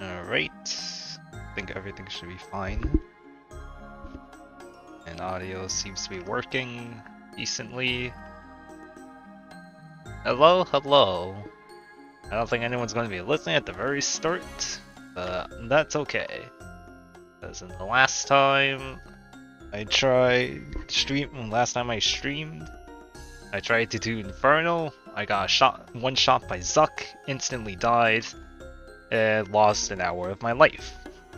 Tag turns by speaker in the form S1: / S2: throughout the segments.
S1: Alright, I think everything should be fine. And audio seems to be working decently. Hello, hello. I don't think anyone's going to be listening at the very start, but that's okay. Because in the last time I streamed, I tried to do Inferno. I got one shot by Zuck, instantly died, and lost an hour of my life.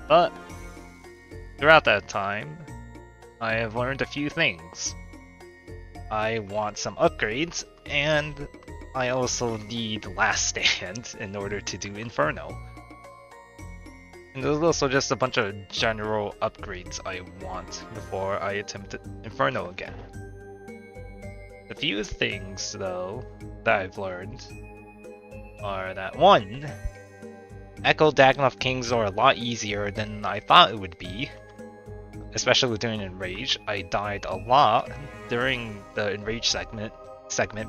S1: But throughout that time, I have learned a few things. I want some upgrades, and I also need Last Stand in order to do Inferno. And there's also just a bunch of general upgrades I want before I attempt Inferno again. The few things, though, that I've learned are that 1. Echo Dagnov Kings are a lot easier than I thought it would be, especially during Enrage. I died a lot during the Enrage segment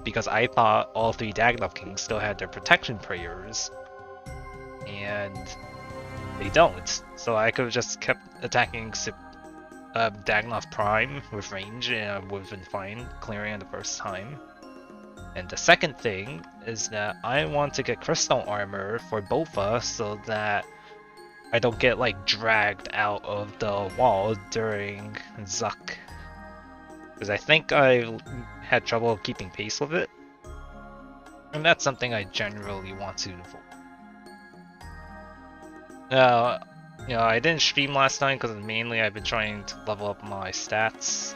S1: because I thought all 3 Dagnov Kings still had their protection prayers, and they don't. So I could have just kept attacking Dagnov Prime with range, and I would have been fine clearing it the first time. And the second thing is that I want to get crystal armor for bowfa so that I don't get like dragged out of the wall during Zuck. Because I think I had trouble keeping pace with it. And that's something I generally want to avoid. I didn't stream last time because mainly I've been trying to level up my stats.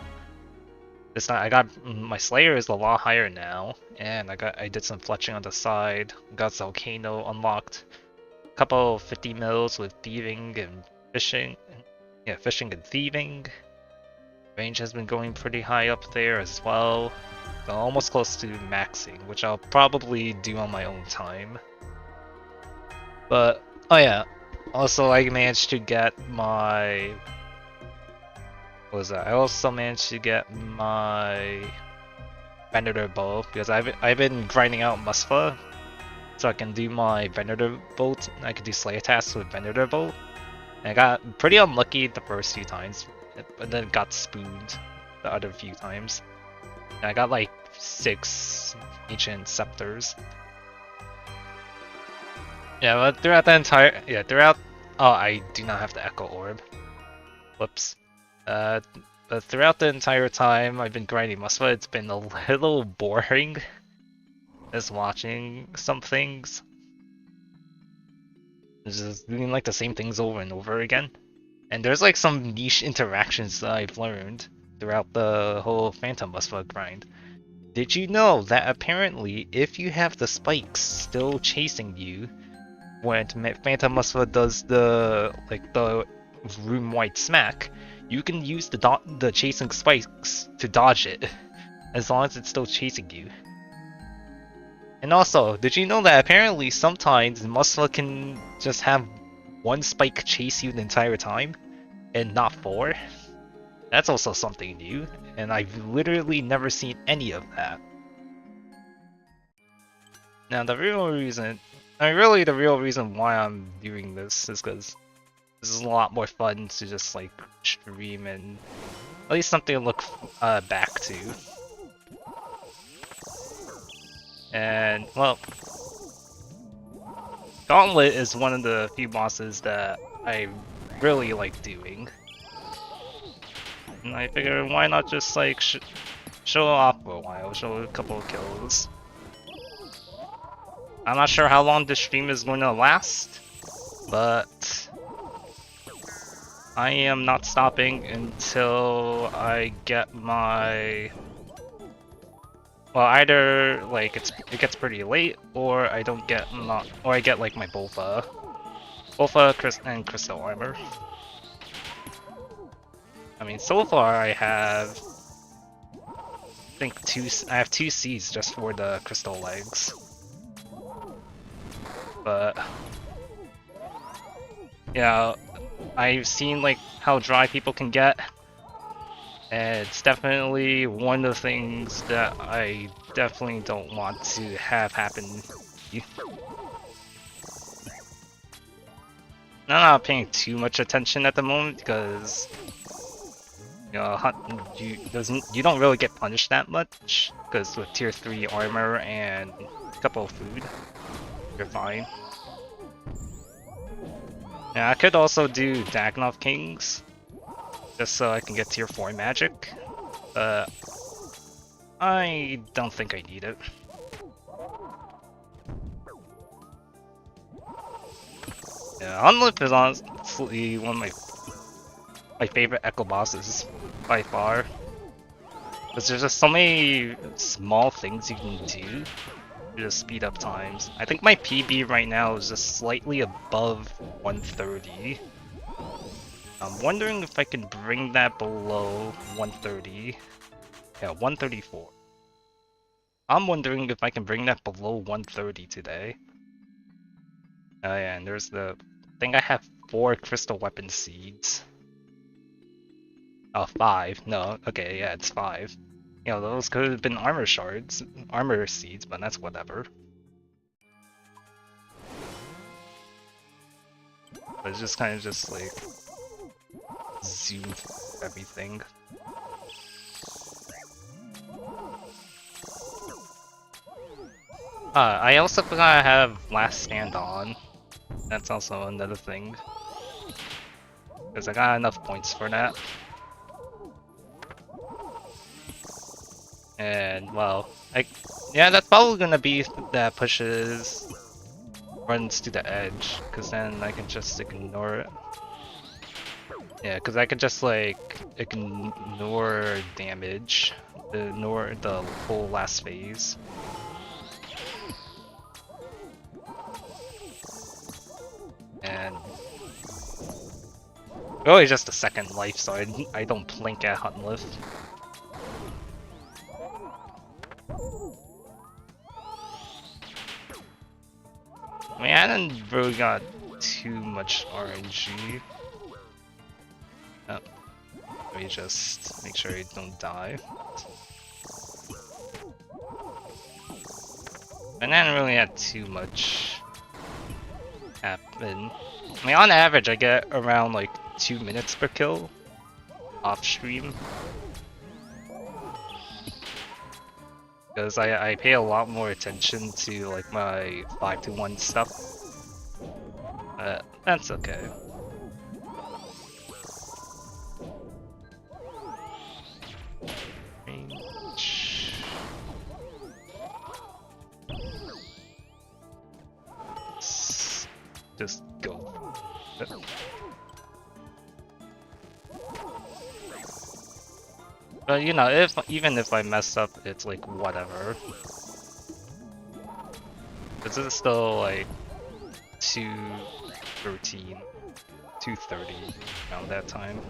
S1: This time my Slayer is a lot higher now, and I did some fletching on the side, got Volcano unlocked, a couple 50 mils with thieving and fishing. Yeah, fishing and thieving. Range has been going pretty high up there as well. So almost close to maxing, which I'll probably do on my own time. But, oh yeah, also I managed to get my... What was that? I also managed to get my Venator bow because I've been grinding out Musfa, so I can do my Venator bow. I can do Slayer tasks with Venator bow. And I got pretty unlucky the first few times, but then got spooned the other few times. And I got like 6 ancient scepters. Yeah, but throughout oh, I do not have the Echo Orb. Whoops. But throughout the entire time I've been grinding Musfa, it's been a little boring just watching some things. Just doing like the same things over and over again. And there's like some niche interactions that I've learned throughout the whole Phantom Musfa grind. Did you know that apparently if you have the spikes still chasing you when Phantom Musfa does the room-wide smack, you can use the chasing spikes to dodge it, as long as it's still chasing you. And also, did you know that apparently sometimes Musfa can just have 1 spike chase you the entire time, and not 4? That's also something new, and I've literally never seen any of that. Now the real reason why I'm doing this is because this is a lot more fun to just like stream and at least something to look back to. And well, Gauntlet is one of the few bosses that I really like doing. And I figure why not just like show off for a while, show a couple of kills. I'm not sure how long this stream is going to last, but I am not stopping until I get my... Well, either like it gets pretty late, or I don't get or I get like my bowfa, and crystal armor. I mean, so far I have, I think I have 2 seeds just for the crystal legs. But yeah, I've seen like how dry people can get, and it's definitely one of the things that I definitely don't want to have happen. I'm not paying too much attention at the moment because you know you don't really get punished that much because with tier 3 armor and a couple of food, you're fine. Yeah, I could also do Dagnov Kings just so I can get tier 4 magic, but I don't think I need it. Yeah, Hunleff is honestly one of my favorite Echo bosses by far. Because there's just so many small things you can do to just speed up times. I think my PB right now is just slightly above 130. I'm wondering if I can bring that below 130. Yeah, 134. I'm wondering if I can bring that below 130 today. Oh yeah, and there's the... I think I have 4 crystal weapon seeds. Oh, 5. No, okay, yeah, it's 5. You know, those could have been armor shards, armor seeds, but that's whatever. But it's just kind of just like zoom everything. I also forgot I have Last Stand on. That's also another thing. Because I got enough points for that. And, well, yeah, that's probably gonna be that pushes, runs to the edge, because then I can just ignore it. Yeah, because I could just, like, ignore damage, ignore the whole last phase. And really just a second life, so I don't blink at Hunleff. I mean, I haven't really got too much RNG. Oh, let me just make sure I don't die. I didn't really have too much happen. I mean, on average, I get around like 2 minutes per kill off stream. Because I pay a lot more attention to like my 5-to-1 stuff. That's okay. Range. Just go. But you know, even if I mess up, it's like whatever. This is still like 2:13, 2:30 around that time.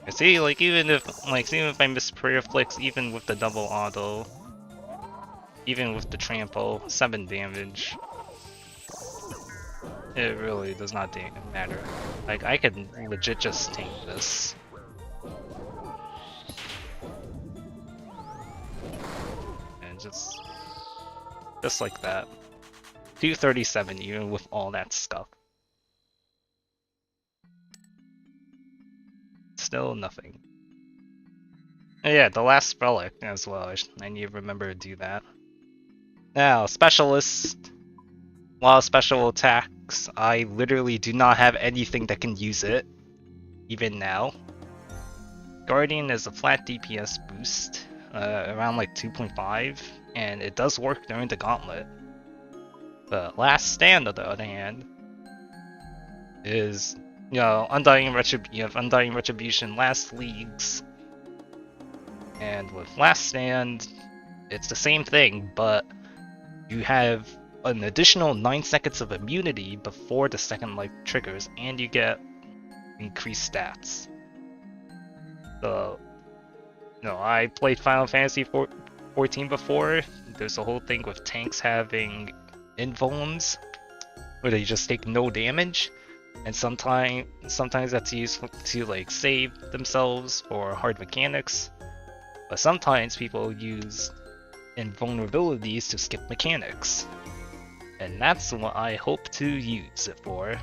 S1: I see, like even if I miss prayer flicks, even with the double auto, even with the trample, 7 damage. It really does not matter. Like, I could legit just tank this. And just like that. 237 even with all that stuff. Still nothing. And yeah, the last relic as well. I need to remember to do that. Now, specialist. While special attacks, I literally do not have anything that can use it, even now. Guardian is a flat DPS boost, around like 2.5, and it does work during the gauntlet. But Last Stand, on the other hand, is, you know, you have Undying Retribution, Last Leagues, and with Last Stand, it's the same thing, but you have an additional 9 seconds of immunity before the second life triggers, and you get increased stats. So, you know, I played Final Fantasy 14 before. There's a whole thing with tanks having invulns, where they just take no damage, and sometimes that's used to like save themselves for hard mechanics. But sometimes people use and vulnerabilities to skip mechanics. And that's what I hope to use it for,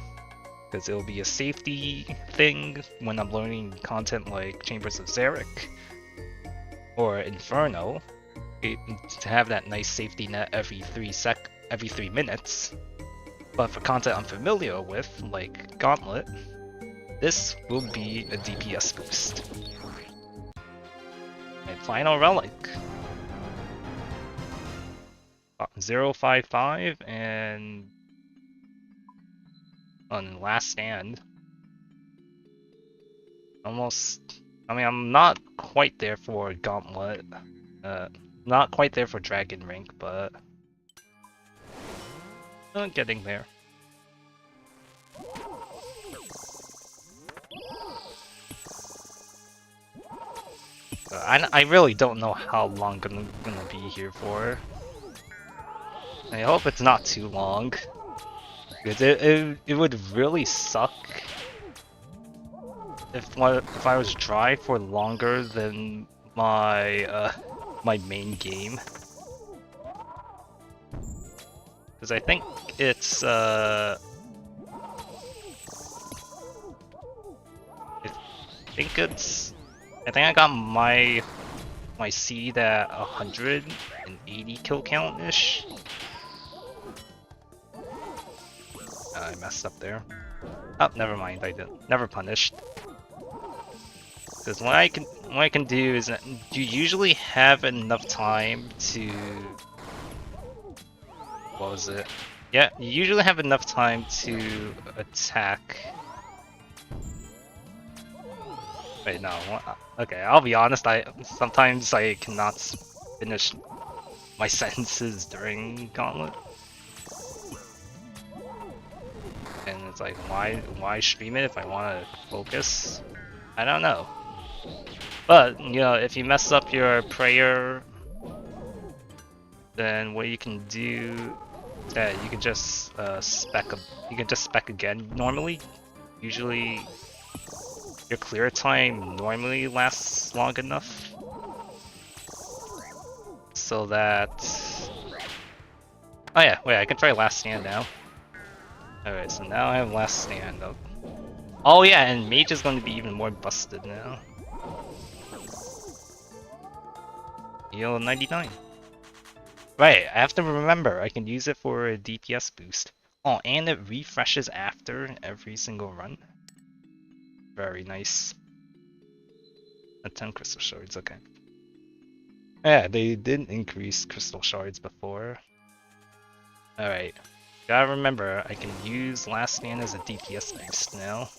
S1: because it'll be a safety thing when I'm learning content like Chambers of Xeric or Inferno, to have that nice safety net every 3 minutes. But for content I'm familiar with, like Gauntlet, this will be a DPS boost. My final relic. 055 and on Last Stand. Almost. I mean, I'm not quite there for Gauntlet. Not quite there for Dragon Rank, but getting there. I really don't know how long I'm gonna be here for. I hope it's not too long, because it would really suck if I was dry for longer than my my main game. Because I think it's I think I got my seed at 180 kill count ish. I messed up there. Oh, never mind. I did. Never punished. Because what I can do is, you usually have enough time to. What was it? Yeah, you usually have enough time to attack. Wait, no. Okay, I'll be honest. Sometimes I cannot finish my sentences during Gauntlet. And it's like, why stream it if I want to focus? I don't know. But, you know, if you mess up your prayer, then what you can do is that you can just spec again normally. Usually your clear time normally lasts long enough so that... Oh yeah, wait, I can try Last Stand now. Alright, so now I have Last Stand up. Oh yeah, and Mage is going to be even more busted now. Heal 99. Right, I have to remember, I can use it for a DPS boost. Oh, and it refreshes after every single run. Very nice. 10 crystal shards, okay. Yeah, they did increase crystal shards before. Alright. Gotta remember, I can use Last Stand as a DPS boost now.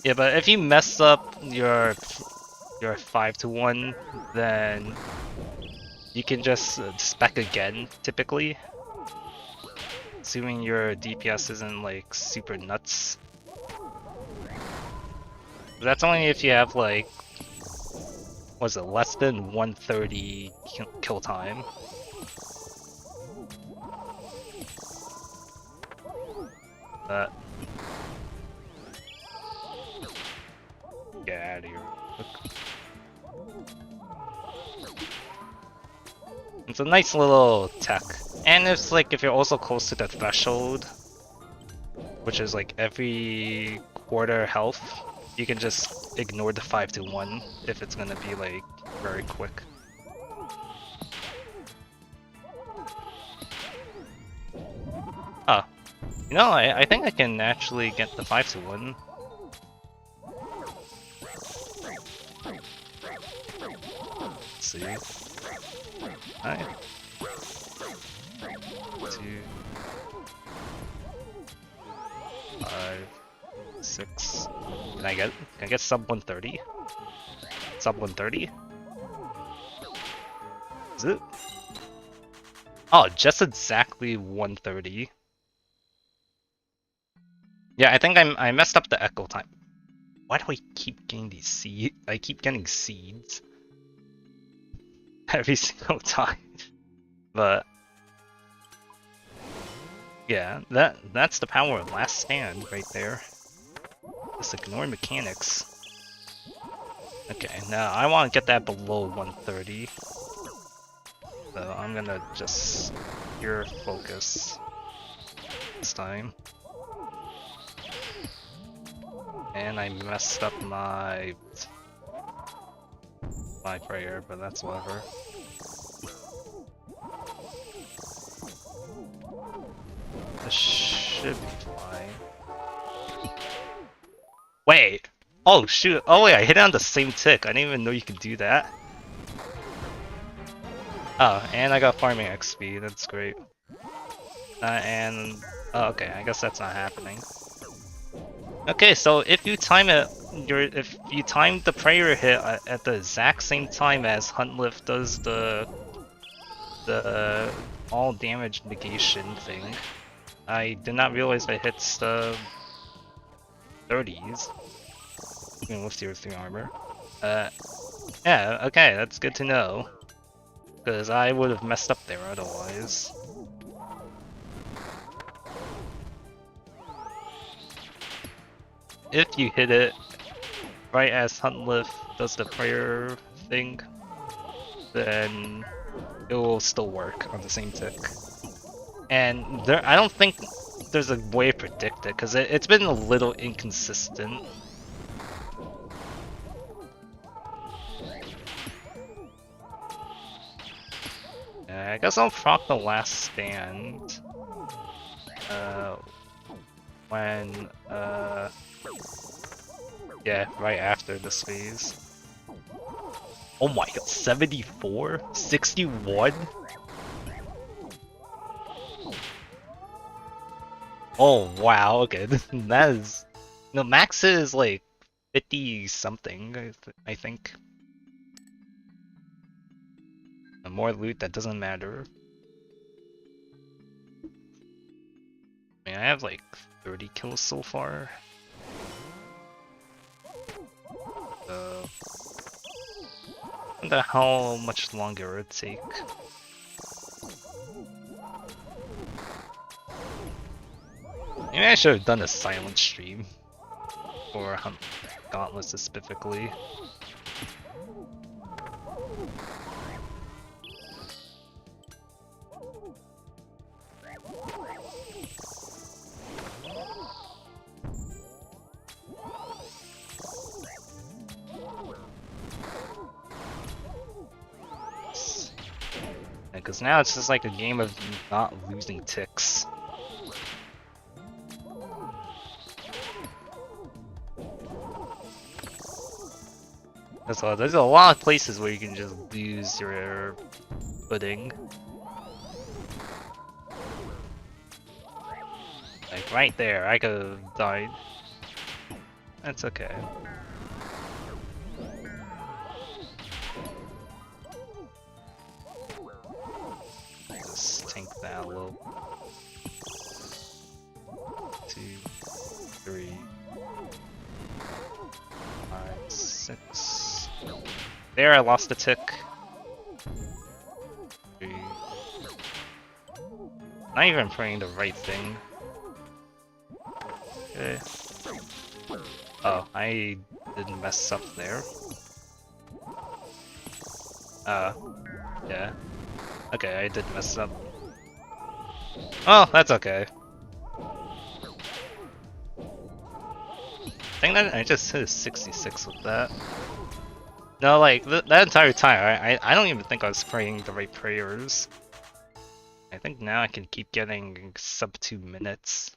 S1: Yeah, but if you mess up your 5-to-1, then you can just spec again, typically. Assuming your DPS isn't like super nuts. But that's only if you have like, was it less than 130 kill time? But get out of here. It's a nice little tech. And it's like if you're also close to the threshold, which is like every quarter health, you can just ignore the 5-to-1 if it's gonna be like very quick. Ah, you know, I think I can actually get the 5-to-1. Let's see. Alright. 2, 5, 6. Can I get sub 130? Sub 130? Is it? Oh, just exactly 130. Yeah, I think I messed up the echo time. Why do I keep getting these seeds? I keep getting seeds every single time. But yeah, that's the power of Last Stand right there. Just ignore mechanics. Okay, now I want to get that below 130. So I'm gonna just pure focus this time. And I messed up my prayer, but that's whatever. This should be fine. Wait! Oh shoot! Oh wait, I hit it on the same tick. I didn't even know you could do that. Oh, and I got farming XP. That's great. Oh, okay, I guess that's not happening. Okay, so if you time it, if you time the prayer hit at the exact same time as Hunleff does the all damage negation thing, I did not realize it hits the 30s, even with tier 3 armor. Yeah, okay, that's good to know, because I would have messed up there otherwise. If you hit it right as Hunleff does the prayer thing, then it will still work on the same tick. And I don't think there's a way to predict it, because it's been a little inconsistent. I guess I'll proc the last stand. When yeah, right after this phase. Oh my god, 74? 61? Oh wow, okay, that is... No, max is like 50 something, I think. More loot, that doesn't matter. I mean, I have like 30 kills so far. So... I wonder how much longer it would take. Maybe I should have done a silent stream. For Gauntlets specifically. Because now it's just like a game of not losing ticks. There's a lot of places where you can just lose your footing. Like right there, I could have died. That's okay. Just tank that a little. 2, 3, 5, 6. There, I lost a tick. 3. Not even praying the right thing. Okay. Oh, I didn't mess up there. Yeah. Okay, I did mess up. Oh, that's okay. I think that I just hit a 66 with that. No, like, that entire time, I don't even think I was praying the right prayers. I think now I can keep getting sub 2 minutes.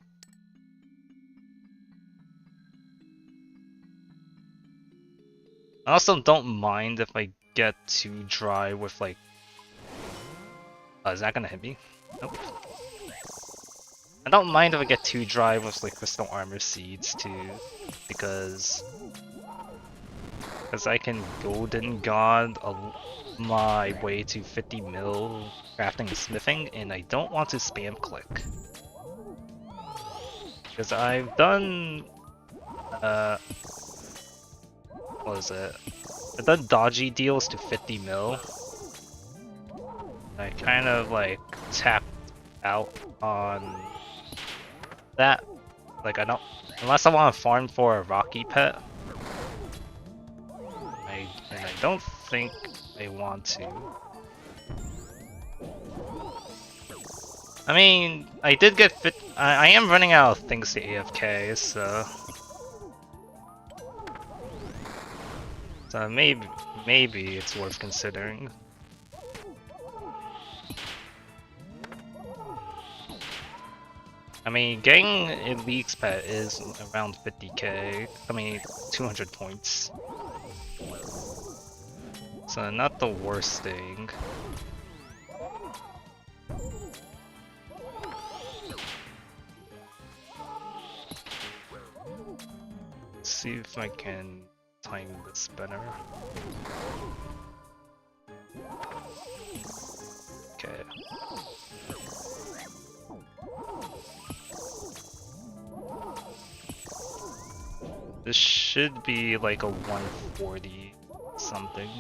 S1: I also don't mind if I get too dry with like... is that gonna hit me? Nope. I don't mind if I get too dry with like crystal armor seeds too, because I can golden god my way to 50 mil crafting and smithing, and I don't want to spam click. Because I've done what is it? I've done dodgy deals to 50 mil. I kind of like tapped out on that. Like I don't, unless I want to farm for a rocky pet, I don't think I want to. I mean, I did get fit. I am running out of things to AFK, so maybe it's worth considering. I mean, getting Elite's pet is around 50k. I mean, 200 points. So not the worst thing. Let's see if I can time this better. Okay. This should be like a 140 something.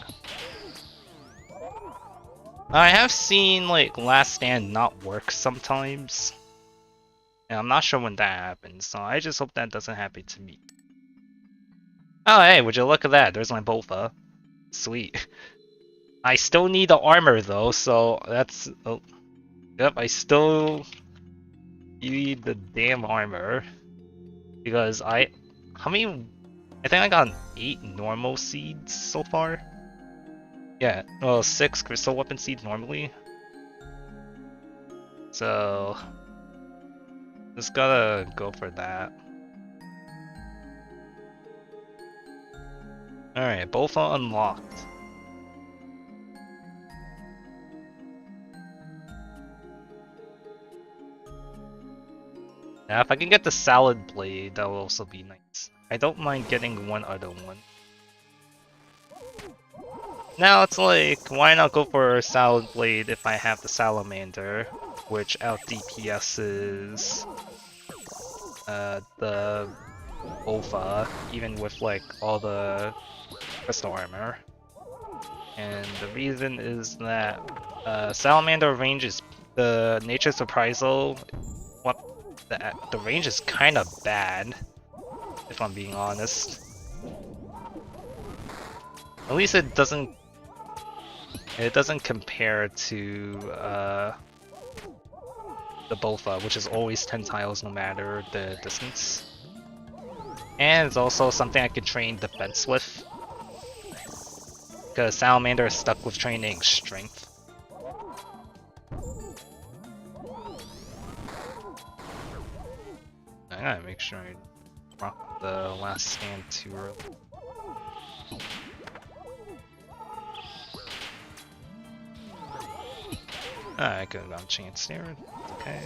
S1: I have seen like Last Stand not work sometimes. And I'm not sure when that happens, so I just hope that doesn't happen to me. Oh hey, would you look at that? There's my bowfa. Sweet. I still need the armor though, so that's... Oh. Yep, I still need the damn armor. Because how many... I think I got 8 normal seeds so far. Yeah, well 6 crystal weapon seeds normally. So... just gotta go for that. Alright, bowfa unlocked. Now if I can get the salad blade, that will also be nice. I don't mind getting one other one. Now it's like, why not go for a salad blade if I have the salamander, which out DPS's the bowfa, even with like all the crystal armor. And the reason is that salamander range is the nature surprisal. What the range is kind of bad, if I'm being honest. At least it doesn't compare to the bowfa, which is always 10 tiles no matter the distance. And it's also something I can train defense with, because salamander is stuck with training strength. I gotta make sure I rock the Last Stand too early. I could have gotten a chance there. Okay.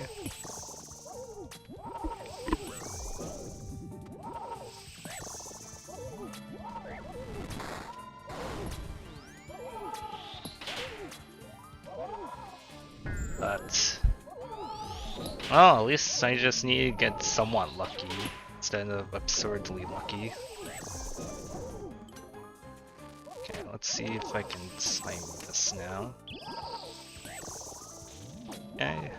S1: But well, at least I just need to get somewhat lucky instead of absurdly lucky. Okay, let's see if I can time this now. Okay.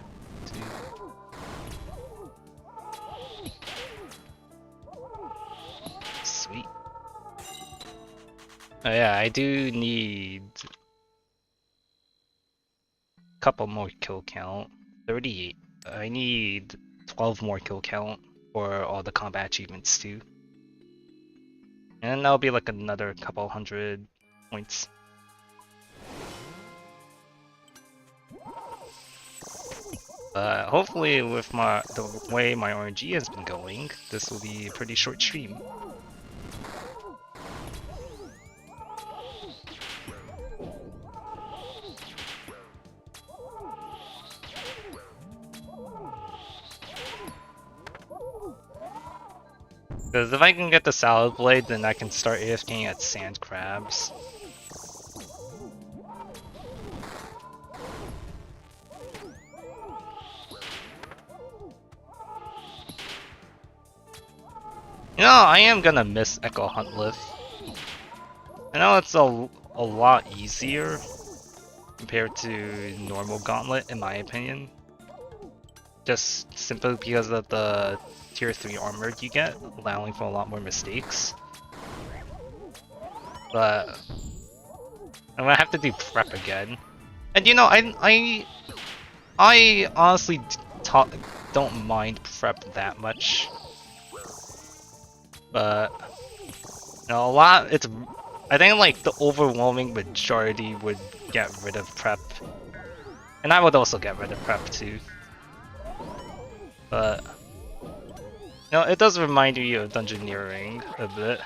S1: Sweet. Oh yeah, I do need a couple more kill count. 38. I need 12 more kill count for all the combat achievements too. And that'll be like another couple hundred points. Hopefully with the way my RNG has been going, this will be a pretty short stream. Because if I can get the salad blade, then I can start AFKing at sand crabs. You know, I am gonna miss Echo Hunleff. I know it's a lot easier compared to normal Gauntlet, in my opinion. Just simply because of the tier 3 armor you get, allowing for a lot more mistakes. But I'm gonna have to do prep again. And you know, I honestly don't mind prep that much. But you know, I think like the overwhelming majority would get rid of prep. And I would also get rid of prep too. But you know, it does remind me of dungeoneering a bit.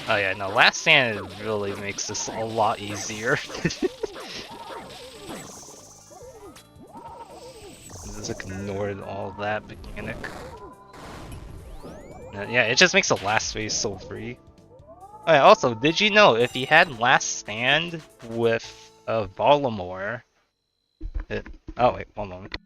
S1: Oh yeah, no, Last Stand really makes this a lot easier. Just ignored all that mechanic. Yeah, it just makes the last phase so free. Oh yeah, also, did you know if you had Last Stand with Volamore, oh wait, one moment.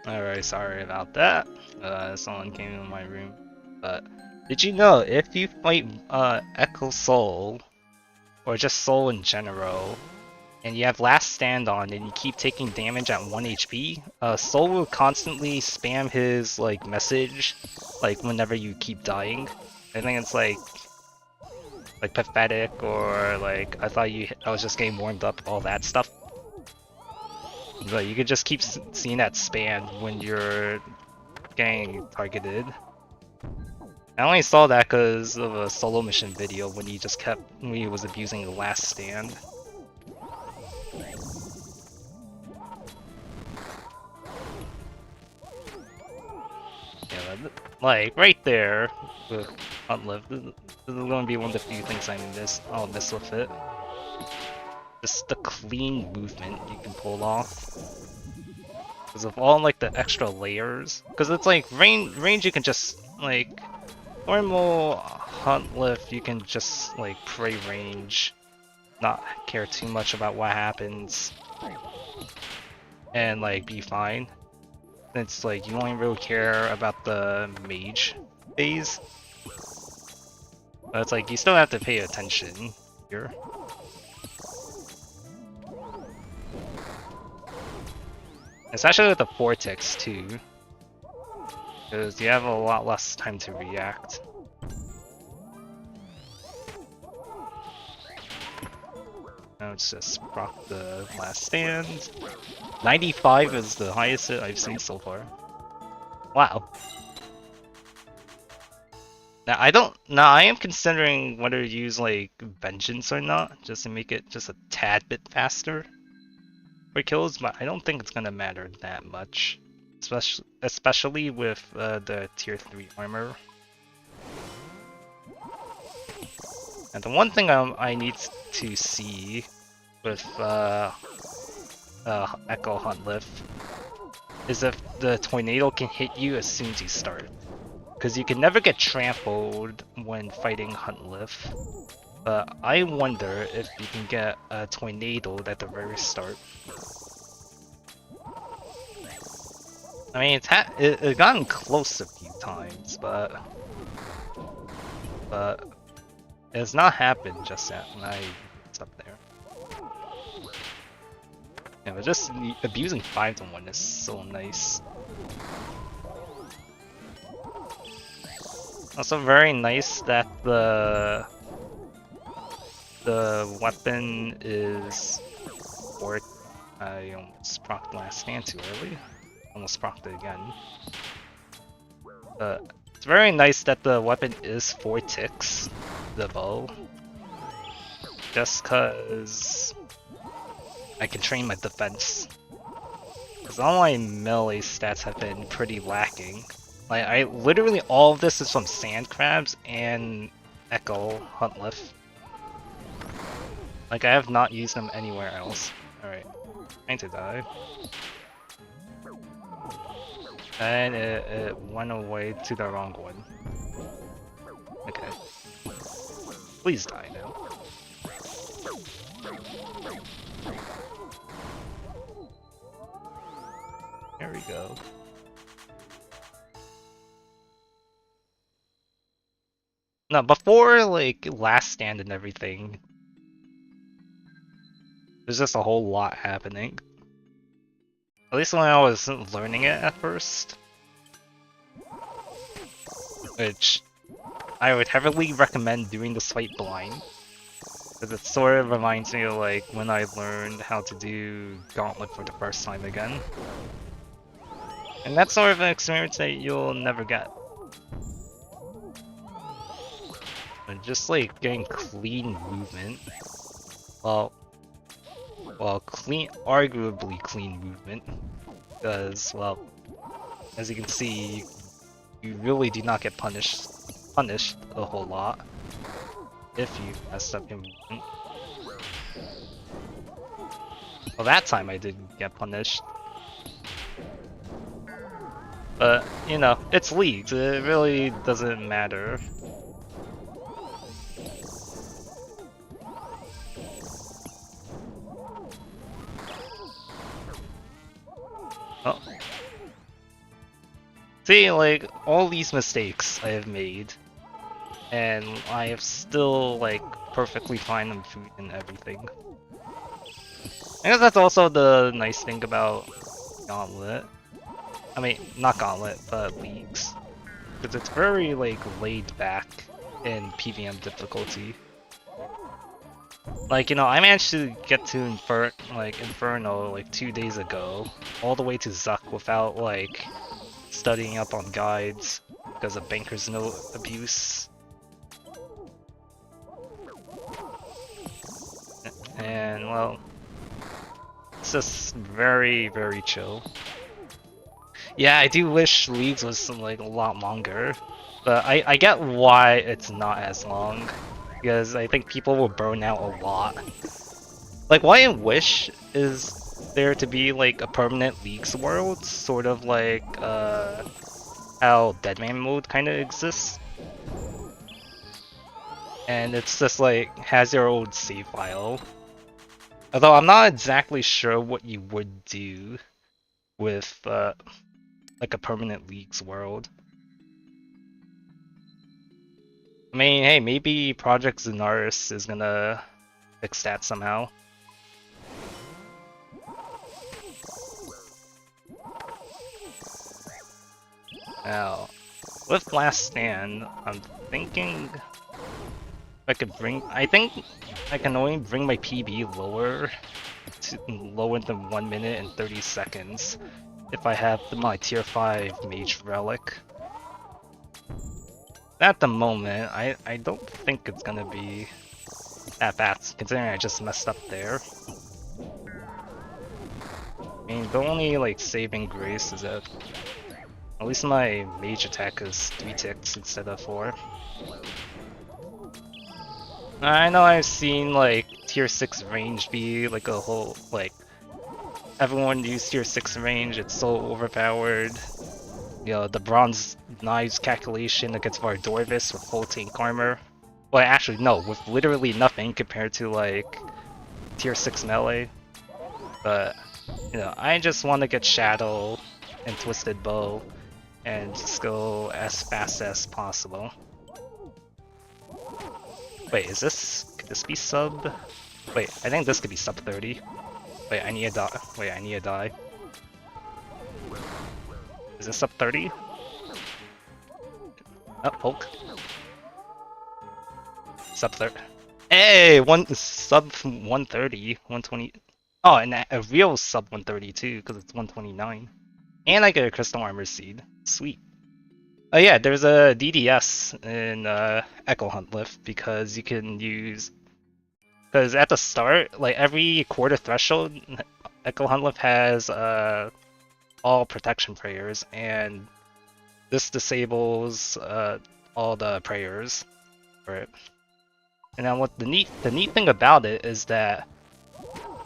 S1: Alright, sorry about that. Someone came in my room. But did you know if you fight Echo Soul, or just Soul in general, and you have Last Stand on and you keep taking damage at 1 HP, Soul will constantly spam his like message like whenever you keep dying. I think it's like pathetic, or like I was just getting warmed up, all that stuff. But you could just keep seeing that spam when you're getting targeted. I only saw that because of a solo mission video when he was abusing the Last Stand. Yeah, like right there with Hunleff, this is going to be one of the few things I'll miss with it. Just the clean movement you can pull off. Because of all like the extra layers. Because it's like range you can just like normal Hunleff you can just like pray range, not care too much about what happens, and like be fine. It's like you don't really care about the mage phase. But it's like you still have to pay attention here. Especially with the Vortex too. Because you have a lot less time to react. Now it's just proc the Last Stand. 95 is the highest hit I've seen so far. Wow. Now I am considering whether to use like Vengeance or not, just to make it just a tad bit faster for kills, but I don't think it's gonna matter that much. Especially with the tier 3 armor. And the one thing I need to see with Echo Hunleff is if the tornado can hit you as soon as you start. Because you can never get trampled when fighting Hunleff. But I wonder if you can get a tornado at the very start. I mean, it's gotten close a few times, but it's not happened just yet. It's up there. Yeah, but just abusing 5-1 is so nice. Also very nice that the weapon is I almost procced Last Stand too early. Almost procced it again. It's very nice that the weapon is 4 ticks, the bow. Just cause I can train my defense. Cause all my melee stats have been pretty lacking. Like I literally all of this is from Sand Crabs and Echo Hunleff. Like I have not used them anywhere else. Alright. Trying to die. And it went away to the wrong one. Okay. Please die now. There we go. No, before like Last Stand and everything, there's just a whole lot happening. At least when I was learning it at first. Which I would heavily recommend doing this fight blind. Because it sort of reminds me of like when I learned how to do Gauntlet for the first time again. And that's sort of an experience that you'll never get. And just like getting clean movement. Well, arguably clean movement. Because, well, as you can see, you really do not get punished a whole lot if you messed up your movement. Well, that time I didn't get punished. But, you know, it's leagues, it really doesn't matter. Oh. See, like, all these mistakes I have made, and I have still, like, perfectly fine on food and everything. I guess that's also the nice thing about Gauntlet. I mean, not Gauntlet, but Leagues. Because it's very, like, laid back in PvM difficulty. Like, you know, I managed to get to Inferno, like, 2 days ago, all the way to Zuck without, like, studying up on guides because of Banker's Note abuse. And, well, it's just very, very chill. Yeah, I do wish Leagues was like a lot longer, but I get why it's not as long, because I think people will burn out a lot. Like, why I wish is there to be like a permanent Leagues world, sort of like how Deadman mode kind of exists. And it's just like, has your own save file. Although I'm not exactly sure what you would do with like a permanent Leagues world. I mean, hey, maybe Project Zenaris is gonna fix that somehow. Now, with Last Stand, I'm thinking I could bring. I think I can only bring my PB lower than 1 minute and 30 seconds if I have my tier 5 Mage Relic. At the moment, I don't think it's gonna be that bad, considering I just messed up there. I mean, the only like saving grace is that at least my mage attack is 3 ticks instead of 4. I know I've seen like tier 6 range be like a whole like everyone use tier 6 range, it's so overpowered. You know, the bronze knives calculation against Vardorvis with full tank armor. Well, actually no, with literally nothing compared to like tier 6 melee. But you know, I just want to get Shadow and Twisted Bow and just go as fast as possible. Wait, could this be sub? Wait, I think this could be sub 30. Wait, I need a die. Wait, I need a die. Is this sub 30? Oh, poke. Sub 30. Hey, sub 130, 120. Oh, and a real sub 130 too, because it's 129. And I get a crystal armor seed. Sweet. Oh yeah, there's a DDS in Echo Hunleff because you can use. Because at the start, like every quarter threshold, Echo Hunleff has all protection prayers, and this disables all the prayers for it. And then what the neat thing about it is that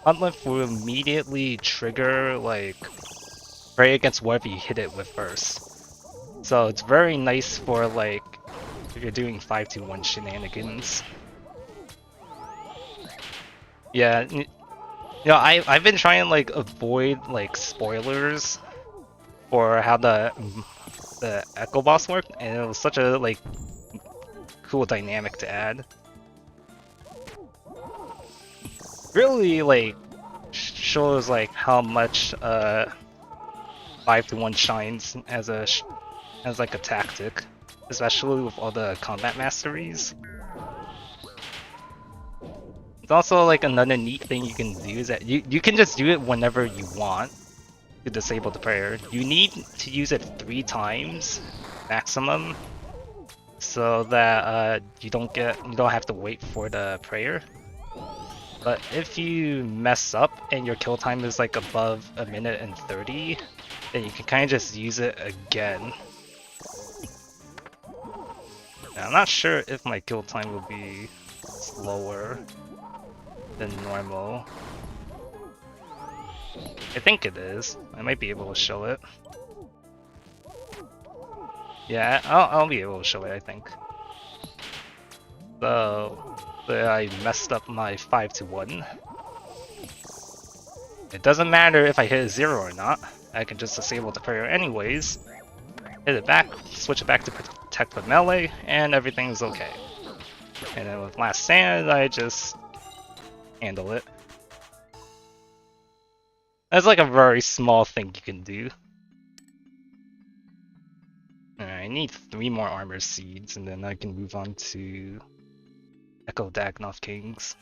S1: Hunleff will immediately trigger like pray against whatever you hit it with first. So it's very nice for like if you're doing 5-2-1 shenanigans. Yeah, you know, I've been trying to like avoid like spoilers for how the Echo boss worked, and it was such a like cool dynamic to add. Really, like, shows like how much 5-to-1 shines as like a tactic, especially with all the combat masteries. It's also like another neat thing you can do is that you can just do it whenever you want to disable the prayer. You need to use it 3 times maximum, so that you don't have to wait for the prayer. But if you mess up and your kill time is like above 1:30, then you can kind of just use it again. Now, I'm not sure if my kill time will be slower than normal. I think it is. I might be able to show it. Yeah, I'll be able to show it, I think. So I messed up my 5-to-1. It doesn't matter if I hit a 0 or not. I can just disable the prayer anyways. Hit it back, switch it back to protect with melee, and everything's okay. And then with Last Stand, I just handle it. That's like a very small thing you can do. Alright, I need 3 more armor seeds, and then I can move on to Echo Dagnov Kings.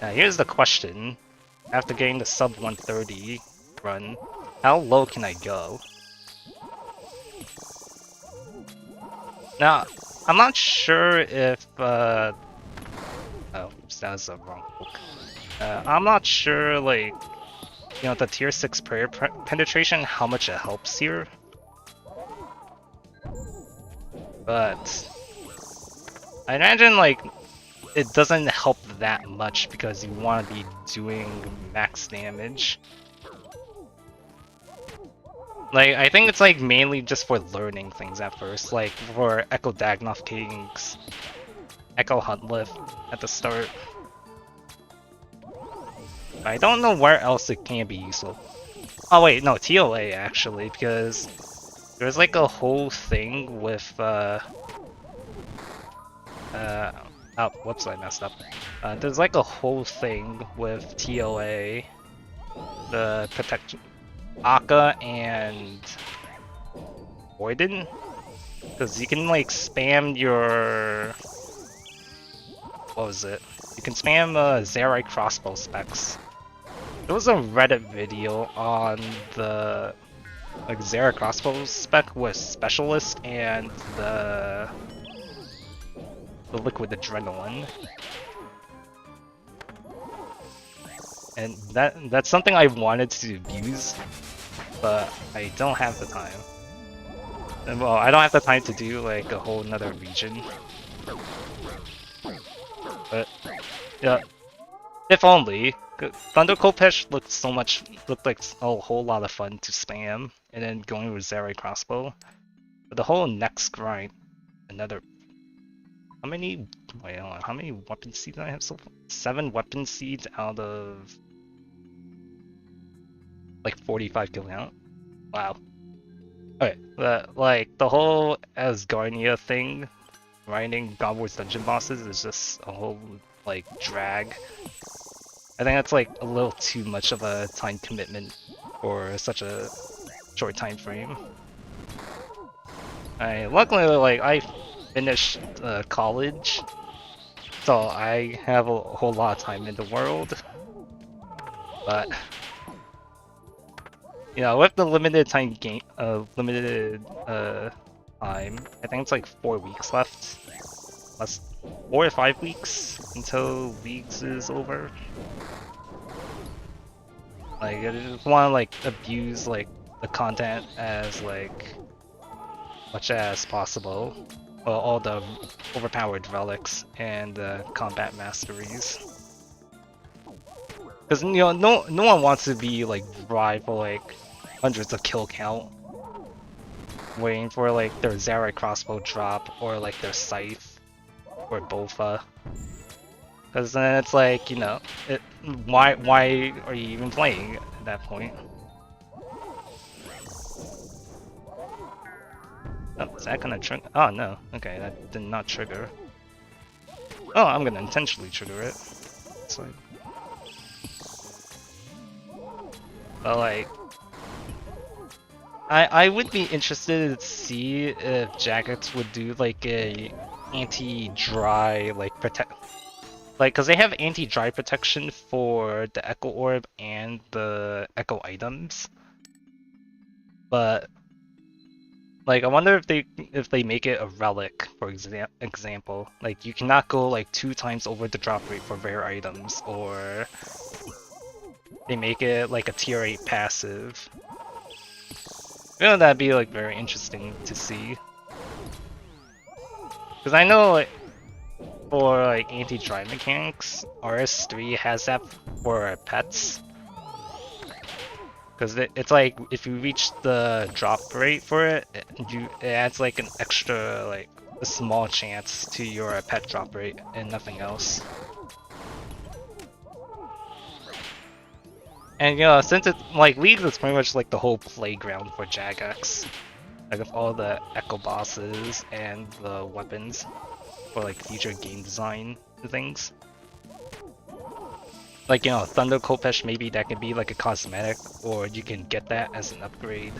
S1: Now here's the question. After getting the sub 130 run, how low can I go? Now, I'm not sure if oh, oops, that was the wrong book. I'm not sure, like, you know, the tier 6 prayer penetration, how much it helps here. But I imagine, like, it doesn't help that much because you want to be doing max damage. Like, I think it's like mainly just for learning things at first, like for Echo Dagnov Kings, Echo Hunleff at the start. I don't know where else it can be useful. Oh wait, no, TOA actually, because there's like a whole thing with oh, whoops, I messed up. There's like a whole thing with TOA, the protection, Akka and Voiden, because you can like spam your, what was it? You can spam Zerai crossbow specs. There was a Reddit video on the like Zerai crossbow spec with Specialist and the liquid adrenaline. And that's something I wanted to use, but I don't have the time. And well, I don't have the time to do like a whole nother region. But yeah, if only. Thunder Kopesh looked like a whole lot of fun to spam, and then going with Zerai crossbow. But the whole next grind, another. How many? Wait, hold on. How many weapon seeds do I have so far? 7 weapon seeds out of like 45 kill count. Wow. Okay, like the whole Asgarnia thing, grinding God Wars dungeon bosses is just a whole like drag. I think that's like a little too much of a time commitment for such a short time frame. Luckily, like I finished college, so I have a whole lot of time in the world. But you know, with the limited time time, I think it's like 4 weeks left. Plus 4 or 5 weeks until Leagues is over. Like, I just want to like abuse like the content as like much as possible. Well, all the overpowered relics and combat masteries. Because you know, no one wants to be like dry for like hundreds of kill count, waiting for like their Zerai crossbow drop or like their scythe or bowfa. Because then it's like, you know, why are you even playing at that point? Oh, is that gonna trigger? Oh no. Okay, that did not trigger. Oh, I'm gonna intentionally trigger it. It's like, but like, I would be interested to see if Jagex would do like a anti-dry like protect, like, cause they have anti-dry protection for the Echo Orb and the Echo items, but like I wonder if they make it a relic, for example, like you cannot go like 2 times over the drop rate for rare items, or they make it like a tier 8 passive. You know, that'd be like very interesting to see. Because I know like for like anti-dry mechanics, RS3 has that for pets. Because it's like if you reach the drop rate for it, it adds like an extra like a small chance to your pet drop rate and nothing else. And you know, since it's like League is pretty much like the whole playground for Jagex. Like with all the echo bosses and the weapons for like future game design things. Like, you know, Thunder Kopesh, maybe that can be like a cosmetic, or you can get that as an upgrade.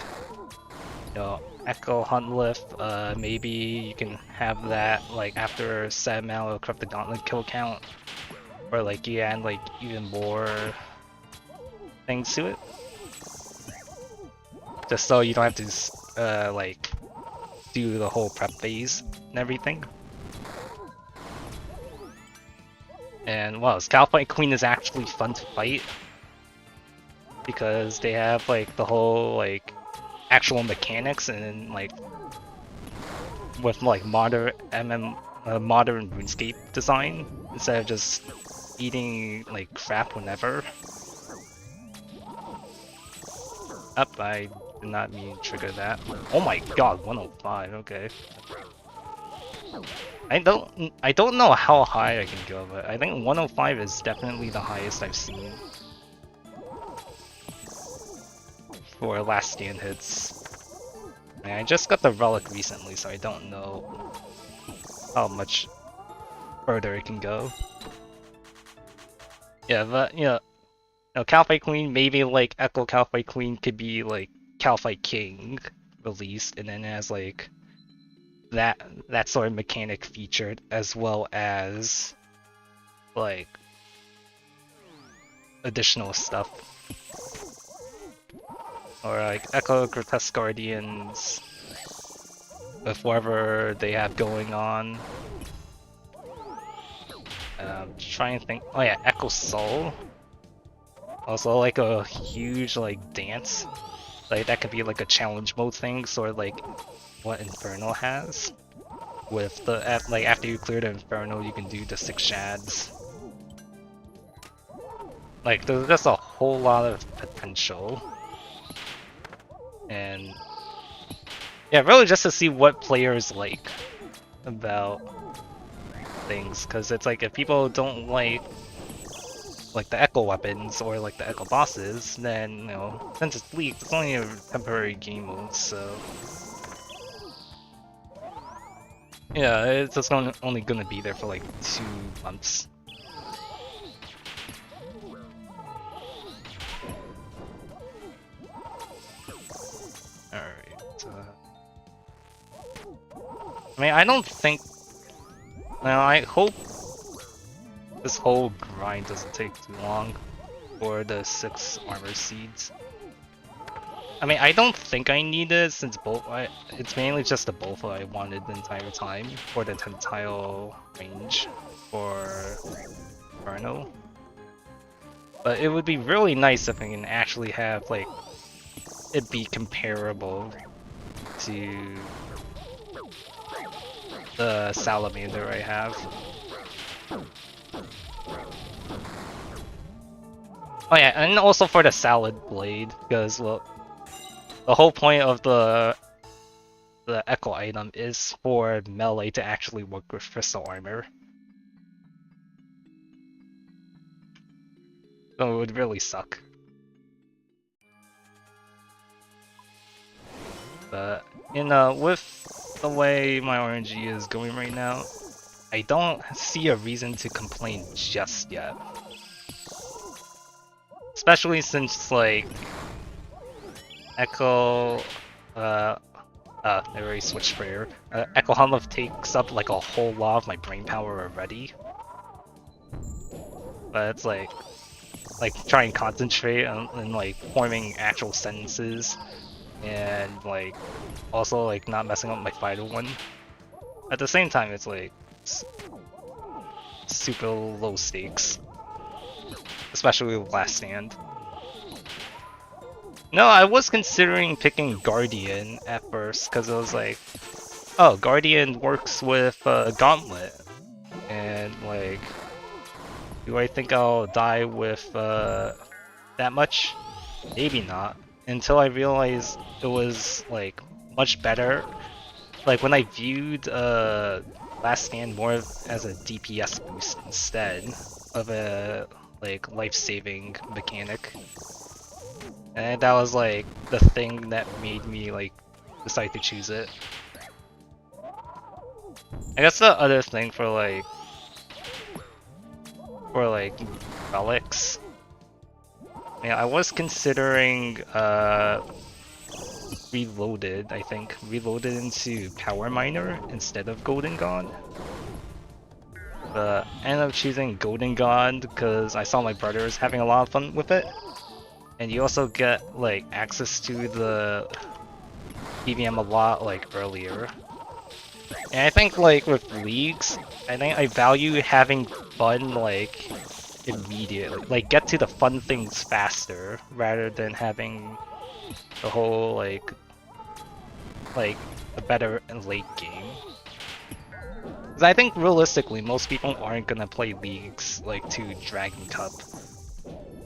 S1: You know, Echo Hunleff, maybe you can have that like after a set amount of Corrupted Gauntlet kill count, or like you add like even more things to it. Just so you don't have to like do the whole prep phase and everything. And wow, Scalpite Queen is actually fun to fight because they have like the whole like actual mechanics and like with like modern modern RuneScape design instead of just eating like crap whenever. Up, I did not mean to trigger that. Oh my god, 105. Okay. I don't know how high I can go, but I think 105 is definitely the highest I've seen for last stand hits. And I just got the relic recently, so I don't know how much further it can go. Yeah, but you know, Calfight Queen, maybe like Echo Calfight Queen could be like Calfight King released, and then it has like that sort of mechanic featured, as well as like additional stuff, or like Echo Grotesque Guardians with whatever they have going on. Try and think. Oh yeah, Echo Soul. Also like a huge like dance. Like that could be like a challenge mode thing, sort of like what Inferno has. With the like after you clear the Inferno, you can do the 6 shads. Like there's just a whole lot of potential. And yeah, really just to see what players like about things, because it's like if people don't like the echo weapons or like the echo bosses, then you know, since it's leaked, it's only a temporary game mode, so yeah, it's just only gonna be there for like 2 months. Alright. I mean, I don't think. Now, I hope this whole grind doesn't take too long for the 6 armor seeds. I mean, I don't think I need it since it's mainly just the bowfa I wanted the entire time for the tile range for Inferno. But it would be really nice if I can actually have like it be comparable to the salamander I have. Oh yeah, and also for the salad blade, because look, the whole point of the echo item is for melee to actually work with crystal armor. So it would really suck. But with the way my RNG is going right now, I don't see a reason to complain just yet. Especially since, like, Echo, I already switched prayer. Echo Hunleff takes up like a whole lot of my brain power already. But it's like trying to concentrate on like forming actual sentences, and like also like not messing up my final one. At the same time, it's like super low stakes, especially with Last Stand. No, I was considering picking Guardian at first because I was like, oh, Guardian works with Gauntlet, and like, do I think I'll die with that much? Maybe not. Until I realized it was like much better. Like when I viewed Last Stand more as a DPS boost instead of a like life-saving mechanic. And that was like the thing that made me like decide to choose it. I guess the other thing for like relics, yeah, I was considering Reloaded, I think. Reloaded into Power Miner instead of Golden God. But I ended up choosing Golden God because I saw my brothers having a lot of fun with it. And you also get like access to the EVM a lot like earlier. And I think like with leagues, I think I value having fun like immediately. Like get to the fun things faster rather than having the whole like a better late game. Because I think realistically most people aren't gonna play leagues like to Dragon Cup.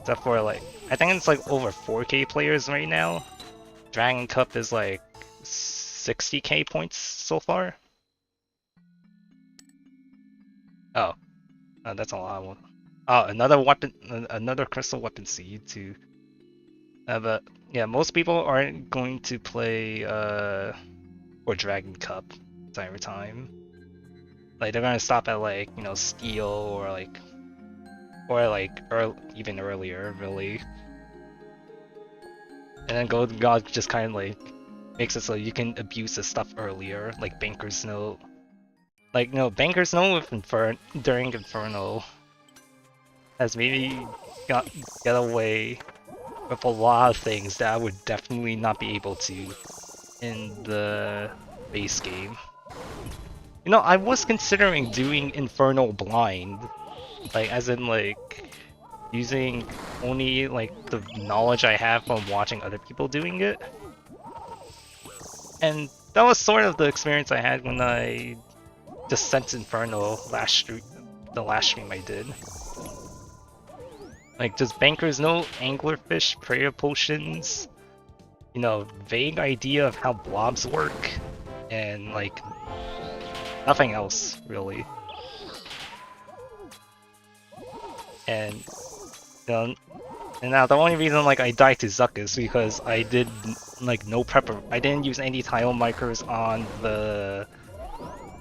S1: Except for like, I think it's like over 4K players right now. Dragon Cup is like 60K points so far. Oh, that's a lot. Oh, another weapon, another crystal weapon seed too. But yeah, most people aren't going to play for Dragon Cup entire time. Like they're gonna stop at like steel or even earlier really. And then Golden God just kind of like makes it so you can abuse the stuff earlier, like Banker's Note. Like no, Banker's Note with during Inferno has maybe get away with a lot of things that I would definitely not be able to in the base game. You know, I was considering doing Infernal blind, like as in like using only like the knowledge I have from watching other people doing it. And that was sort of the experience I had when I just sent Inferno the last stream I did. Like just Banker's Note, Anglerfish, Prayer Potions, vague idea of how blobs work, and like nothing else really. And and now the only reason like I died to Zuck is because I did like no prepper. I didn't use any tile markers on the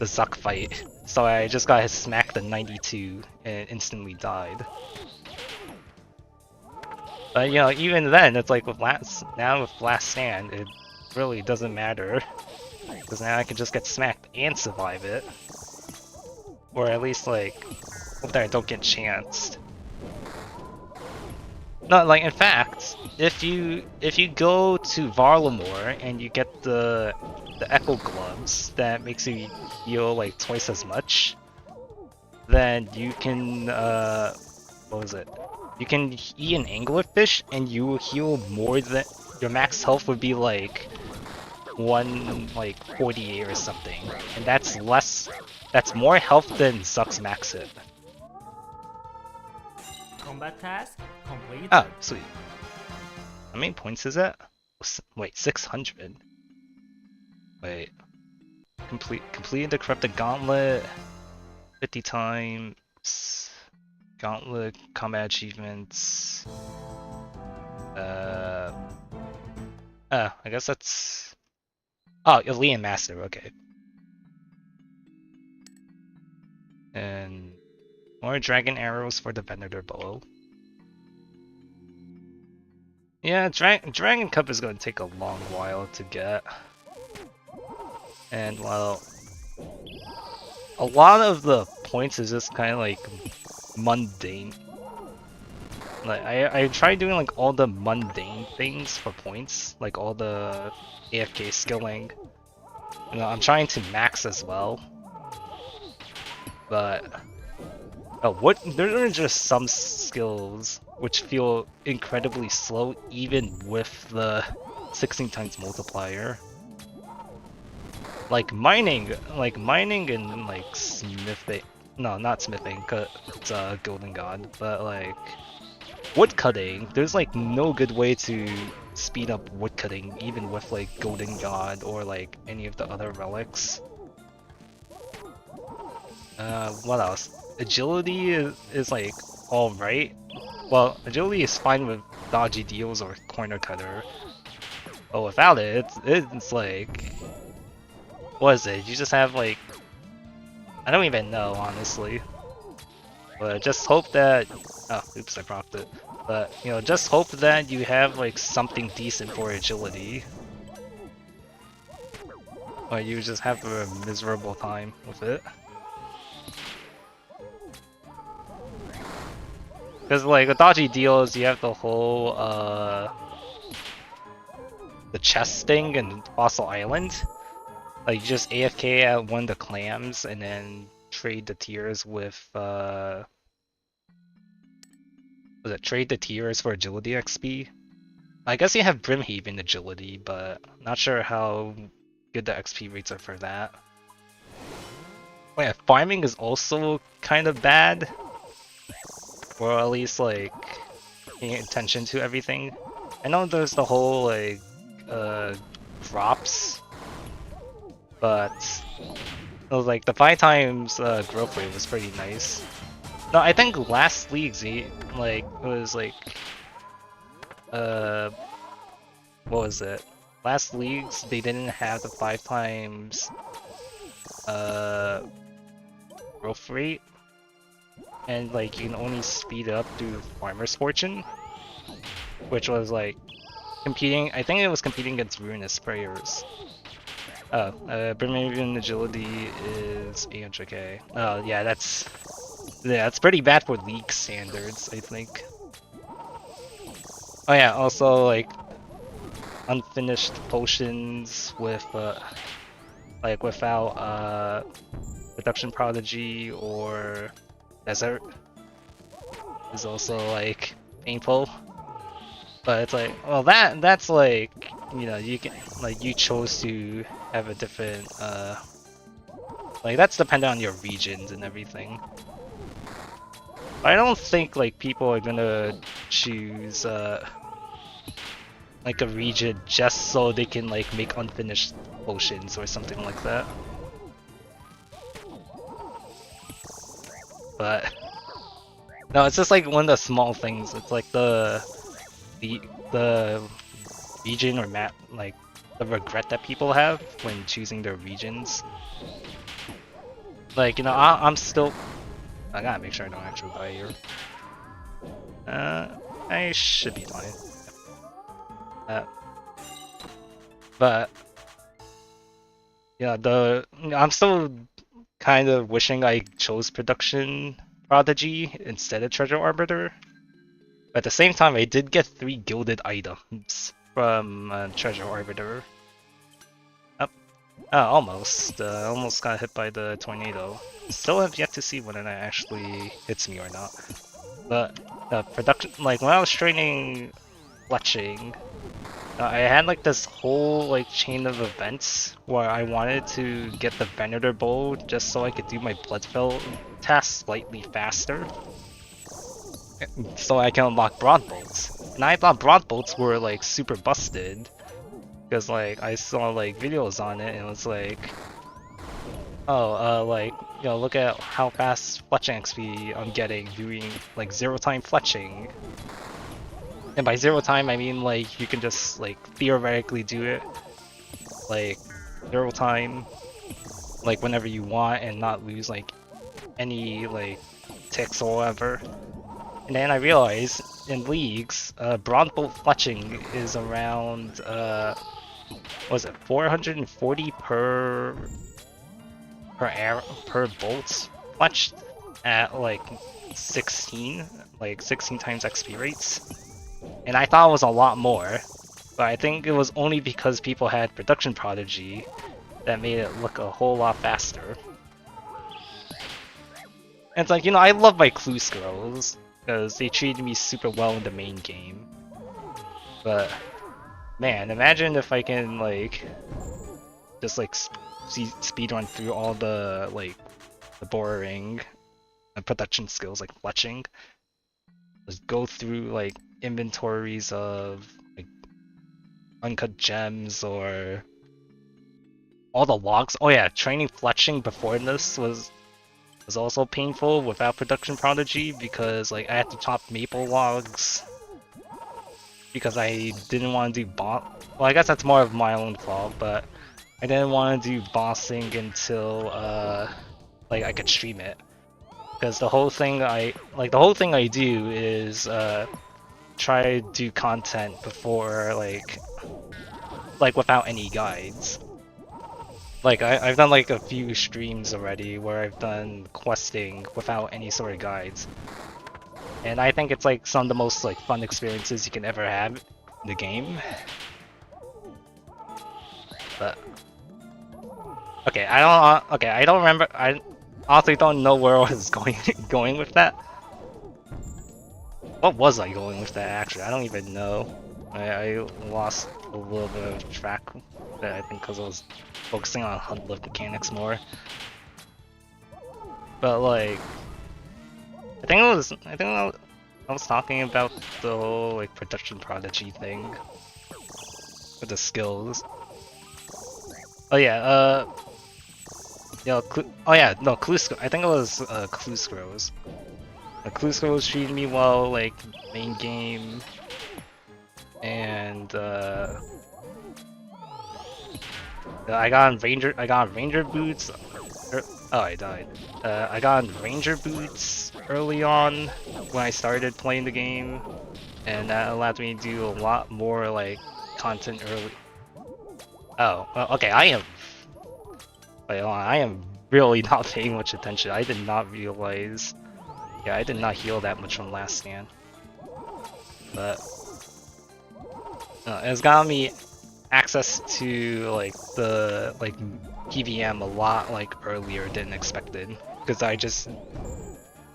S1: Zuck fight, so I just got smacked at 92 and instantly died. But even then, it's like with Last Stand, it really doesn't matter because now I can just get smacked and survive it, or at least like hope that I don't get chanced. No, like in fact, if you go to Varlamore and you get the Echo Gloves that makes you heal like twice as much, then you can what was it? You can eat an anglerfish and you will heal more than your max health would be like 148 or something, and that's more health than Zuck's max hit.
S2: Combat task complete.
S1: Oh, sweet. How many points is that? Wait, 600. Wait. Completed the corrupted gauntlet 50 times. Gauntlet combat achievements. I guess that's. Oh, Alien Master. Okay. And more dragon arrows for the Venator bow. Yeah, Dragon Cup is going to take a long while to get. And well, a lot of the points is just kind of like mundane. Like I tried doing like all the mundane things for points, like all the AFK skilling. You know, I'm trying to max as well. But there are just some skills which feel incredibly slow even with the 16 times multiplier. Like mining and like smithing. No, not smithing, cause it's Golden God, but like woodcutting, there's like no good way to speed up woodcutting even with like Golden God or like any of the other relics. What else? Agility is like alright. Well, agility is fine with dodgy deals or corner cutter. But without it, it's like, what is it? You just have like, I don't even know honestly. But just hope that, oh, oops, I propped it. But you know, just hope that you have like something decent for agility. Or you just have a miserable time with it. Because like with dodgy deals, you have the whole the chest thing in Fossil Island. Like you just AFK at one of the clams and then trade the tiers with trade the tiers for agility XP. I guess you have Brimhaven agility, but not sure how good the XP rates are for that. Oh yeah, farming is also kind of bad. Or at least like paying attention to everything. I know there's the whole like drops, but it was like the 5 times growth rate was pretty nice. No, I think last leagues like it was like what was it? Last leagues they didn't have the 5 times growth rate. And like you can only speed up through Farmer's Fortune, which was like competing. I think it was competing against Ruinous Prayers. Oh, Brimhaven agility is 800k. Oh yeah, that's pretty bad for league standards, I think. Oh yeah, also like unfinished potions with like without Reduction Prodigy or Desert is also like painful, but it's like, well, that's like, you know, you can like you chose to have a different like that's dependent on your regions and everything. But I don't think like people are gonna choose like a region just so they can like make unfinished potions or something like that. But no, it's just like one of the small things. It's like the region or map, like the regret that people have when choosing their regions. Like, you know, I'm still, I gotta make sure I don't actually die here. I should be fine. But yeah, I'm still kind of wishing I chose Production Prodigy instead of Treasure Arbiter. But at the same time, I did get 3 gilded items from Treasure Arbiter. Almost. Almost got hit by the tornado. Still have yet to see whether that actually hits me or not. But production, like when I was training fletching, I had like this whole like chain of events where I wanted to get the Venator bow just so I could do my Bloodfell task slightly faster, so I can unlock Broadbolts. And I thought Broadbolts were like super busted, because like I saw like videos on it and it was like, oh, like, you know, look at how fast fletching XP I'm getting doing like 0 time fletching. And by 0 time, I mean like you can just like theoretically do it like 0 time, like whenever you want and not lose like any like ticks or whatever. And then I realized in leagues, bronze bolt fletching is around was it 440 per bolt fletched at like 16 times XP rates. And I thought it was a lot more, but I think it was only because people had production prodigy that made it look a whole lot faster. And it's like, you know, I love my clue scrolls because they treated me super well in the main game. But man, imagine if I can like just like speedrun through all the like the boring and production skills like fletching. Just go through like inventories of like uncut gems or all the logs. Oh yeah, training fletching before this was also painful without production prodigy because like I had to chop maple logs because I didn't want to do well, I guess that's more of my own fault, but I didn't want to do bossing until like I could stream it. Because the whole thing I do is try to do content before like without any guides. Like I've done like a few streams already where I've done questing without any sort of guides. And I think it's like some of the most like fun experiences you can ever have in the game. But okay, I don't remember. I honestly don't know where I was going with that. What was I going with that actually? I don't even know. I lost a little bit of track with it, I think because I was focusing on Hunleff mechanics more. But like, I was talking about the whole like production prodigy thing with the skills. Oh yeah, clue scrolls. I think it was clue scrolls. The clue scrolls treated me well, like main game, and I got on ranger boots. Oh, I died. I got on ranger boots early on when I started playing the game, and that allowed me to do a lot more like content early. Oh, okay. Wait, hold on, I am really not paying much attention. I did not realize. Yeah, I did not heal that much from last scan. But it's got me access to like the PVM a lot like earlier than expected because I just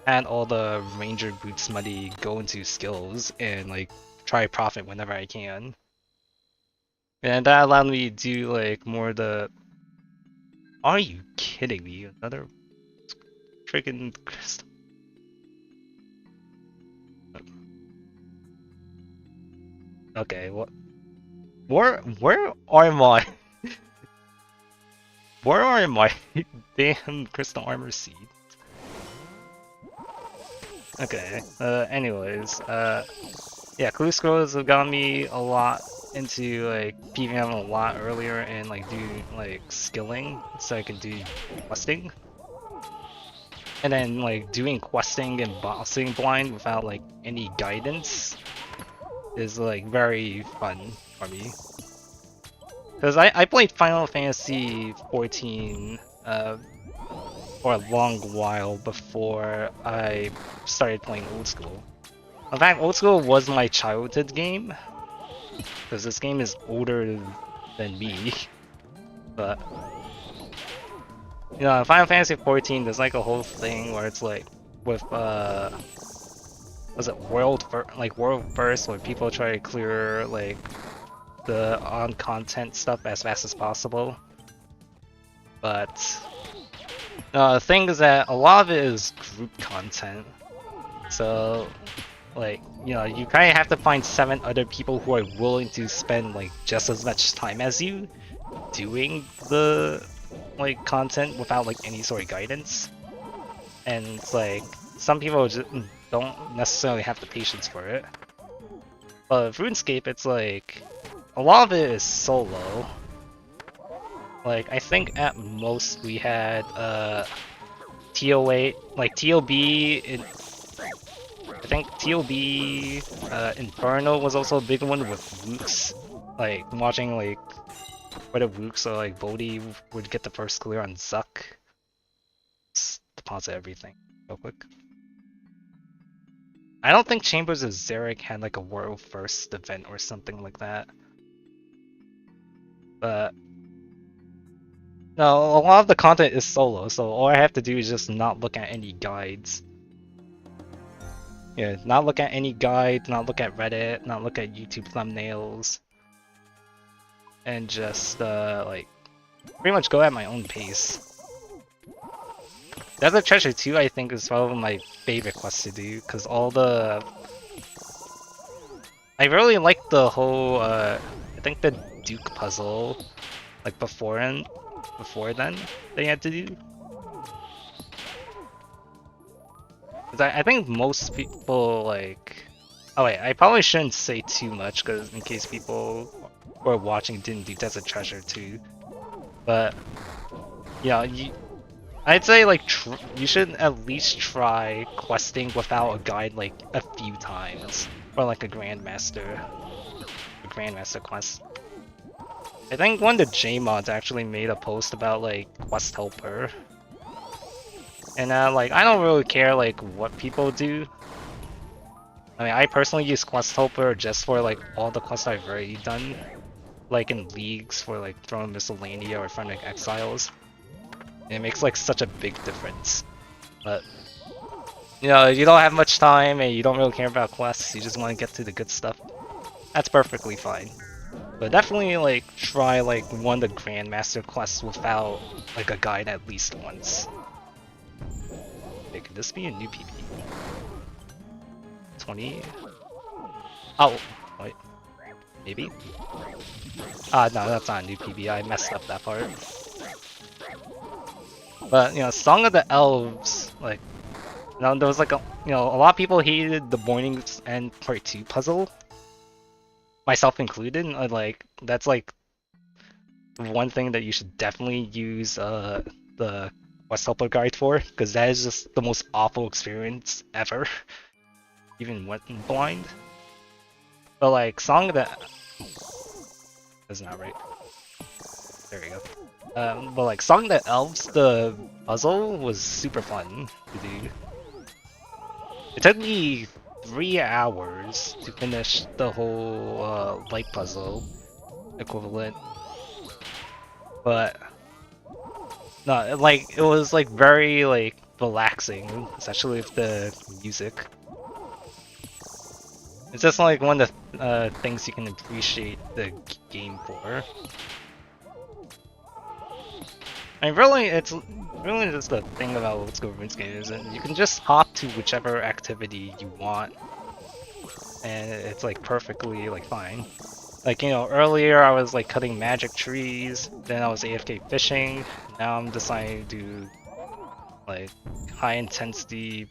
S1: had all the ranger boots money go into skills and like try profit whenever I can. And that allowed me to do like more of the. Are you kidding me? Another freaking crystal. Okay, what? Where are my where are my damn crystal armor seeds? Okay. Anyways, yeah, clue scrolls have gotten me a lot into like PVM a lot earlier and like do like skilling so I can do questing. And then like doing questing and bossing blind without like any guidance is like very fun for me. Because I played Final Fantasy 14 for a long while before I started playing Old School. In fact, Old School was my childhood game, because this game is older than me. But you know, in Final Fantasy 14, there's like a whole thing where it's like with was it world first, where people try to clear like the on content stuff as fast as possible. But the thing is that a lot of it is group content, so like, you know, you kind of have to find 7 other people who are willing to spend like just as much time as you doing the like content without like any sort of guidance. And it's like some people just don't necessarily have the patience for it. But with RuneScape, it's like a lot of it is solo. Like I think at most we had TO8, like TOB, I think TOB Inferno was also a big one with Wooks. Like watching like whether Wooks or like Bodhi would get the first clear on Zuck. Let's deposit everything real quick. I don't think Chambers of Zarek had like a world first event or something like that. But no, a lot of the content is solo, so all I have to do is just not look at any guides. Yeah, not look at any guides, not look at Reddit, not look at YouTube thumbnails. And just like pretty much go at my own pace. Desert Treasure 2 I think is probably my favorite quest to do, because all the... I really like the whole, I think the Duke puzzle, like before then, they had to do. Cause I think most people like... Oh wait, I probably shouldn't say too much, because in case people who are watching didn't do Desert Treasure 2. But, yeah, I'd say like you should at least try questing without a guide like a few times, or like a Grandmaster quest. I think one of the J-mods actually made a post about like Quest Helper, and like I don't really care like what people do. I mean, I personally use Quest Helper just for like all the quests I've already done, like in leagues for like Throne Miscellanea or Phrenic Exiles. It makes like such a big difference. But you know, if you don't have much time and you don't really care about quests, you just want to get to the good stuff, that's perfectly fine. But definitely like try like one of the Grandmaster quests without like a guide at least once. Hey, could this be a new PP? 20? Oh, wait. Maybe? No, that's not a new PB. I messed up that part. But, you know, Song of the Elves, like, you know, there was like a lot of people hated the Morning's End Part 2 puzzle, myself included. Like, that's like one thing that you should definitely use the Quest Helper guide for, because that is just the most awful experience ever. Even went blind. But like, Song of the... That's not right. There we go. But like Song of the Elves, the puzzle was super fun to do. It took me 3 hours to finish the whole light puzzle equivalent. But no, like it was like very like relaxing, especially with the music. It's just like one of the things you can appreciate the game for. And really, it's really just the thing about Let's Go RuneScape is that you can just hop to whichever activity you want, and it's like perfectly like fine. Like, you know, earlier I was like cutting magic trees, then I was AFK fishing. Now I'm deciding to do like high intensity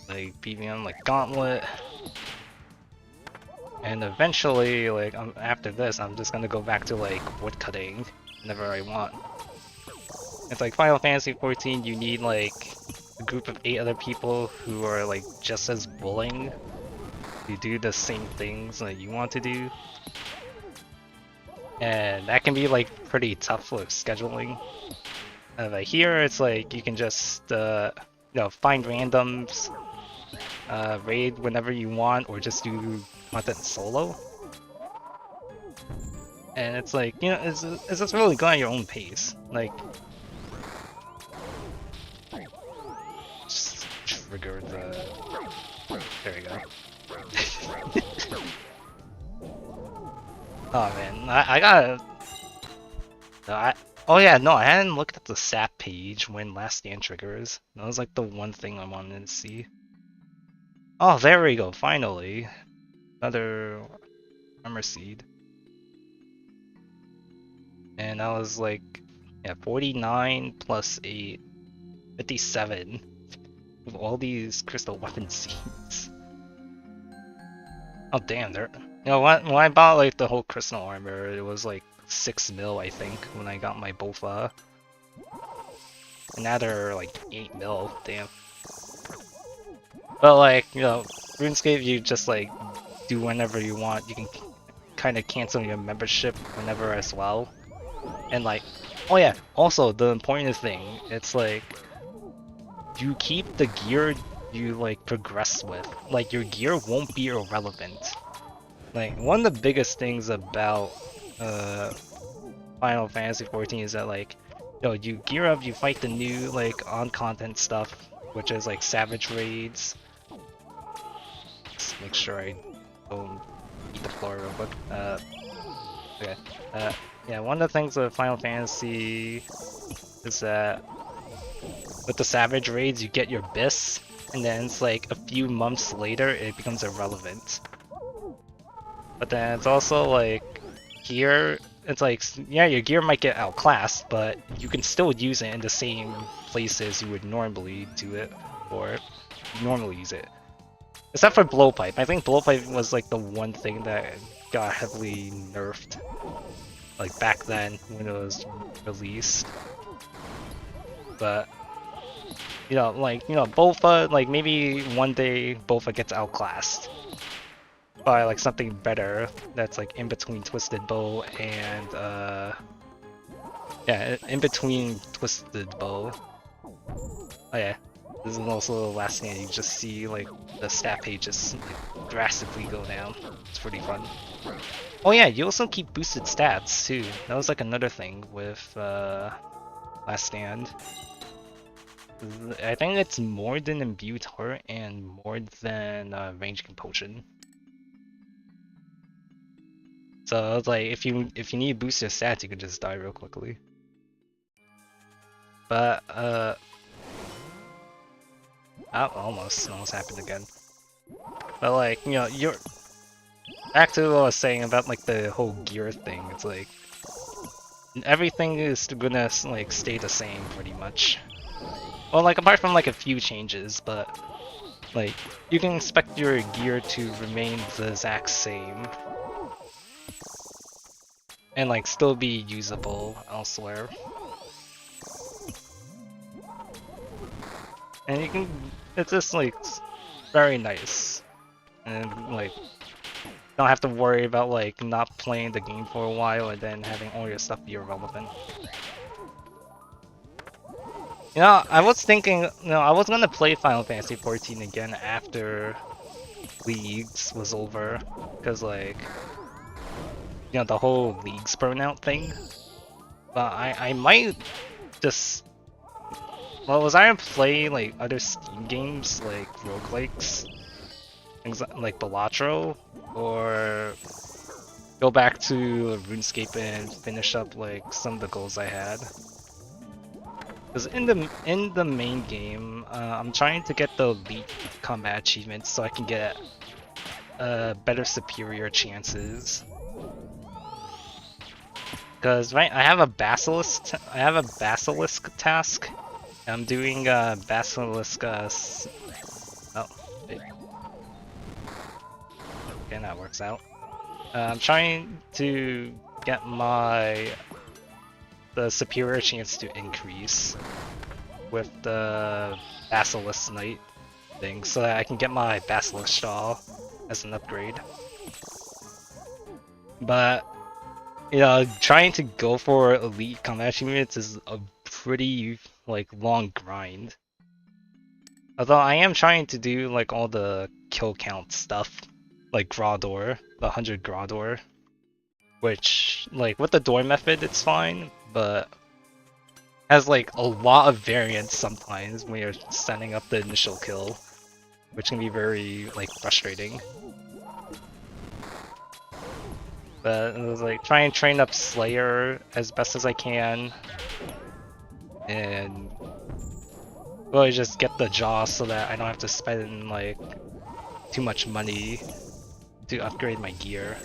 S1: like PvM like Gauntlet, and eventually like after this I'm just gonna go back to like wood cutting whenever I want. It's like Final Fantasy XIV, you need like a group of 8 other people who are like just as willing to do the same things that you want to do. And that can be like pretty tough with scheduling. But here it's like you can just you know, find randoms, raid whenever you want, or just do content solo. And it's like, you know, it's just really going at your own pace. Like, just trigger the... There we go. Oh man, I gotta... Oh yeah, no, I hadn't looked at the SAP page when Last Stand triggers. That was like the one thing I wanted to see. Oh, there we go, finally. Another armor seed. And that was like, yeah, 49 plus 8, 57. With all these crystal weapon seeds. Oh damn, they're... You know, when I bought like the whole crystal armor, it was like 6 mil I think when I got my bowfa. and now they're like 8 mil. Damn. But like, you know, RuneScape, you just like do whenever you want. You can kind of cancel your membership whenever as well. And like, oh yeah, also the important thing, it's like you keep the gear you like progress with. Like your gear won't be irrelevant. Like one of the biggest things about Final Fantasy 14 is that like, you know, you gear up, you fight the new like on content stuff, which is like Savage Raids. Let's make sure I don't eat the floor real quick. Okay. Yeah, one of the things with Final Fantasy is that with the Savage Raids, you get your bis, and then it's like a few months later, it becomes irrelevant. But then it's also like, gear, it's like, yeah, your gear might get outclassed, but you can still use it in the same places you would normally do it, or normally use it. Except for Blowpipe. I think Blowpipe was like the one thing that got heavily nerfed. Like back then when it was released. But you know, like, you know, bowfa, like maybe one day bowfa gets outclassed by like something better that's like in between Twisted Bow and yeah, in between Twisted Bow. Oh yeah. This is also the last thing you just see like the stat page just like, drastically go down. It's pretty fun. Oh yeah, you also keep boosted stats too. That was like another thing with Last Stand. I think it's more than Imbued Heart and more than Range Compulsion. So it's like if you need boosted stats, you can just die real quickly. But almost happened again. But like, you know, you're back to what I was saying about like the whole gear thing. It's like everything is gonna like stay the same pretty much. Well, like apart from like a few changes, but like you can expect your gear to remain the exact same and like still be usable elsewhere. And you can, it's just like very nice, and like don't have to worry about like not playing the game for a while and then having all your stuff be irrelevant. You know, I was thinking, you know, I was gonna play Final Fantasy 14 again after Leagues was over, because like, you know, the whole Leagues burnout thing. But I might just, well, was I gonna play like other Steam games like roguelikes, things like Balatro, or go back to RuneScape and finish up like some of the goals I had. Because in the main game, I'm trying to get the elite combat achievements so I can get better superior chances. Because right, I have a basilisk task. I'm doing basilisk. Oh, wait. Okay, that works out. I'm trying to get the superior chance to increase with the Basilisk Knight thing, so that I can get my Basilisk Shaw as an upgrade. But, you know, trying to go for elite combat achievements is a pretty, like, long grind. Although I am trying to do, like, all the kill count stuff, like Grawdor, the 100 Grawdor. Which, like, with the door method, it's fine, but has, like, a lot of variance sometimes when you're setting up the initial kill, which can be very, like, frustrating. But it was like, try and train up Slayer as best as I can, and really just get the jaw so that I don't have to spend, like, too much money to upgrade my gear.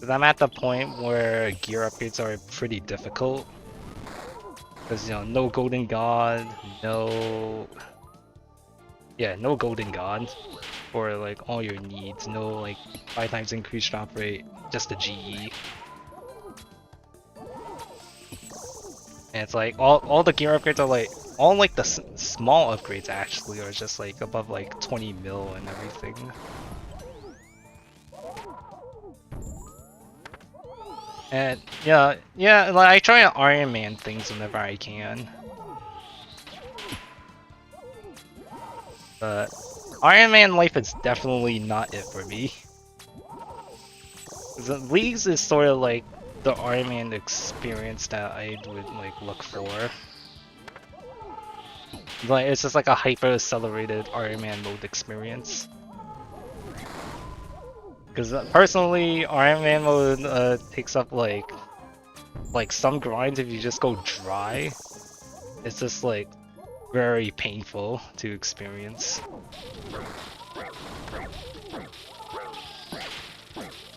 S1: I'm at the point where gear upgrades are pretty difficult. Because, you know, no Golden God, no Golden God for, like, all your needs. No, like, 5 times increased drop rate, just a GE. And it's like, all the gear upgrades are, like, all like the small upgrades actually are just like above like 20 mil and everything. And yeah, like I try Iron Man things whenever I can. But Iron Man life is definitely not it for me. The Leagues is sort of like the Iron Man experience that I would like look for. Like it's just like a hyper accelerated Iron Man mode experience. Because personally, Iron Man mode takes up like some grinds if you just go dry. It's just like very painful to experience.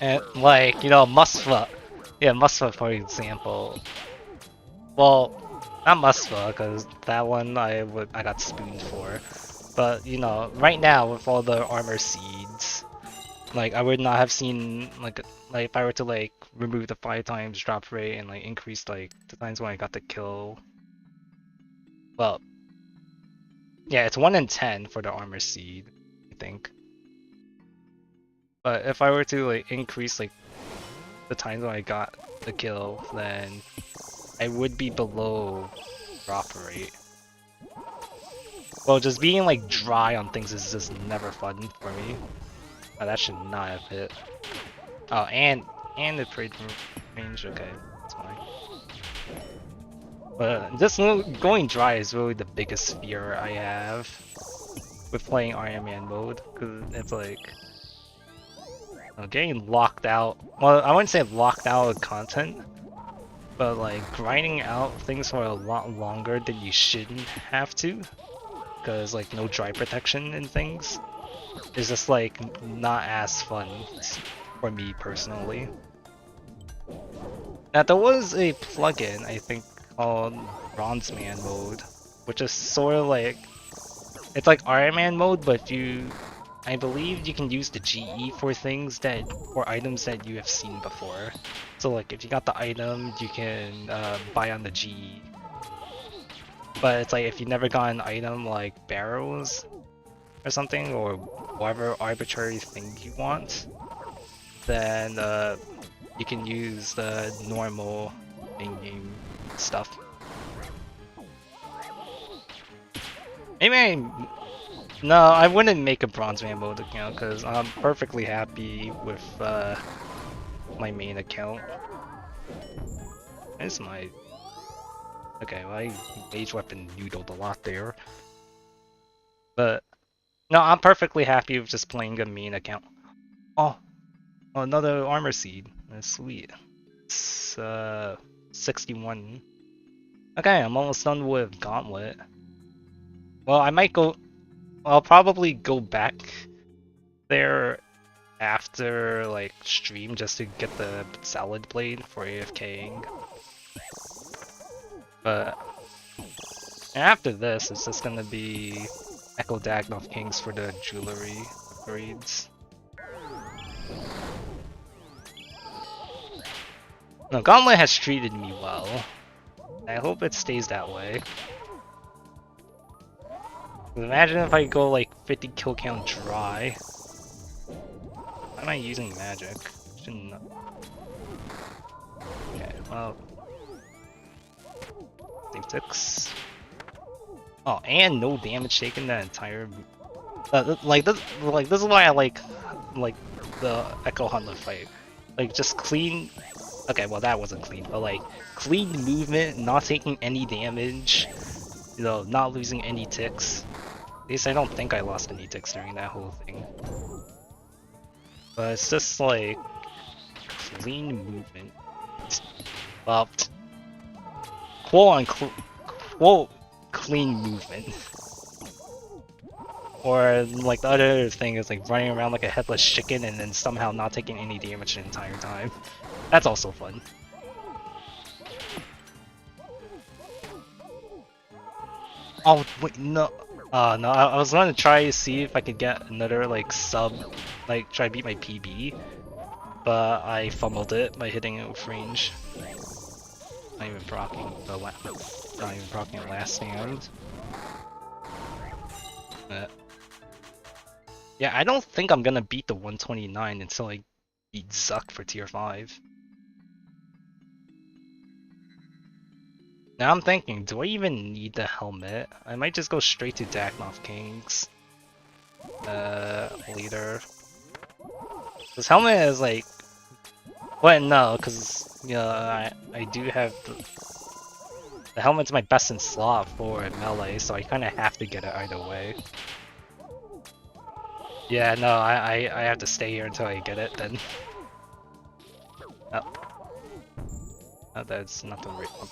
S1: And like, you know, Musfa. Yeah, Musfa for example. Well, not Musfa, because that one I got spooned for. But you know, right now with all the armor seeds, like I would not have seen like if I were to like remove the 5 times drop rate and like increase like the times when I got the kill. Well, yeah, it's 1 in 10 for the armor seed, I think. But if I were to like increase like the times when I got the kill, then I would be below drop rate. Well, just being like dry on things is just never fun for me. Oh, that should not have hit. Oh, and the trade range. Okay, that's fine. But just going dry is really the biggest fear I have with playing Iron Man mode, because it's like getting locked out. Well, I wouldn't say locked out of content, but like grinding out things for a lot longer than you shouldn't have to, because like no dry protection and things is just like not as fun for me personally. Now there was a plugin I think called Bronze Man mode, which is sort of like it's like Iron Man mode, but I believe you can use the GE for things for items that you have seen before. So like if you got the item, you can buy on the GE. But it's like if you never got an item like barrels or something, or whatever arbitrary thing you want, then you can use the normal in-game stuff. No, I wouldn't make a Bronze Man mode account because I'm perfectly happy with my main account. It's my... Okay, well I mage weapon noodled a lot there. But, no, I'm perfectly happy with just playing a main account. Oh, another armor seed. That's sweet. It's 61. Okay, I'm almost done with Gauntlet. Well, I'll probably go back there after like stream just to get the salad blade for AFKing. But after this, it's just gonna be Echo Dagnov Kings for the jewelry upgrades. No, Gauntlet has treated me well. I hope it stays that way. Imagine if I go like 50 kill count dry. Why am I using magic? Shouldn't. Okay, well. Save 6. Oh, and no damage taken that entire. This is why I like the Echo Hunleff fight. Like just clean. Okay, well that wasn't clean, but like clean movement, not taking any damage. You know, not losing any ticks. At least I don't think I lost any ticks during that whole thing. But it's just like clean movement. Well, quote clean movement. Or like the other thing is like running around like a headless chicken and then somehow not taking any damage the entire time. That's also fun. Oh wait, no. No, I was going to try to see if I could get another like sub, like try to beat my PB, but I fumbled it by hitting it with range. Not even proccing the not even proccing the last stand. Yeah, I don't think I'm gonna beat the 129 until I beat Zuck for tier 5. Now I'm thinking, do I even need the helmet? I might just go straight to Daknoff Kings. Leader. This helmet is like... Well, no, because, you know, I do have the helmet's my best in slot for melee, so I kind of have to get it either way. Yeah, no, I have to stay here until I get it then. Oh. Oh, that's not the right one.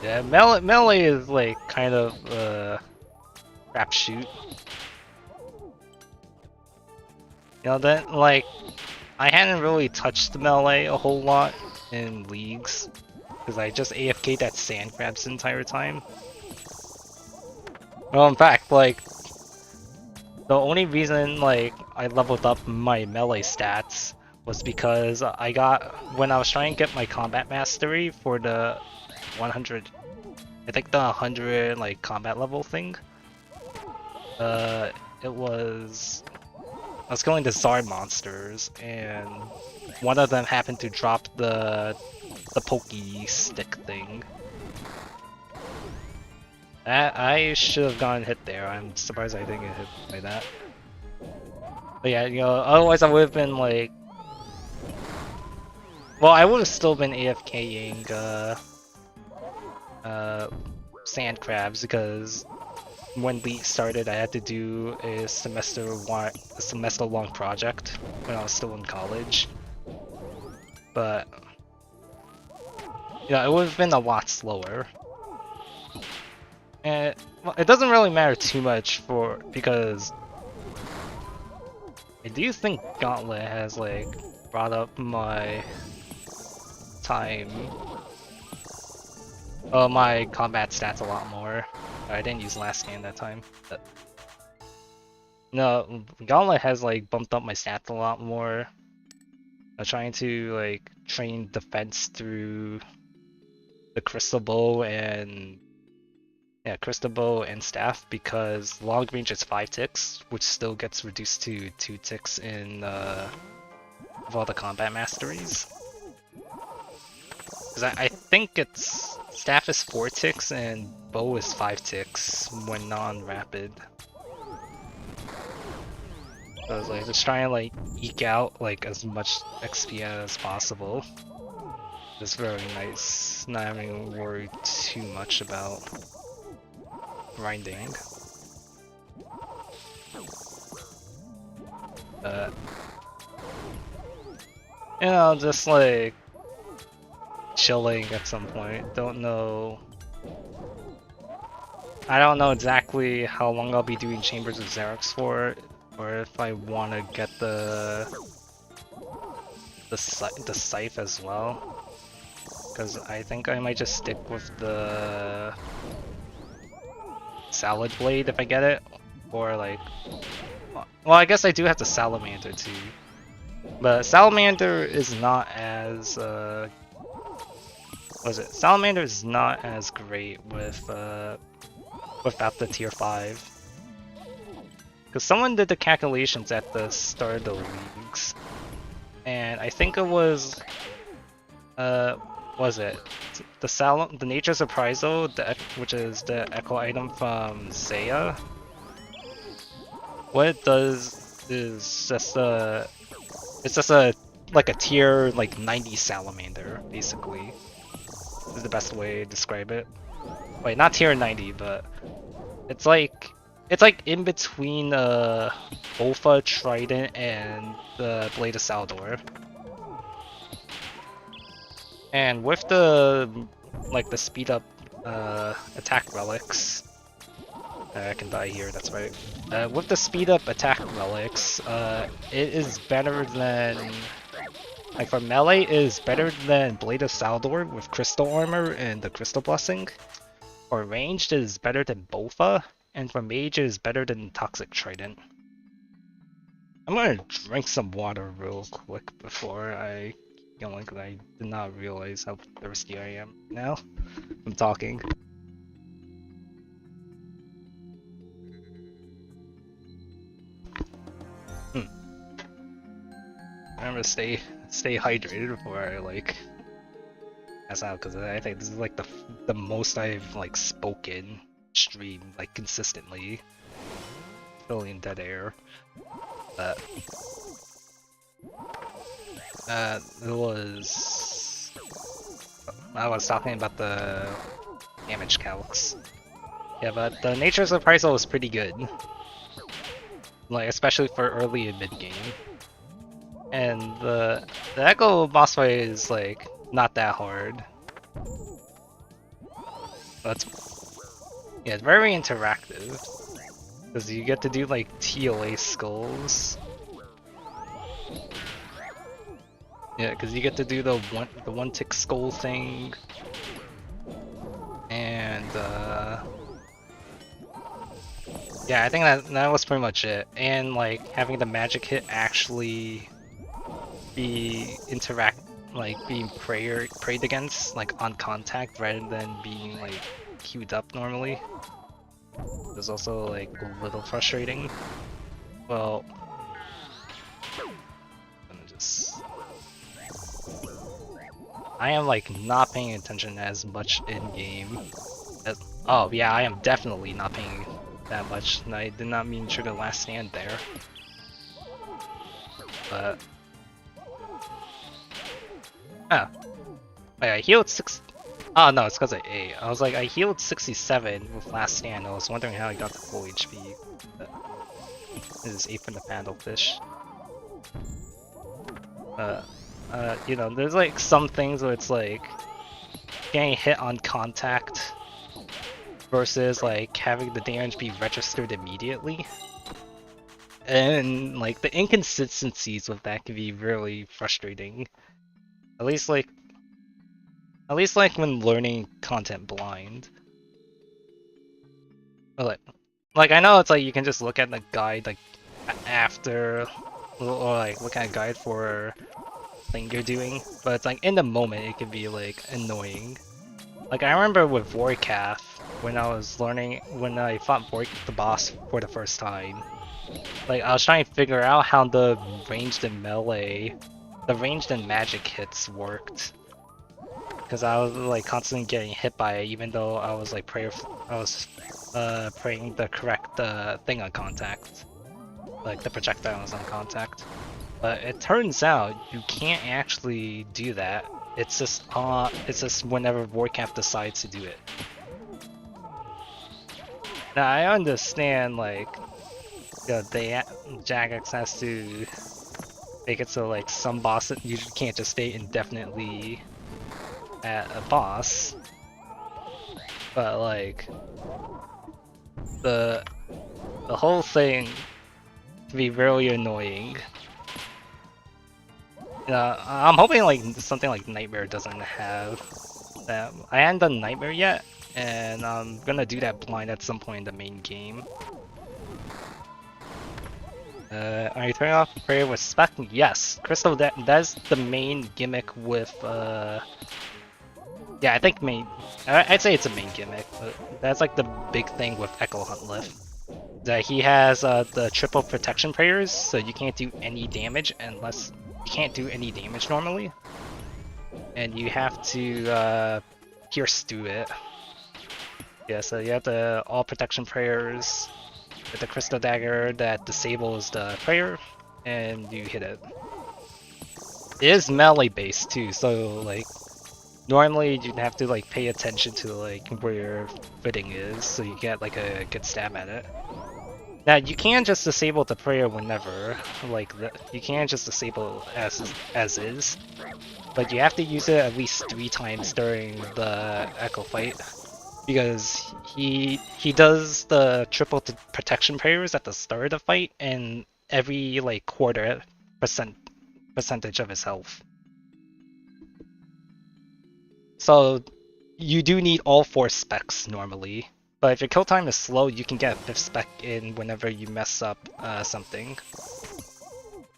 S1: Yeah, melee is like kind of crapshoot. You know, then like I hadn't really touched the melee a whole lot in leagues because I just AFK'd that sand crabs the entire time. Well, in fact, like the only reason like I leveled up my melee stats was because I got when I was trying to get my combat mastery for the 100, I think the 100 like combat level thing. It was I was going to Zard monsters, and one of them happened to drop the pokey stick thing. I should have gotten hit there. I'm surprised I didn't get hit by that. But yeah, you know, otherwise I would have been like, well, I would have still been AFKing sand crabs because when League started, I had to do a semester long project when I was still in college. But yeah, it would have been a lot slower. And well, it doesn't really matter too much because I do think Gauntlet has like brought up my time, my combat stats a lot more. I didn't use last scan that time. But no, Gauntlet has like bumped up my stats a lot more. I'm trying to like train defense through the crystal bow and crystal bow and staff because long range is 5 ticks, which still gets reduced to 2 ticks in of all the combat masteries. Because I think it's staff is 4 ticks and bow is 5 ticks when non-rapid. So I was like just trying to like eke out like as much XP as possible. It's very nice not having to worry too much about grinding. You know, just like chilling at some point. Don't know. I don't know exactly how long I'll be doing Chambers of Xerox for, or if I want to get the scythe as well. Because I think I might just stick with the salad blade if I get it, or like, well, I guess I do have the salamander too, but salamander is not as salamander is not as great with without the tier 5, because someone did the calculations at the start of the leagues, and I think it was it the Nature Surpriso, which is the echo item from Zaya. What it does is just like a tier like 90 salamander, basically. Is the best way to describe it. Wait, not tier 90, but it's like in between bowfa, trident, and the Blade of Saldor. And with the speed up attack relics, I can die here, that's right. With the speed up attack relics, it is better than, like for melee, it is better than Blade of Saldor with crystal armor and the crystal blessing. For ranged, it is better than bowfa, and for mage, it is better than toxic trident. I'm gonna drink some water real quick before I like I did not realize how thirsty I am now. I'm talking. Remember to stay hydrated before I like pass out, because I think this is like the most I've like spoken stream like consistently, filling dead air. But it was I was talking about the damage calcs. Yeah, but the Nature's Reprisal was pretty good, like especially for early and mid game. And the Echo boss fight is like not that hard. But yeah, it's very interactive because you get to do like TLA skulls. Yeah, because you get to do the one tick skull thing, and yeah, I think that was pretty much it. And like having the magic hit actually be being prayed against like on contact rather than being like queued up normally. It's also like a little frustrating. Well, I am like not paying attention as much in game. Oh yeah, I am definitely not paying that much. And I did not mean to trigger last stand there. But oh, wait, I healed 6. Oh no, it's because I ate. I was like, I healed 67 with last stand. I was wondering how I got to full HP. But this is 8 from the paddlefish. You know, there's like some things where it's like getting hit on contact versus like having the damage be registered immediately. And like the inconsistencies with that can be really frustrating. At least like when learning content blind. But like I know it's like you can just look at the guide like after, or like look at a guide for thing you're doing, but it's like in the moment it can be like annoying. Like I remember with Vorkath when I was learning, when I fought the boss for the first time. Like I was trying to figure out how the ranged and melee, the ranged and magic hits worked, because I was like constantly getting hit by it, even though I was like praying the correct thing on contact, like the projectile was on contact. But it turns out you can't actually do that. It's just whenever Vorkath decides to do it. Now I understand like Jagex has to make it so like some bosses you can't just stay indefinitely at a boss, but like the whole thing can be really annoying. I'm hoping like something like Nightmare doesn't have that. I haven't done Nightmare yet, and I'm gonna do that blind at some point in the main game. Are you turning off prayer with spec? Yes, Crystal. That's the main gimmick with. Yeah, I think I'd say it's a main gimmick, but that's like the big thing with Echo Hunleff. That he has the triple protection prayers, so you can't do any damage unless. You can't do any damage normally, and you have to pierce through it. Yeah, so you have the all protection prayers with the crystal dagger that disables the prayer, and you hit it. It is melee based too, so like normally you'd have to like pay attention to like where your footing is, so you get like a good stab at it. Now you can just disable the prayer whenever, like you can just disable as is, but you have to use it at least 3 times during the Echo fight, because he does the triple protection prayers at the start of the fight and every like percentage of his health. So you do need all 4 specs normally. But if your kill time is slow, you can get a 5th spec in whenever you mess up something.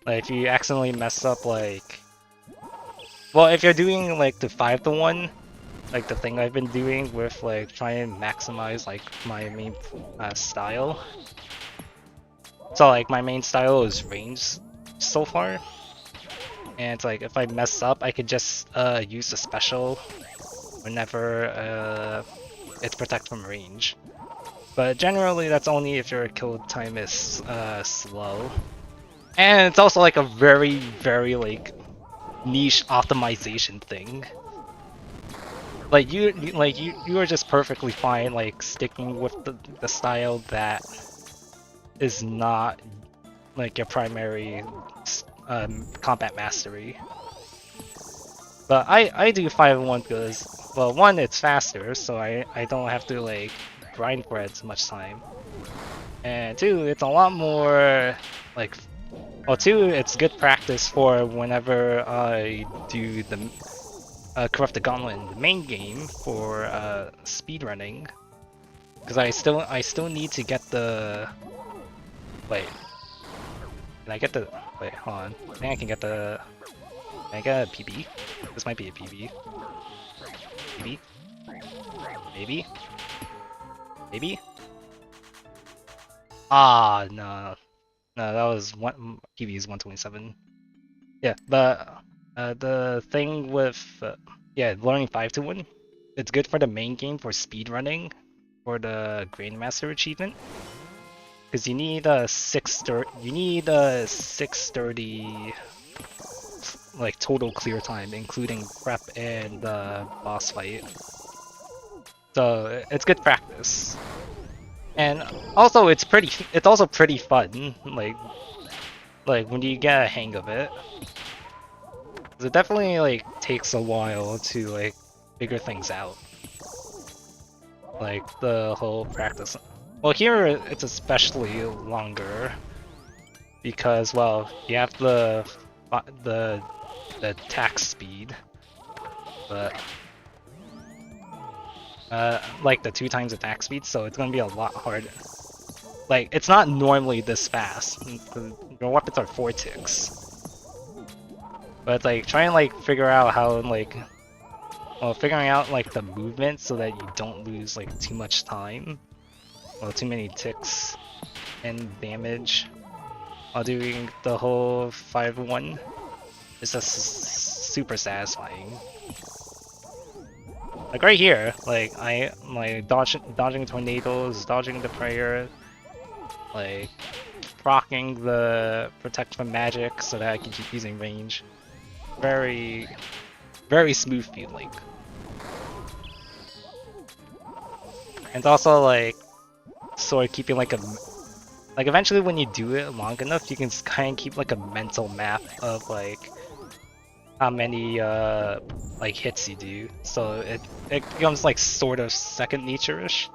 S1: Like if you accidentally mess up like, well, if you're doing like the 5-to-1, like the thing I've been doing with like trying to maximize like my main style. So like my main style is range so far, and it's like if I mess up, I could just use the special whenever it's protect from range. But generally, that's only if your kill time is slow, and it's also like a very like niche optimization thing. Like you are just perfectly fine like sticking with the style that is not like your primary combat mastery. But I do 5-1 because, well, one, it's faster, so I don't have to like grind for it as much time, and two, it's a lot more like, well, two, it's good practice for whenever I do the Corrupted Gauntlet in the main game for speedrunning, because I still need to get the, wait, can I get the, wait, hold on, I think I can get the, can I get a PB? This might be a PB. PB? Maybe? Maybe? Ah, no. No, that was one, PB is 127. Yeah, but the thing with, yeah, learning 5-to-1, it's good for the main game for speedrunning, for the Grandmaster achievement. Because you need a 630 like total clear time, including prep and boss fight. So it's good practice, and also it's also pretty fun. Like when you get a hang of it, it definitely like takes a while to like figure things out. Like the whole practice. Well, here it's especially longer because, well, you have the attack speed, but like the 2 times attack speed, so it's gonna be a lot harder. Like it's not normally this fast. Your weapons are 4 ticks, but it's like trying to like figure out how like, well, figuring out like the movement so that you don't lose like too much time, well, too many ticks and damage while doing the whole 5-1 is just super satisfying. Like right here, like like dodging tornadoes, dodging the prayer, like proccing the protect from magic so that I can keep using range. Very smooth feeling. And it's also like sort of keeping like a, like eventually when you do it long enough, you can kind of keep like a mental map of like how many like hits you do, so it becomes like sort of second nature-ish.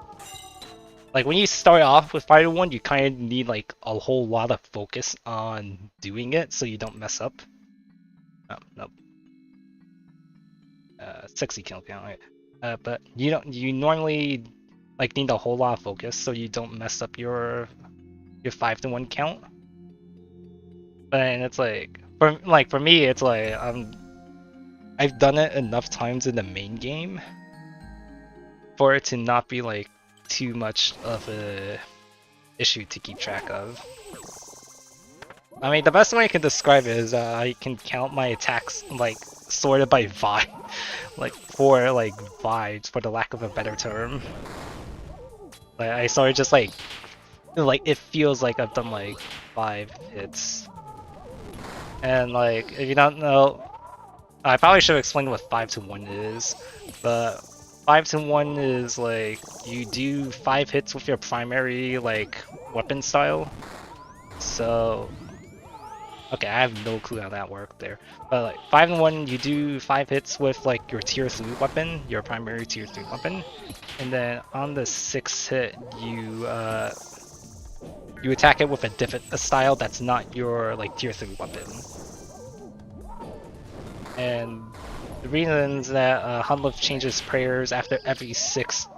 S1: Like when you start off with 5-1, you kind of need like a whole lot of focus on doing it so you don't mess up. Oh, nope. 60 kill count, right? But you normally like need a whole lot of focus so you don't mess up your 5-to-1 count. And it's like for me, it's like I've done it enough times in the main game for it to not be like too much of a issue to keep track of. I mean, the best way I can describe it is I can count my attacks like sorted by vibe, like for like vibes, for the lack of a better term. Like I sort of just like it feels like I've done like 5 hits. And like if you don't know, I probably should explain what 5-to-1 is, but 5-to-1 is like you do 5 hits with your primary like weapon style. So okay, I have no clue how that worked there. But like 5-to-1, you do 5 hits with like your tier 3 weapon, your primary tier 3 weapon, and then on the 6th hit you attack it with a style that's not your like tier 3 weapon. And the reasons that Hunleff changes prayers after every 6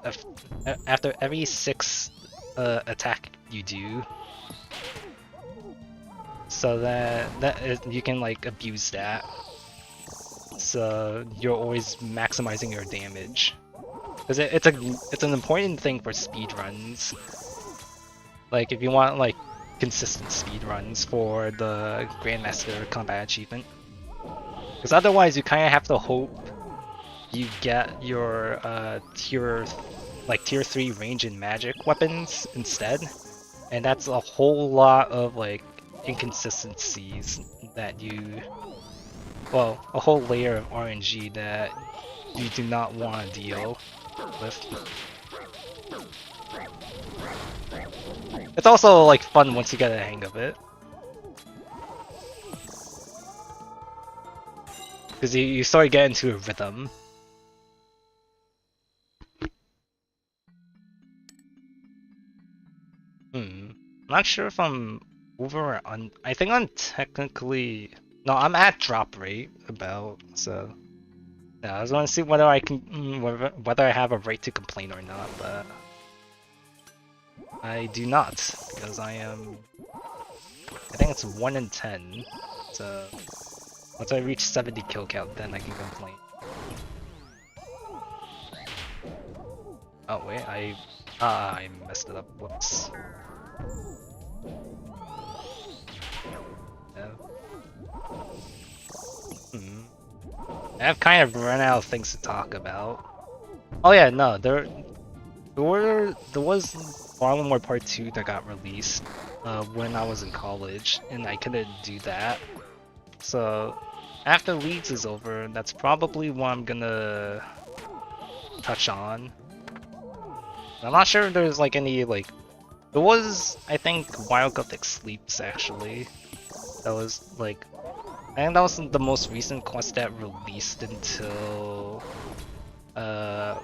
S1: attack you do so you can like abuse that. So you're always maximizing your damage. Because it's an important thing for speedruns. Like if you want like consistent speedruns for the Grandmaster Combat Achievement. Because otherwise you kind of have to hope you get your tier 3 range and magic weapons instead. And that's a whole lot of like inconsistencies that well, a whole layer of RNG that you do not want to deal with. It's also like fun once you get a hang of it. Because you sort of get into a rhythm. I'm not sure if I'm over or on. I think I'm technically. No, I'm at drop rate about, so. Yeah, I was gonna see whether I can. Whether I have a right to complain or not, but. I do not, because I am. I think it's 1 in 10. So. Once I reach 70 kill count, then I can complain. Oh, wait, I messed it up. Whoops. Yeah. I've kind of run out of things to talk about. Oh yeah, no, there was Modern Warfare Part 2 that got released when I was in college, and I couldn't do that. So after Leeds is over, that's probably what I'm gonna touch on. I'm not sure if there's like any like. There was, I think, Wild Gothic Sleeps actually. That was like. I think that was the most recent quest that released until I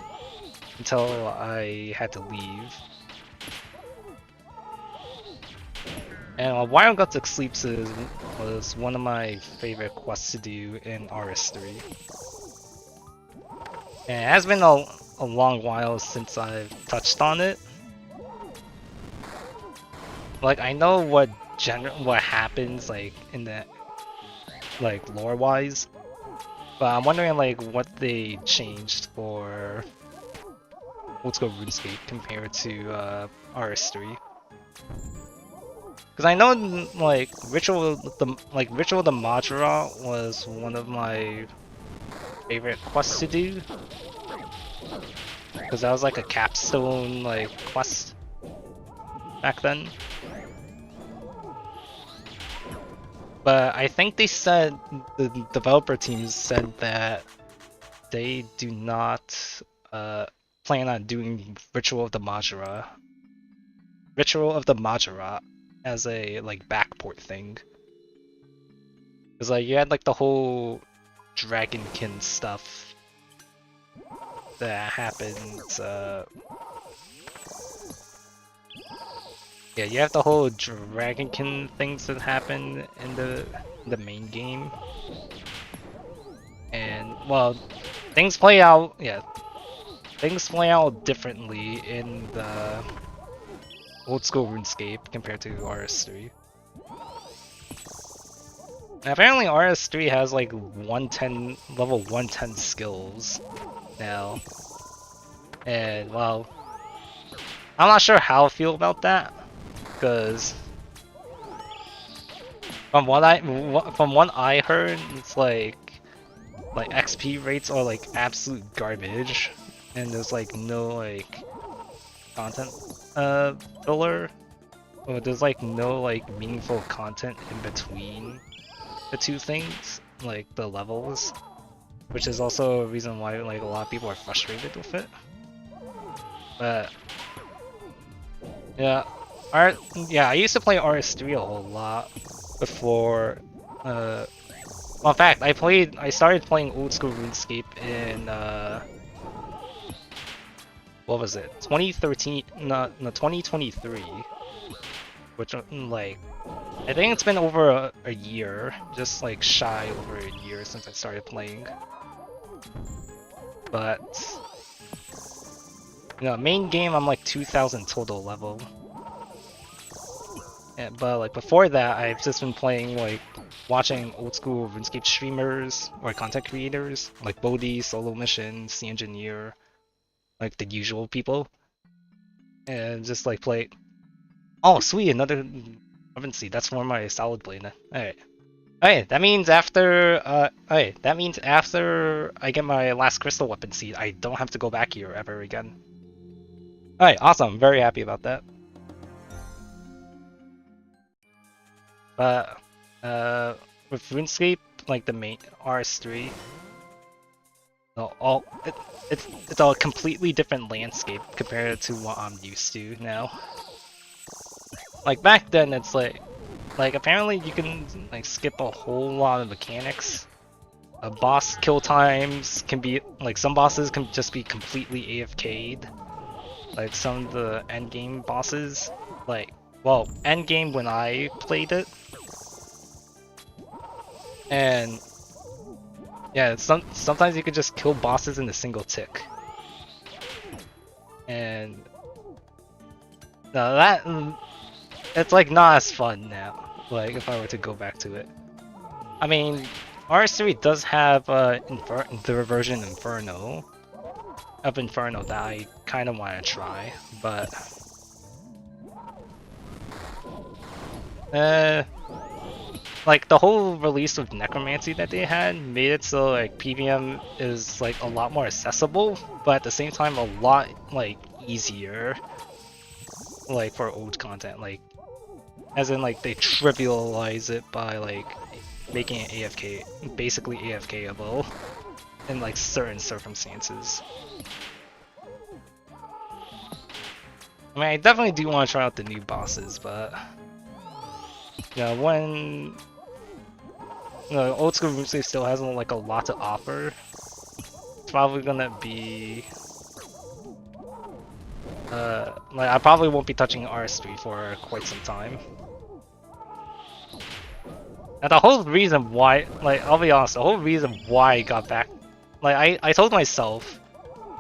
S1: had to leave. And Wild Gothic Sleeps was one of my favorite quests to do in RS3. And it has been a long while since I've touched on it. Like I know what happens like in the like lore-wise, but I'm wondering like what they changed for Old School RuneScape compared to RS3. Because I know like Ritual of the Majora was one of my favorite quests to do. Because that was like a capstone like quest back then. But I think they said, the developer team said that they do not plan on doing Ritual of the Majora as a like backport thing. Cause like you had like the whole Dragonkin stuff that happens. Yeah, you have the whole Dragonkin things that happen in the main game, and well, things play out. Yeah, things play out differently in the Old School RuneScape compared to RS3. And apparently RS3 has like level 110 skills now, and well, I'm not sure how I feel about that. Because from what I heard, it's like XP rates are like absolute garbage, and there's like no like content filler, or there's like no like meaningful content in between the two things, like the levels, which is also a reason why like a lot of people are frustrated with it. But yeah. Yeah, I used to play RS3 a whole lot before. Well, in fact, I started playing Old School RuneScape in what was it? 2013? No, 2023. Which like, I think it's been over a year, just like shy over a year since I started playing. But main game I'm like 2000 total level. But like before that, I've just been playing like watching old school RuneScape streamers or content creators like Bodhi, Solo Mission, The Engineer, like the usual people, and just like play. Oh, sweet, another weapon seed. That's for my solid blade. Alright. Okay, that means after I get my last crystal weapon seed, I don't have to go back here ever again. Alright, awesome. Very happy about that. But with RuneScape, like the main RS3, it's a completely different landscape compared to what I'm used to now. Like back then, it's like apparently you can like skip a whole lot of mechanics. Boss kill times can be like some bosses can just be completely AFK'd. Like some of the end game bosses, like well, end game when I played it, and yeah, sometimes you could just kill bosses in a single tick, and no, it's like not as fun now. Like if I were to go back to it, I mean, RS3 does have the version Inferno of Inferno that I kind of want to try, but like the whole release of Necromancy that they had made it so like PVM is like a lot more accessible, but at the same time a lot like easier, like for old content, like as in like they trivialize it by like making it AFK, basically AFKable in like certain circumstances. I mean, I definitely do want to try out the new bosses, but you know, when old school RuneScape still has like a lot to offer, it's probably gonna be like I probably won't be touching RS3 for quite some time. And the whole reason why, like, I'll be honest, the whole reason why I got back, like, I told myself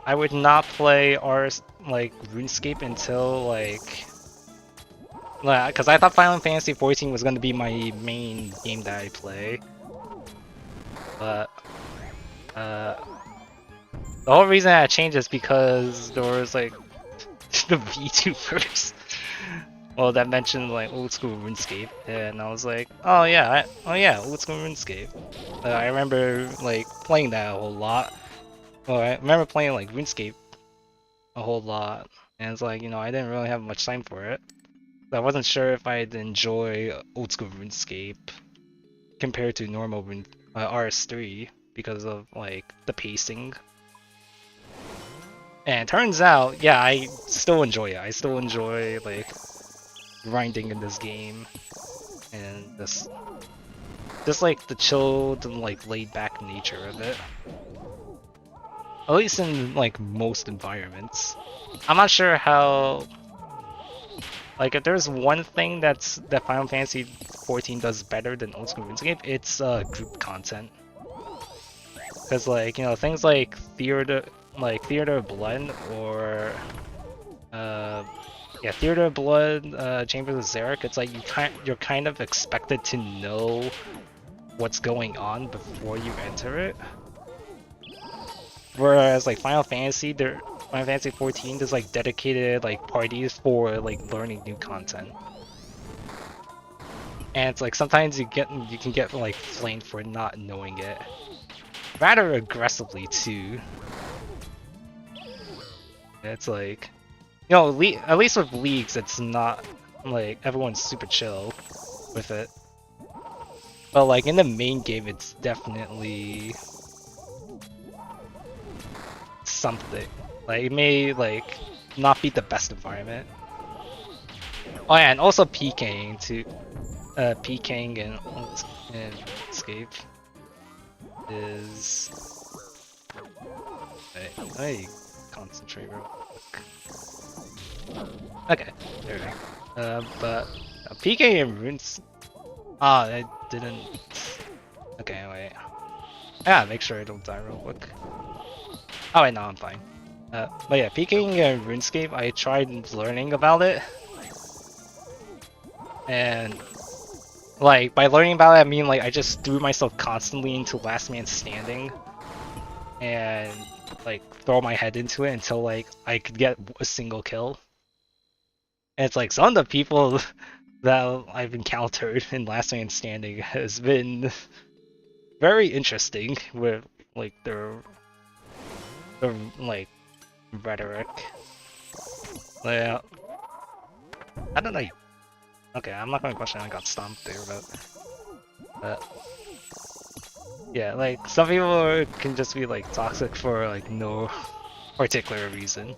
S1: I would not play like, RuneScape until, like, because I thought Final Fantasy 14 was going to be my main game that I play. But, the whole reason I changed is because there was, like, the VTubers. Well, that mentioned like old school RuneScape, and I was like, oh yeah, old school RuneScape. I remember like playing that a whole lot. Well, I remember playing like RuneScape a whole lot, and it's like I didn't really have much time for it. So I wasn't sure if I'd enjoy old school RuneScape compared to normal RS3 because of like the pacing. And it turns out, yeah, I still enjoy it. I still enjoy like grinding in this game, and just like the chilled and like laid back nature of it. At least in like most environments. I'm not sure how, like, if there's one thing that Final Fantasy 14 does better than old school RuneScape, it's group content. Because like things like Theater of Blood or yeah, Theater of Blood, Chambers of Xeric, it's like you're kind of expected to know what's going on before you enter it. Whereas like Final Fantasy 14, there's like dedicated like parties for like learning new content. And it's like sometimes you can get like flamed for not knowing it. Rather aggressively too. It's like at least with leagues, it's not like everyone's super chill with it. But like in the main game, it's definitely something. Like it may like not be the best environment. Oh yeah, and also PKing too. PKing and escape is. Wait, let me concentrate real quick. Okay, there we go. But PK and runes. Ah, I didn't. Okay, wait. Yeah, make sure I don't die real quick. Oh wait, no, I'm fine. But yeah, PKing and RuneScape, I tried learning about it. And like by learning about it, I mean like I just threw myself constantly into last man standing and like throw my head into it until like I could get a single kill. And it's like some of the people that I've encountered in last man standing has been very interesting with like their like rhetoric. Yeah, I don't know. Okay, I'm not gonna question I got stomped there, but yeah, like some people can just be like toxic for like no particular reason.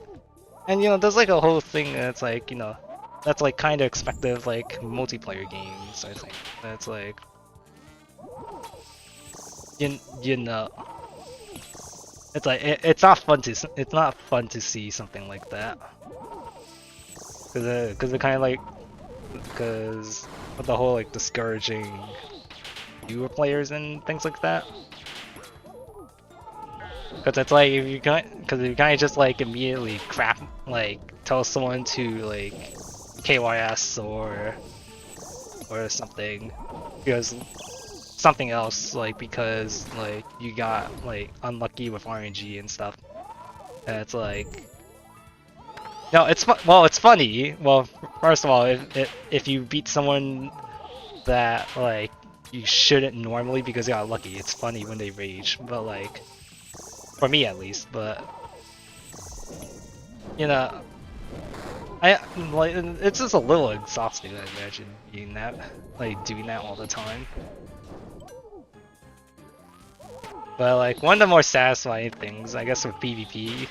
S1: And you know, there's like a whole thing that's like, you know, that's like kind of expected of like multiplayer games, I think. That's like, you know, it's like it's not fun to see something like that. Cause it kind of like because of the whole like discouraging newer players and things like that. Cause it's like if you kind of just like immediately crap like tell someone to like KYS or something because something else like because like you got like unlucky with RNG and stuff. And it's like no, it's funny. Well, first of all, if you beat someone that like you shouldn't normally because they got lucky, it's funny when they rage. But like for me at least, but you know, I like it's just a little exhausting. I imagine being that like doing that all the time. But like one of the more satisfying things, I guess, with PvP.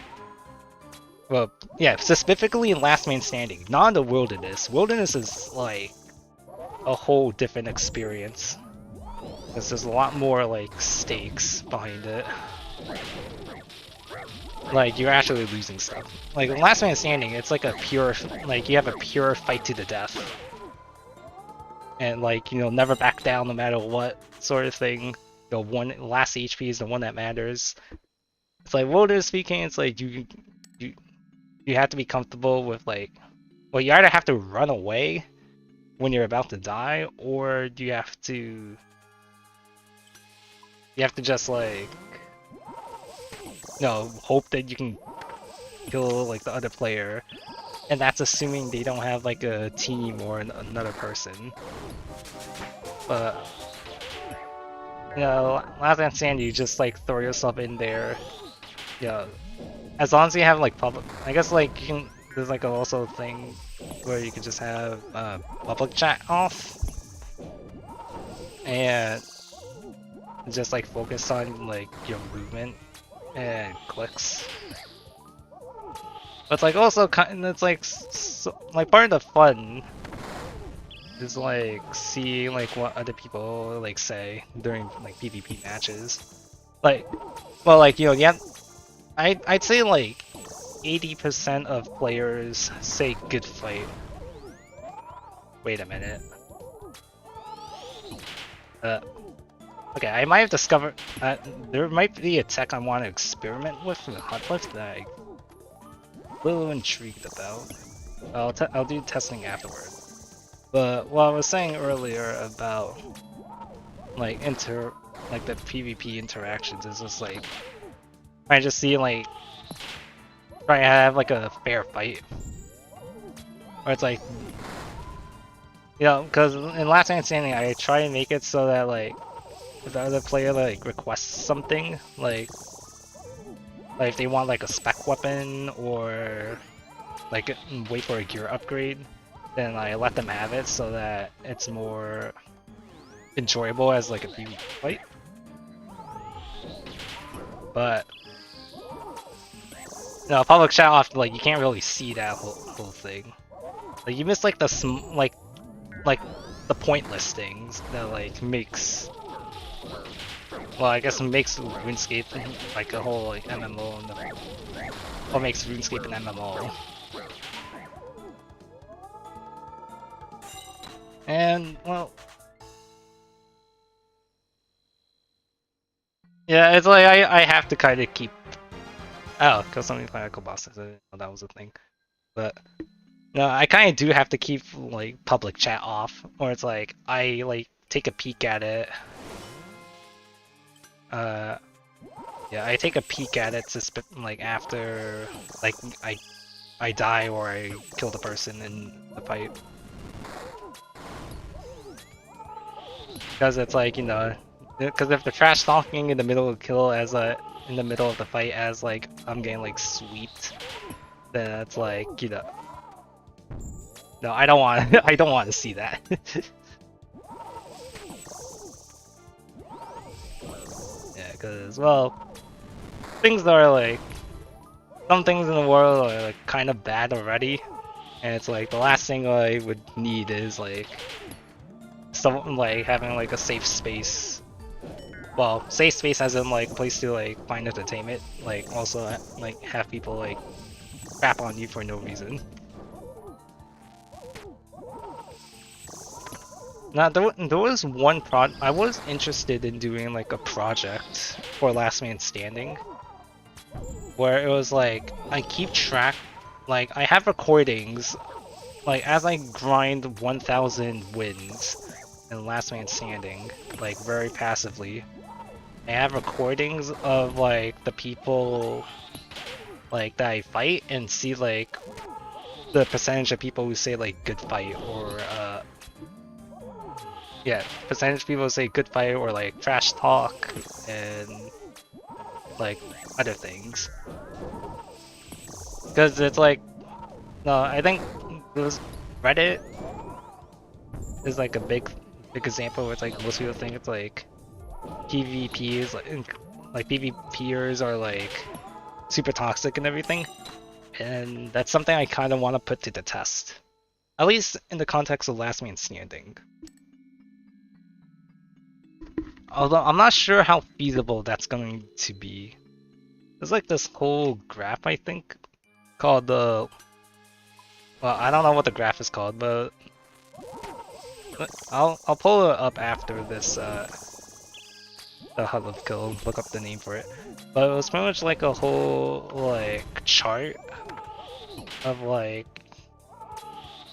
S1: Well, yeah, specifically in Last Man Standing, not in the Wilderness. Wilderness is like a whole different experience. Because there's a lot more like stakes behind it. Like you're actually losing stuff. Like in Last Man Standing, it's like a pure, like you have a pure fight to the death. And like, you know, never back down no matter what sort of thing. The one last HP is the one that matters. It's like Wilderness speaking, it's like you you have to be comfortable with like, well, you either have to run away when you're about to die, or you have to just like, you know, hope that you can kill like the other player, and that's assuming they don't have like a team or another person. But you know, Last Man Standing, you just like throw yourself in there. You know, as long as you have like public, I guess like you can. There's like also a thing where you can just have public chat off and just like focus on like your movement and clicks. But it's like also kind, it's like like part of the fun is like see like what other people like say during like PvP matches. Like, well, like you know, yeah, I'd say like 80% of players say good fight. Wait a minute. Okay, I might have discovered there might be a tech I want to experiment with the Hunleff that I'm a little intrigued about. I'll do testing afterward. But what I was saying earlier about like the PvP interactions is just like I just see like try to have like a fair fight. Where it's like, you know, because in Last Man Standing I try to make it so that like if the other player like requests something, like if they want like a spec weapon or like wait for a gear upgrade, then I let them have it so that it's more enjoyable as like a PvP fight. But no, public chat off, like you can't really see that whole thing. Like you miss like like the pointless things that like makes, well, I guess makes RuneScape like a whole like MMO and what makes RuneScape an MMO. And well, yeah, it's like I have to kind of keep. Oh, because something like Echo Boss, I didn't know that was a thing. But No, I kind of do have to keep like public chat off, or it's like I like take a peek at it. Uh, yeah, I take a peek at it like after like I die or I kill the person in the fight. Because it's like, because if they're trash talking in the middle of the kill as in the middle of the fight as like I'm getting like sweeped, then it's like, no, I don't want I don't want to see that. Yeah, because well, things are like some things in the world are like kind of bad already, and it's like the last thing I would need is like some like having like a safe space. Well, safe space as in like place to like find entertainment, like also like have people like crap on you for no reason. Now there was one I was interested in doing like a project for Last Man Standing, where it was like I keep track, like I have recordings, like as I grind 1,000 wins in Last Man Standing, like very passively. I have recordings of like the people like that I fight and see like the percentage of people who say like good fight or yeah, percentage of people who say good fight or like trash talk and like other things. Because it's like no, I think it was Reddit is like a big example where it's like most people think it's like PvP is like PvPers are like super toxic and everything. And that's something I kind of want to put to the test. At least in the context of Last Man Standing. Although I'm not sure how feasible that's going to be. There's like this whole graph, I think, called the... Well, I don't know what the graph is called, but I'll pull it up after this the Hunleff kill, look up the name for it. But it was pretty much like a whole like chart of like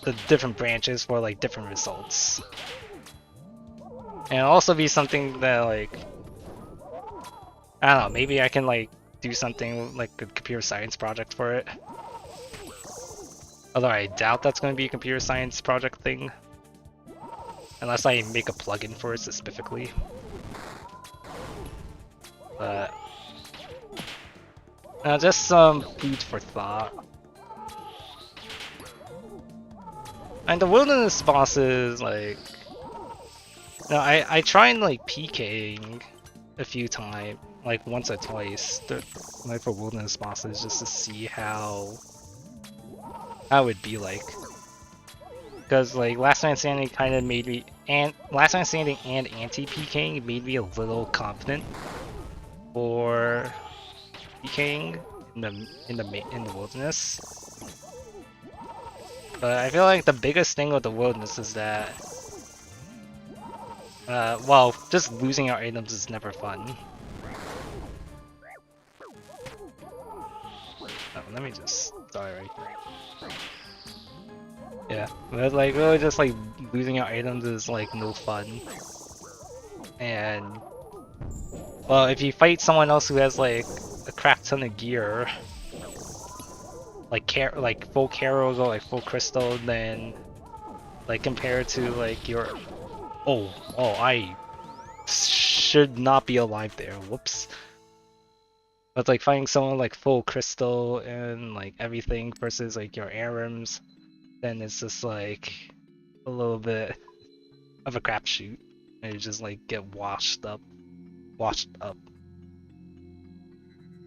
S1: the different branches for like different results. And it'll also be something that like I don't know, maybe I can like do something like a computer science project for it. Although I doubt that's going to be a computer science project thing. Unless I make a plugin for it specifically. But just some food for thought. And the wilderness bosses, like... No, I tried like PKing a few times, like once or twice, like for wilderness bosses, just to see how it would be like. Because like Last Man Standing kind of made me, and Last Man Standing and anti-PKing made me a little confident for PKing in the wilderness. But I feel like the biggest thing with the wilderness is that, well, just losing our items is never fun. Oh, let me just die right here. Yeah, but like really just like losing our items is like no fun. And well, if you fight someone else who has like a crap ton of gear, like full Caros or like full crystal, then like compared to like your I should not be alive there. Whoops. But like finding someone like full crystal and like everything versus like your ARMs, then it's just like a little bit of a crapshoot. And you just like get washed up.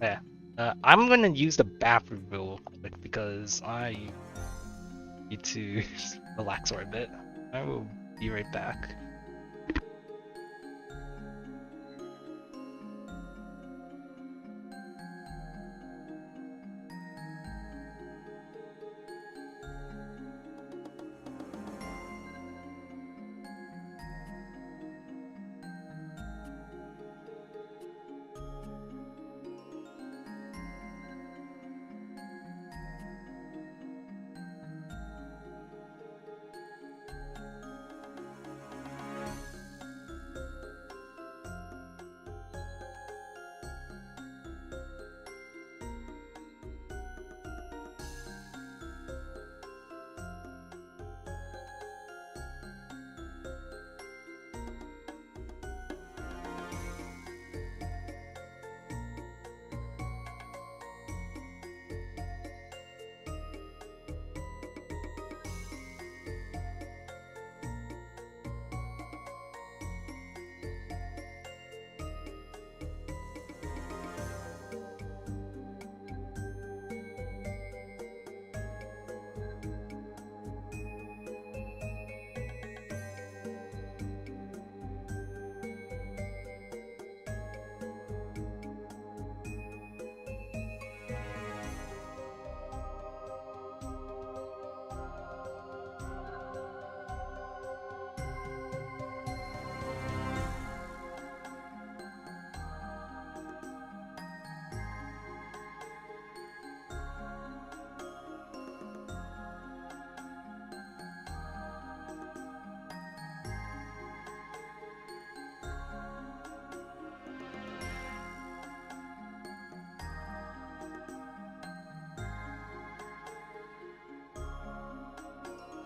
S1: Yeah. I'm gonna use the bathroom real quick because I need to relax for a bit. I will be right back.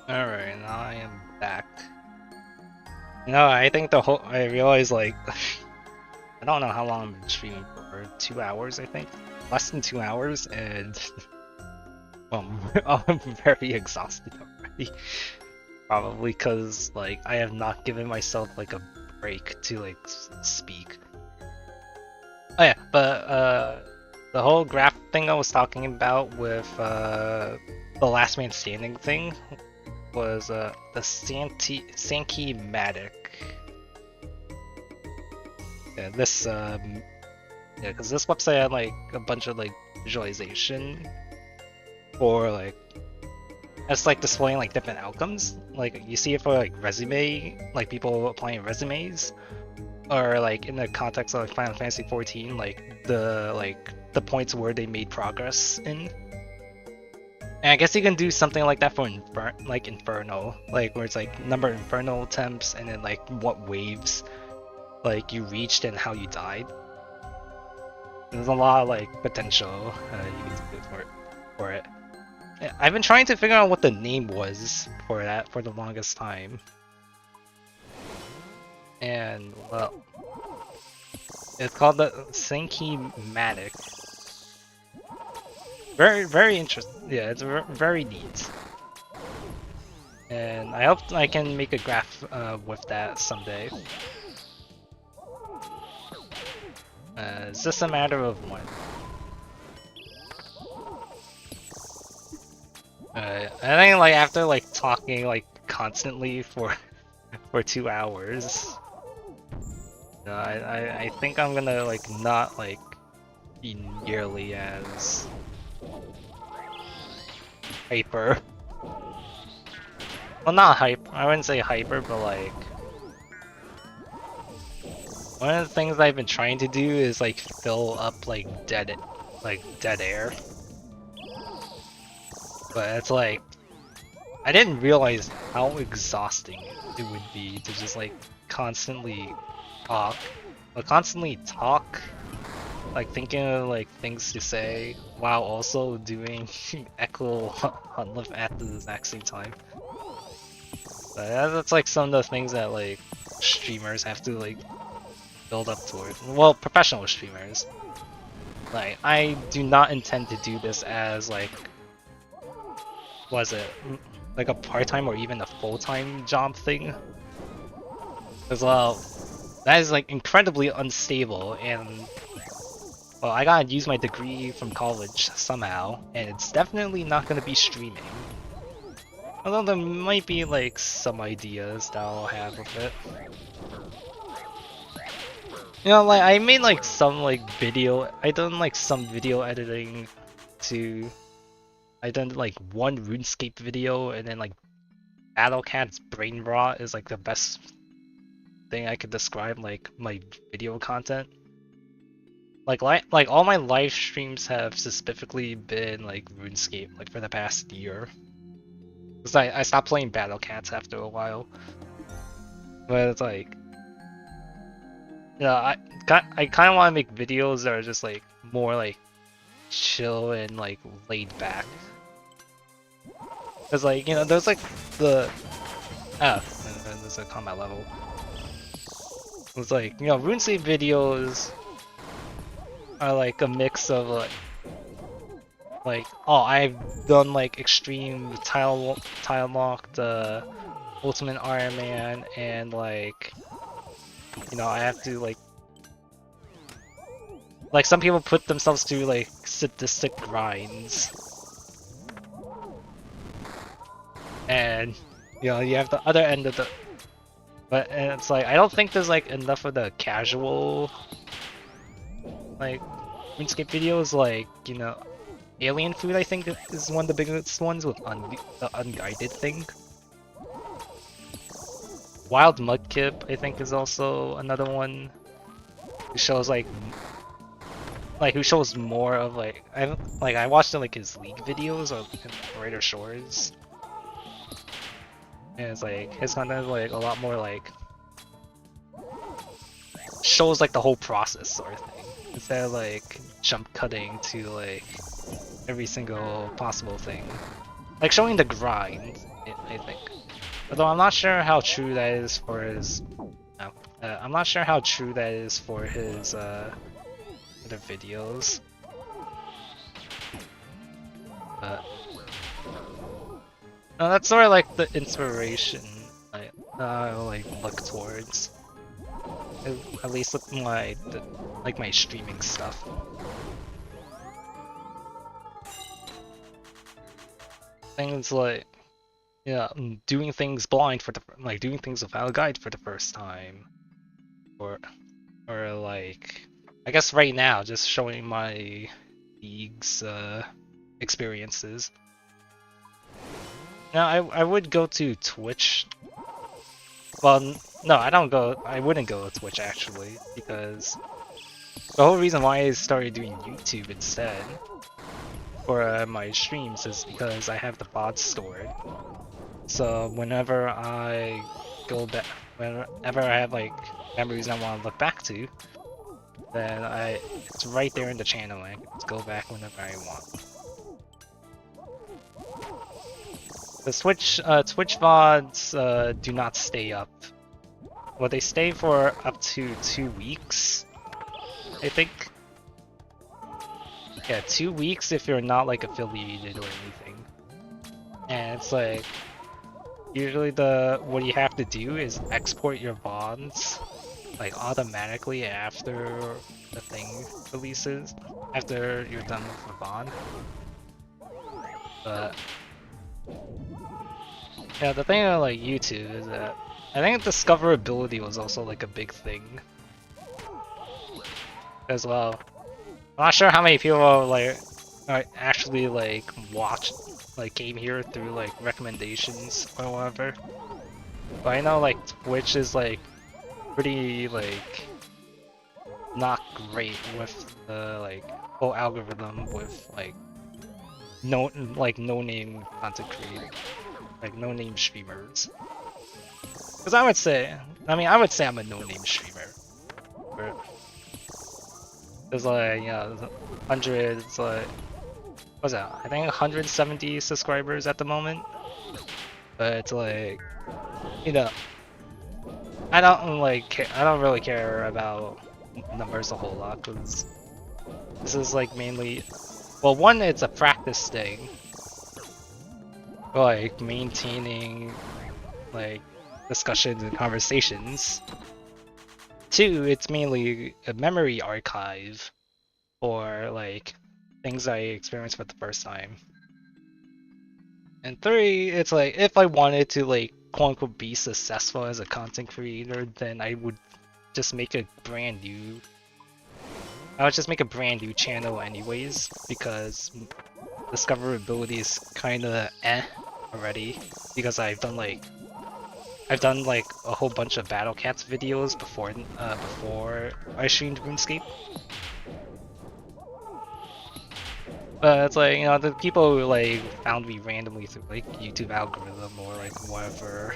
S1: Alright, now I am back. No, I think I realized like, I don't know how long I've been streaming for, 2 hours I think? Less than 2 hours, and I'm very exhausted already. Probably because like, I have not given myself like a break to like speak. Oh yeah, but the whole graph thing I was talking about with the last man standing thing was the Sankey-matic. Yeah, yeah, because this website had like a bunch of like visualization for like it's like displaying like different outcomes. Like you see it for like resume, like people applying resumes, or like in the context of like Final Fantasy 14, like the points where they made progress in. And I guess you can do something like that for Inferno, like where it's like number of Inferno attempts and then like what waves like you reached and how you died. There's a lot of like potential you can do for it. Yeah, I've been trying to figure out what the name was for that for the longest time. And well, it's called the Sankey-matic. Very interesting. Yeah, it's very neat. And I hope I can make a graph with that someday. It's just a matter of when. I think like after like talking like constantly for 2 hours, I think I'm gonna like not like be nearly as hyper. Well, not hyper. I wouldn't say hyper, but like one of the things I've been trying to do is like fill up like dead air. But it's like I didn't realize how exhausting it would be to just like constantly talk, like thinking of like things to say while also doing Echo Hunleff at the exact same time. But that's like some of the things that like streamers have to like build up toward. Well, professional streamers. Like I do not intend to do this as like, was it like a part-time or even a full-time job thing? Because well, that is like incredibly unstable, and well, I gotta use my degree from college somehow, and it's definitely not gonna be streaming. Although there might be like some ideas that I'll have with it. You know, like I made like some like video. I done like some video editing to. I done like one RuneScape video, and then like Battle Cat's brain rot is like the best thing I could describe like my video content. Like all my live streams have specifically been like RuneScape like for the past year. Cause I stopped playing Battle Cats after a while. But it's like, you know, I kind of want to make videos that are just like more like chill and like laid back. Cause like, you know, there's like the and there's a combat level. It's like, you know, RuneScape videos are like a mix of like oh, I've done like extreme tile locked Ultimate Iron Man, and like, you know, I have to like some people put themselves through like sadistic grinds, and you know, you have the other end of the, but and it's like I don't think there's like enough of the casual like RuneScape videos, like, you know, Alien Food I think is one of the biggest ones with the unguided thing. Wild Mudkip I think is also another one who shows like who shows more of like I watched like his League videos or Raider Shores, and it's like his content is like a lot more like shows like the whole process sort of thing, instead of like jump cutting to like every single possible thing, like showing the grind I think. Although I'm not sure how true that is for his. No, I'm not sure how true that is for his other videos. But no, that's sort of like the inspiration I like look towards. At least with my like my streaming stuff. Things like yeah, doing things blind for the doing things without a guide for the first time, or like I guess right now just showing my league's experiences. Now I would go to Twitch. Well, no, I wouldn't go to Twitch actually, because the whole reason why I started doing YouTube instead for my streams is because I have the VODs stored. So whenever I go back, whenever I have like memories I want to look back to, then it's right there in the channel and I can just go back whenever I want. The Twitch VODs do not stay up. Well, they stay for up to 2 weeks, I think. Yeah, 2 weeks if you're not like affiliated or anything. And it's like usually what you have to do is export your VODs like automatically after the thing releases, after you're done with the VOD. But yeah, the thing about like YouTube is that I think discoverability was also like a big thing as well. I'm not sure how many people like actually like came here through like recommendations or whatever. But I know like Twitch is like pretty like not great with the like whole algorithm with like no name content creators, like no name streamers. Because I would say I'm a no name streamer. There's like hundreds like what's that? I think 170 subscribers at the moment. But it's like I don't really care about numbers a whole lot because this is like mainly, well, one, it's a practice thing, like maintaining like discussions and conversations. Two, it's mainly a memory archive for like things I experienced for the first time. And three, it's like if I wanted to like quote unquote be successful as a content creator, then I would just make a brand new channel anyways, because discoverability is kinda already, because I've done like a whole bunch of Battle Cats videos before I streamed RuneScape. But it's like, the people who like found me randomly through like YouTube algorithm or like whatever,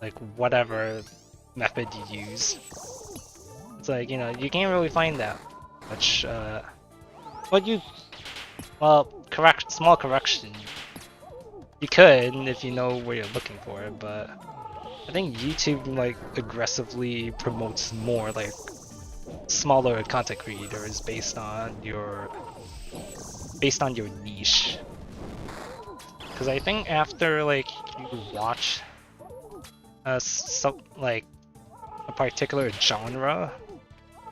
S1: like whatever method you use. It's like, you can't really find that much. Small correction. You could if you know where you're looking for it, but I think YouTube like aggressively promotes more like smaller content creators based on your niche. Because I think after like you watch a particular genre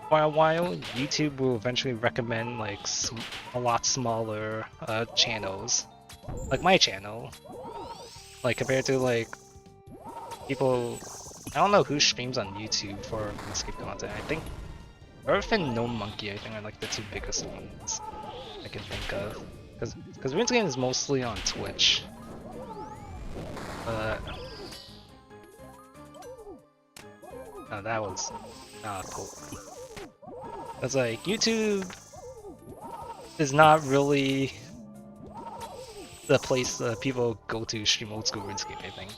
S1: for a while, YouTube will eventually recommend like a lot smaller channels, like my channel. Like compared to like people, I don't know who streams on YouTube for RuneScape content. I think Earth and No Monkey, I think, are like the two biggest ones I can think of. Because RuneScape is mostly on Twitch. But no, that was not cool. It's like YouTube is not really the place people go to stream old school RuneScape, I think.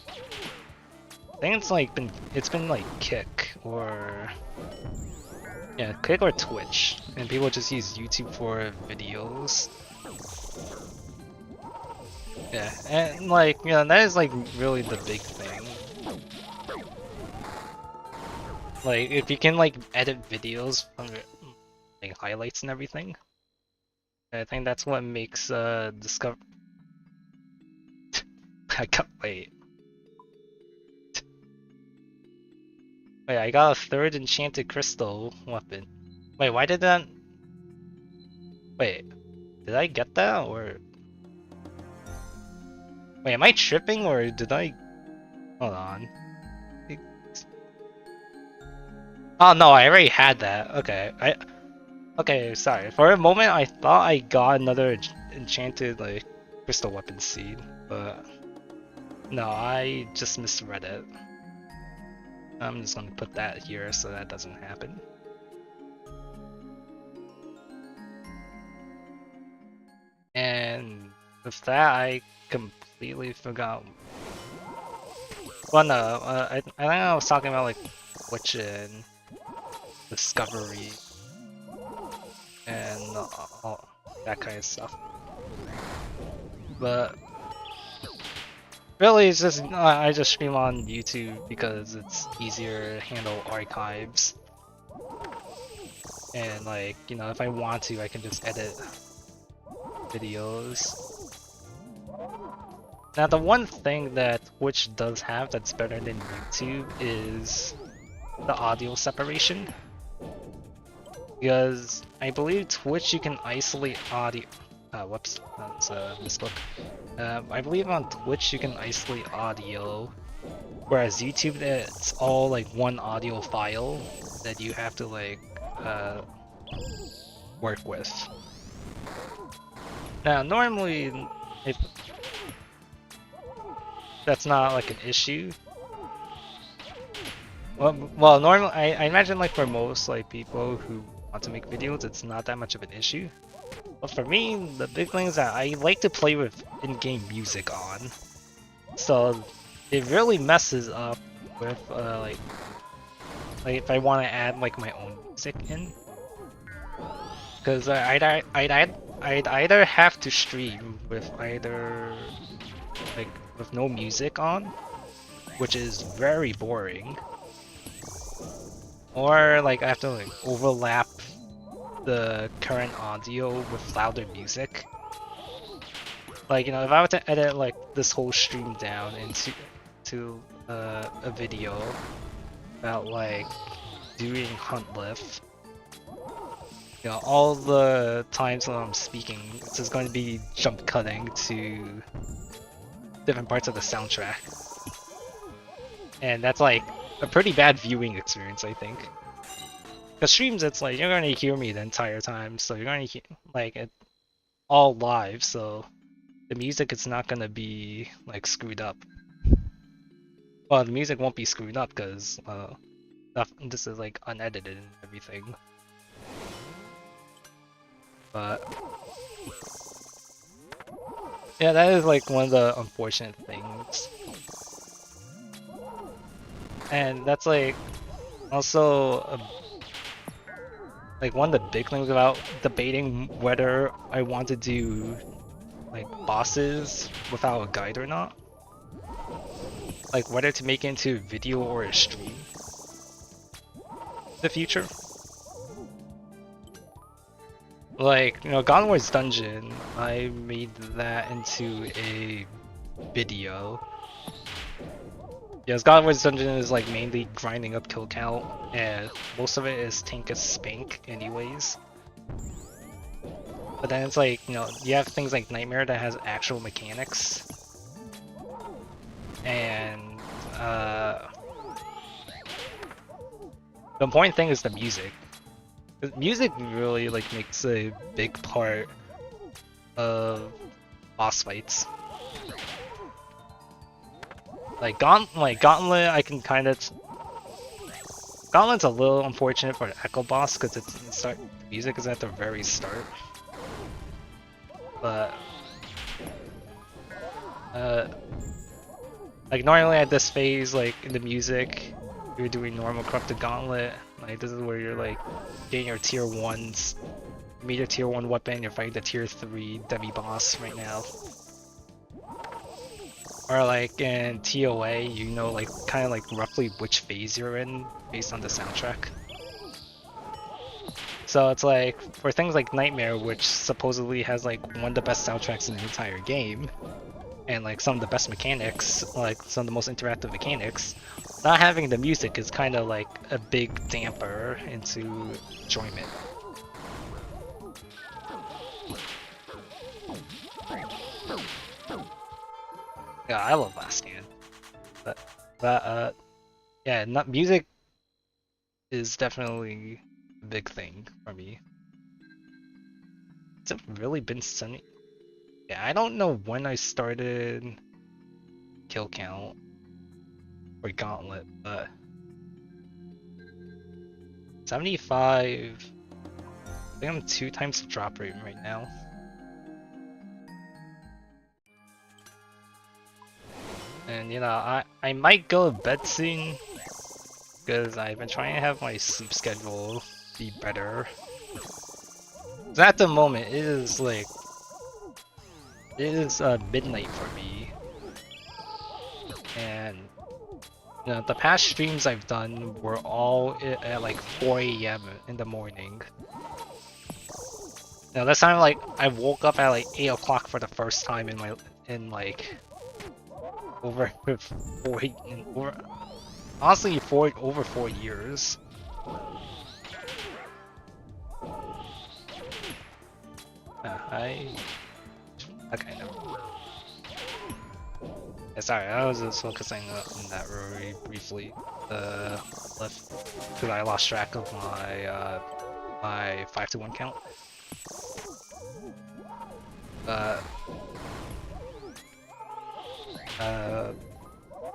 S1: I think it's been like Kick or Twitch, and people just use YouTube for videos. Yeah, and like, you know, that is like really the big thing. Like, if you can like edit videos from your, like highlights and everything, I think that's what makes discover. I got wait, I got a third enchanted crystal weapon. Wait, why did that? Wait, did I get that or? Wait, am I tripping or did I? Hold on. Oh no, I already had that. Okay, okay, sorry. For a moment, I thought I got another enchanted like crystal weapon seed, but no, I just misread it. I'm just gonna put that here so that doesn't happen. And with that, I completely forgot. Well, no, I think I was talking about like Witch and Discovery and all that kind of stuff. But really, it's just I just stream on YouTube because it's easier to handle archives. And like, you know, if I want to, I can just edit videos. Now, the one thing that Twitch does have that's better than YouTube is the audio separation. Because I believe Twitch you can isolate audio. Whoops, that's a misspoke. I believe on Twitch you can isolate audio, whereas YouTube it's all like one audio file that you have to like work with. Now, normally, if that's not like an issue. Well, normally I imagine like for most like people who want to make videos, it's not that much of an issue. But for me, the big thing is that I like to play with in-game music on, so it really messes up with like if I want to add like my own music in, because I'd either have to stream with either like with no music on, which is very boring, or like I have to like overlap the current audio with louder music. Like, you know, if I were to edit like this whole stream down into a video about like doing Hunleff, you know, all the times when I'm speaking, it's just going to be jump cutting to different parts of the soundtrack, and that's like a pretty bad viewing experience, I think. Because streams, it's like you're gonna hear me the entire time, so you're gonna hear like it all live, so the music is not gonna be like screwed up. Well, the music won't be screwed up because this is like unedited and everything. But yeah, that is like one of the unfortunate things, and that's like also like one of the big things about debating whether I want to do like bosses without a guide or not. Like whether to make it into a video or a stream in the future. Like, you know, Gone Wars Dungeon, I made that into a video. Yes, God Wars Dungeon is like mainly grinding up kill count, and most of it is tank as spank anyways. But then it's like, you know, you have things like Nightmare that has actual mechanics. And the important thing is the music. The music really like makes a big part of boss fights. Like Gauntlet, I can kind of. Gauntlet's a little unfortunate for the Echo boss because its music is at the very start. But like normally at this phase, like in the music, you're doing normal corrupted Gauntlet. Like this is where you're like getting your tier 1s, you meet your tier 1 weapon, you're fighting the tier 3 demi boss right now. Or like in TOA, you know, like kind of like roughly which phase you're in based on the soundtrack. So it's like for things like Nightmare, which supposedly has like one of the best soundtracks in the entire game, and like some of the best mechanics, like some of the most interactive mechanics, not having the music is kind of like a big damper into enjoyment. Yeah, I love Last Stand. But yeah, not music is definitely a big thing for me. Has it really been sunny? Yeah, I don't know when I started kill count or gauntlet, but 75. I think I'm 2 times the drop rate right now. And you know, I might go to bed soon because I've been trying to have my sleep schedule be better. 'Cause at the moment, it is midnight for me, and you know, the past streams I've done were all at like 4 a.m. in the morning. Now this time, like I woke up at like 8 o'clock for the first time in like over 4 honestly over 4 years. Okay, no. Yeah, sorry, I was just focusing on that very briefly. Left because I lost track of my 5-to-1 count. Uh,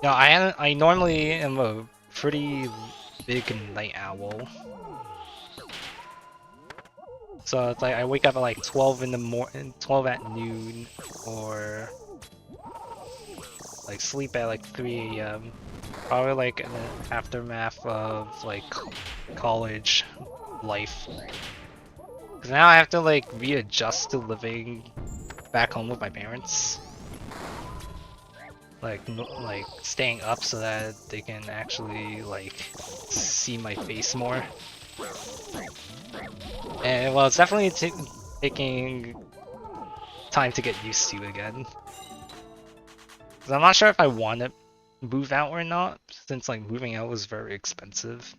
S1: no, I normally am a pretty big night owl. So it's like I wake up at like 12 in the morning, 12 at noon, or like sleep at like 3 a.m. Probably like in the aftermath of like college life. Cause now I have to like readjust to living back home with my parents. Like staying up so that they can actually like see my face more. And well, it's definitely taking time to get used to again. Cause I'm not sure if I want to move out or not, since like moving out was very expensive.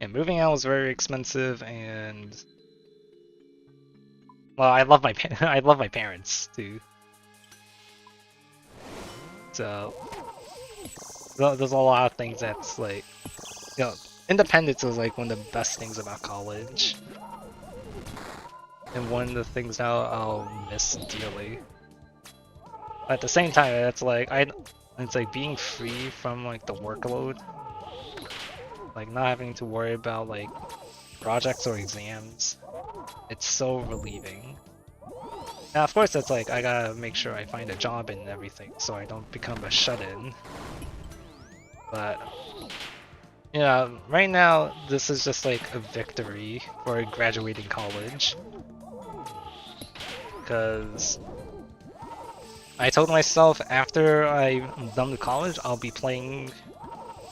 S1: And moving out was very expensive, and well, I love my I love my parents too. So there's a lot of things that's like, you know, independence is like one of the best things about college, and one of the things that I'll miss dearly. At the same time, it's like it's like being free from like the workload, like not having to worry about like projects or exams. It's so relieving. Now, of course, it's like I gotta make sure I find a job and everything, so I don't become a shut-in. But yeah, right now this is just like a victory for graduating college, because I told myself after I'm done with college, I'll be doing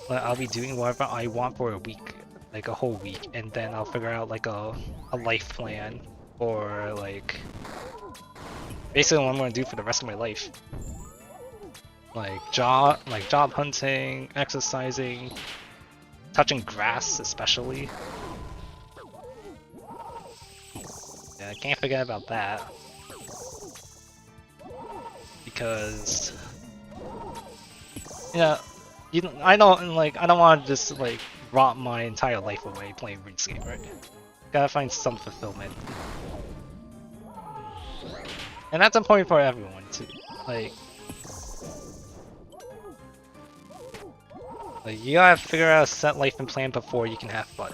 S1: whatever I want for a week, like a whole week, and then I'll figure out like a life plan for like basically what I'm gonna do for the rest of my life. Like job hunting, exercising, touching grass especially. Yeah, I can't forget about that. Because yeah, I don't want to just like rot my entire life away playing RuneScape, right? Gotta find some fulfillment. And that's important for everyone too. Like you gotta figure out a set life and plan before you can have fun.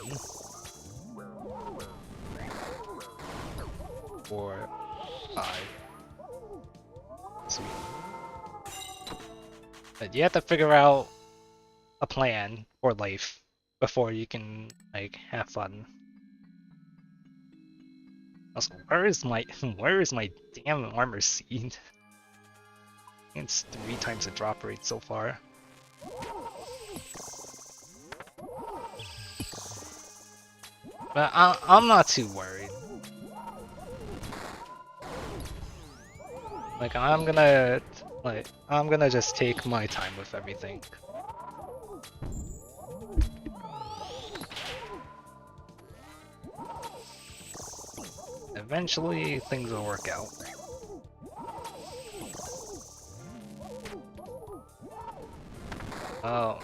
S1: 4, 5. Sweet. But you have to figure out a plan for life before you can like have fun. Also, where is my damn armor seed? It's 3 times the drop rate so far. But I'm not too worried. Like I'm gonna just take my time with everything. Eventually things will work out. Oh.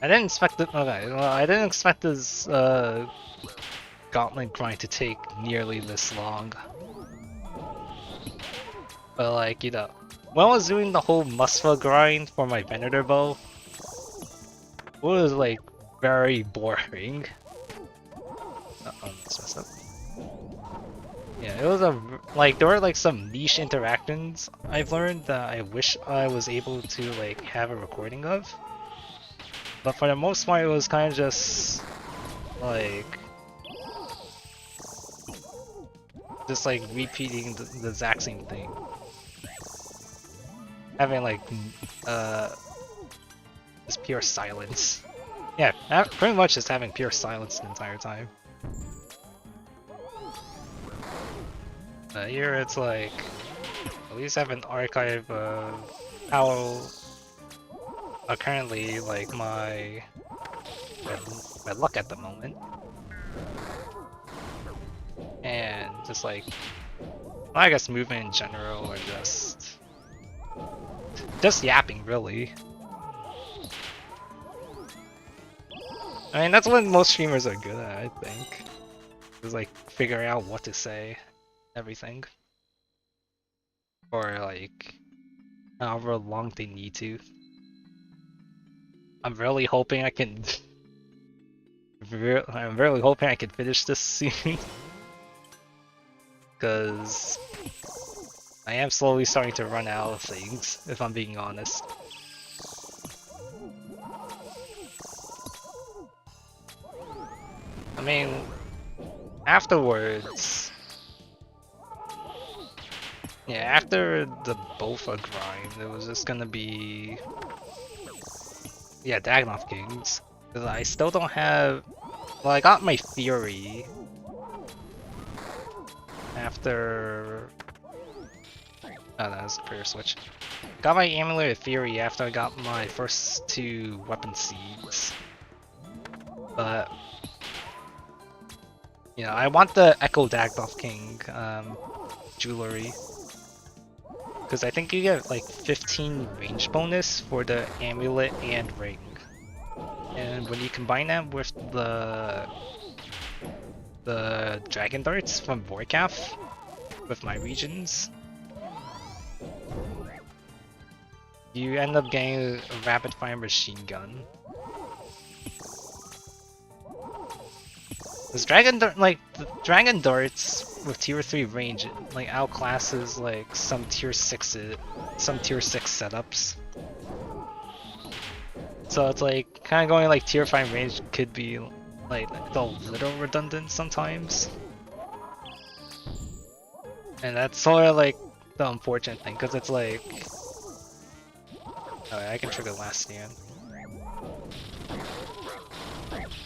S1: I didn't expect it. Okay, well, I didn't expect this gauntlet grind to take nearly this long. But like, you know, when I was doing the whole Musfa grind for my Venator bow, it was like very boring. That's messed up. Yeah, it was like there were like some niche interactions I've learned that I wish I was able to like have a recording of. But for the most part, it was kind of just like repeating the exact same thing. Having like just pure silence. Yeah, pretty much just having pure silence the entire time. Here it's like at least have an archive of how currently like my luck at the moment, and just like I guess movement in general, or just yapping really. I mean that's what most streamers are good at, I think. Is like figuring out what to say, everything, or like however long they need to. I'm really hoping I can. I'm really hoping I can finish this soon, because I am slowly starting to run out of things, if I'm being honest. I mean, afterwards, yeah, after the bowfa grind, it was just gonna be, yeah, Dagnov Kings. Because I still don't have, well, I got my Fury after, oh, that was a prayer switch. Got my amulet of Fury after I got my first 2 weapon seeds. But, you know, I want the Echo Dagnov King jewelry. Because I think you get like 15 range bonus for the amulet and ring. And when you combine that with the dragon darts from Vorkath with my regions, you end up getting a rapid fire machine gun. This dragon darts with tier 3 range like outclasses like some tier 6 setups. So it's like kind of going like tier 5 range could be like a little redundant sometimes. And that's sort of like the unfortunate thing, because it's like, oh, I can trigger last stand.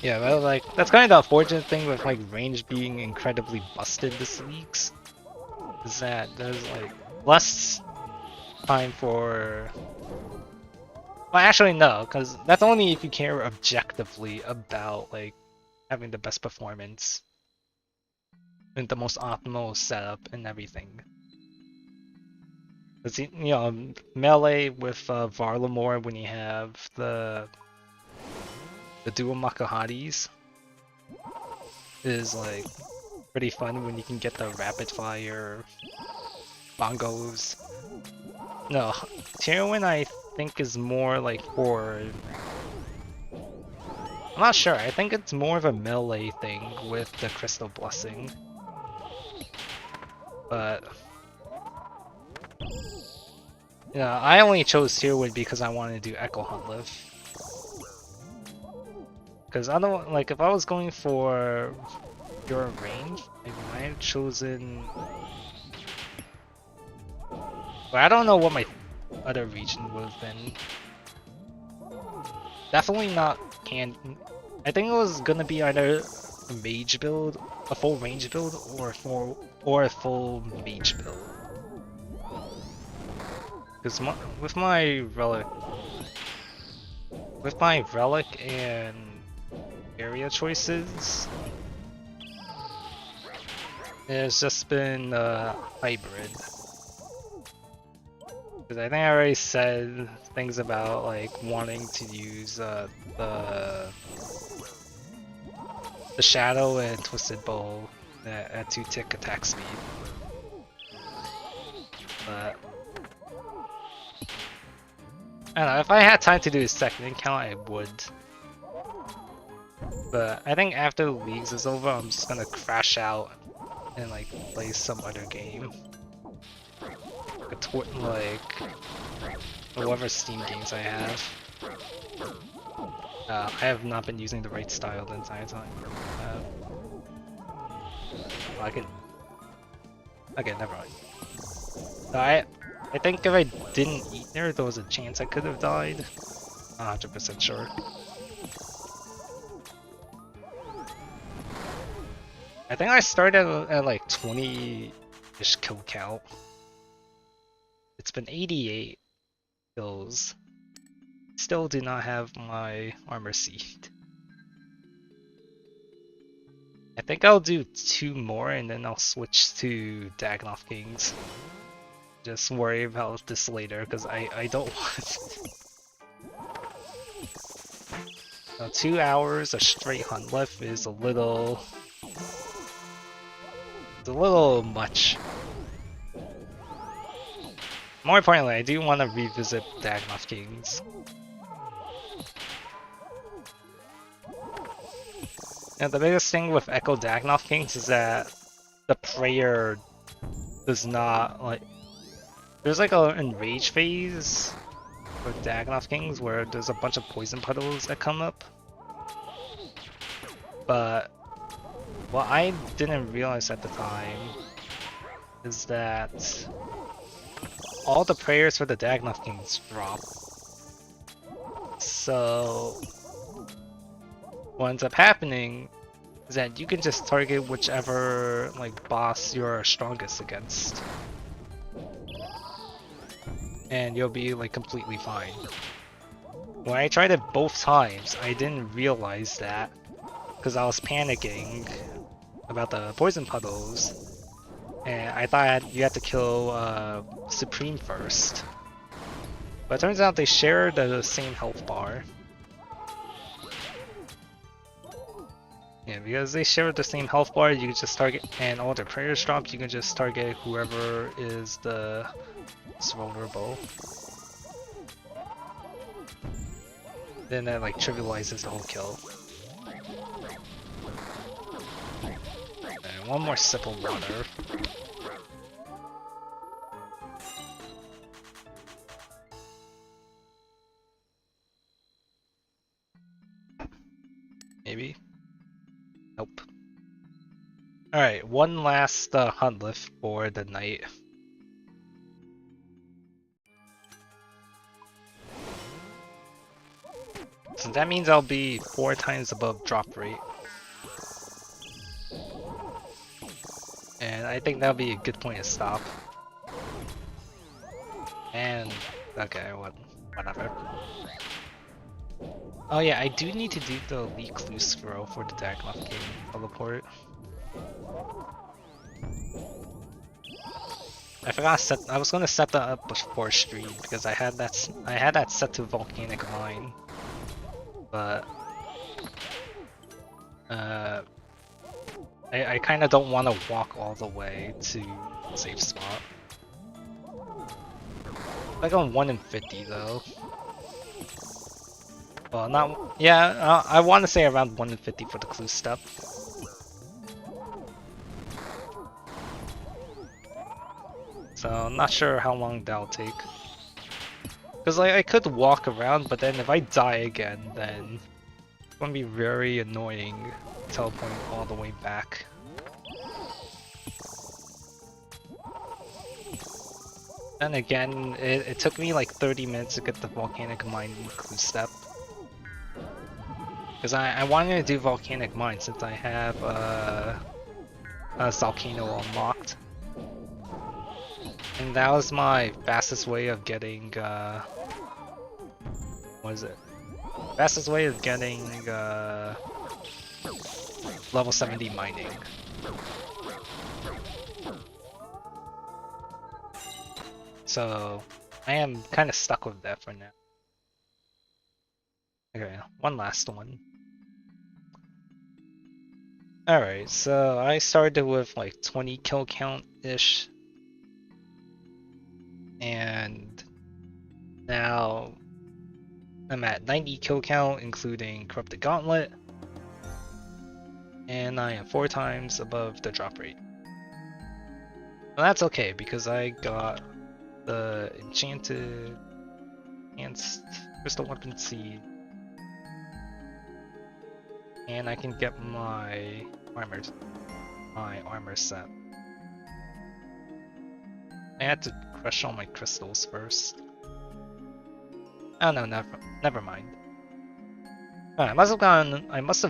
S1: Yeah, but like that's kind of the unfortunate thing with like range being incredibly busted this week's, is that there's like less time for. Well, actually no, because that's only if you care objectively about like having the best performance and the most optimal setup and everything. Because, you know, melee with Varlamore, when you have the dual Makaharis, is like pretty fun when you can get the rapid fire bongos. No, Tyrwin I think is more like for, I'm not sure, I think it's more of a melee thing with the Crystal Blessing. But yeah, I only chose Tyrwin because I wanted to do Echo Hunleff. Because I don't like, if I was going for your range, I might have chosen. But I don't know what my other region would have been. Definitely not can. I think it was gonna be either a mage build, a full range build, or a full mage build. Because with my relic and area choices, it's just been hybrid. Because I think I already said things about like wanting to use the shadow and twisted bow at 2-tick attack speed. But I don't know, if I had time to do a second encounter, I would. But I think after the leagues is over, I'm just gonna crash out and like play some other game. Like whatever Steam games I have. I have not been using the right style the entire time. Okay, never mind. So I think if I didn't eat there was a chance I could have died. Not 100% sure. I think I started at like 20-ish kill count. It's been 88 kills. Still do not have my armor seed. I think I'll do 2 more and then I'll switch to Dagnov Kings. Just worry about this later because I don't want Now 2 hours of straight Hunleff is a little much. More importantly, I do want to revisit Dagnov Kings. Now the biggest thing with Echo Dagnov Kings is that the prayer does not like. There's like an enrage phase with Dagnov Kings where there's a bunch of poison puddles that come up. But what I didn't realize at the time is that all the prayers for the Dagnov Kings drop. So what ends up happening is that you can just target whichever like boss you're strongest against. And you'll be like completely fine. When I tried it both times, I didn't realize that because I was panicking about the poison puddles, and I thought you had to kill Supreme first. But it turns out they share the same health bar. Yeah, because they share the same health bar, you can just target, and all their prayers drop, you can just target whoever is the vulnerable. Then that like trivializes the whole kill. And one more sip of water. Maybe? Nope. Alright, one last Hunleff for the night. So that means I'll be 4 times above drop rate. And I think that'll be a good point to stop. And okay, whatever. Oh yeah, I do need to do the Recluse throw for the Dagnov King teleport. I forgot to set. I was gonna set that up before stream because I had that set to Volcanic Mine, but I kind of don't want to walk all the way to the safe spot. Like on 1 in 50 though. Well, not yeah. I want to say around 1 in 50 for the clue step. So I'm not sure how long that'll take. Cause like I could walk around, but then if I die again, then it's gonna be very annoying teleporting all the way back. Then again, it took me like 30 minutes to get the volcanic mine clue step. Because I wanted to do volcanic mine since I have a volcano unlocked. And that was my fastest way of getting, what is it? Fastest way of getting, level 70 mining. So, I am kind of stuck with that for now. Okay, one last one. Alright, so I started with like 20 kill count-ish. And now I'm at 90 kill count, including Corrupted Gauntlet. And I am 4 times above the drop rate. Well, that's okay, because I got the enhanced crystal weapon seed. And I can get my armor set. I had to crush all my crystals first. Oh no, never mind. Oh, I must have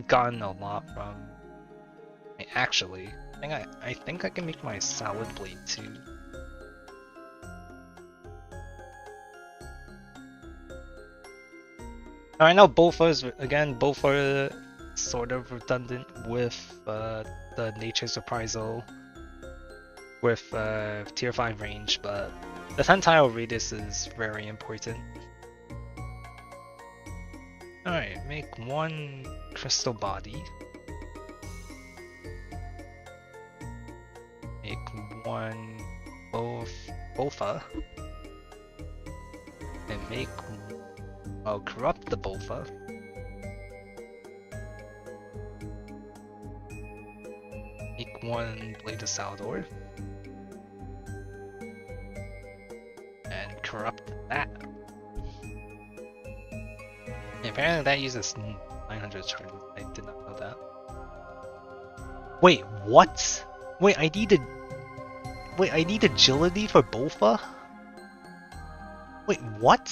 S1: gotten a lot from. Actually, I think I can make my salad blade too. Now, I know bowfa is sort of redundant with the Nature's Reprisal with tier 5 range, but the 10 tile radius is very important. Alright, make 1 crystal body. Make 1 bowfa. And make... I'll corrupt the bowfa. Make 1 blade of Saldor. And corrupt that. And apparently that uses 900 charges. I did not know that. Wait, what? Wait, I need agility for bowfa? Wait, what?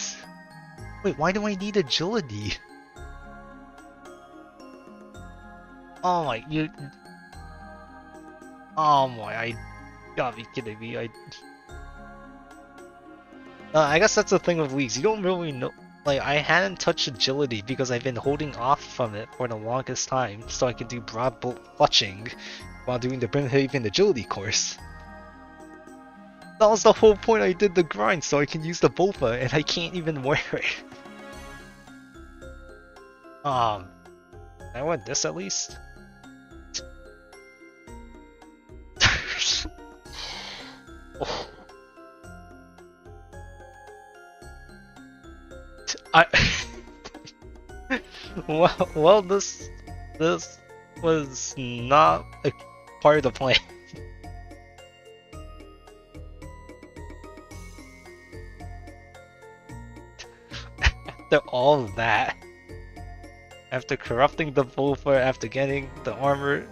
S1: Wait, why do I need agility? Oh my, oh my, I gotta be kidding me. I guess that's the thing with leagues. You don't really know. Like, I hadn't touched agility because I've been holding off from it for the longest time, so I could do broad clutching while doing the Brimhaven agility course. That was the whole point I did the grind, so I can use the bowfa, and I can't even wear it. I want this at least. Oh. Well, this was not a part of the plan. After all of that, after corrupting the bowfa, after getting the armor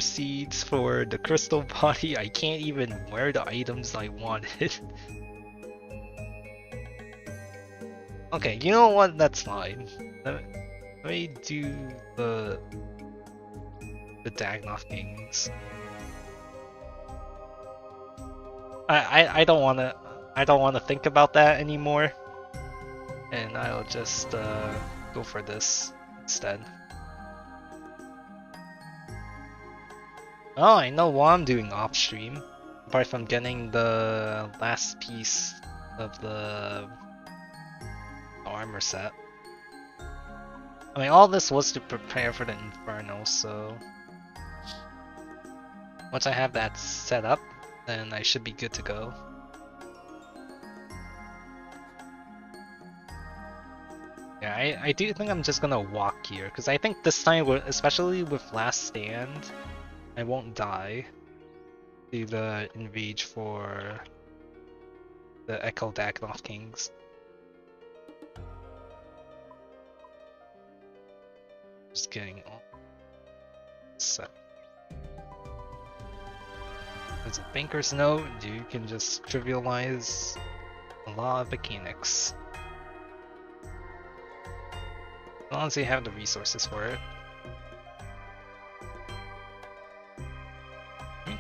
S1: seeds for the crystal body, I can't even wear the items I wanted. Okay, you know what? That's fine. Let me do the Dagnauth Kings. I don't wanna think about that anymore, and I'll just go for this instead. Oh, I know what I'm doing off stream, apart from getting the last piece of the armor set. I mean, all this was to prepare for the inferno, so once I have that set up, then I should be good to go. Yeah, I do think I'm just gonna walk here, because I think this time, especially with Last Stand, I won't die to the Enrage for the Echo Dagnauth Kings. Just getting all set. As a banker's note, you can just trivialize a lot of mechanics. As long as you have the resources for it.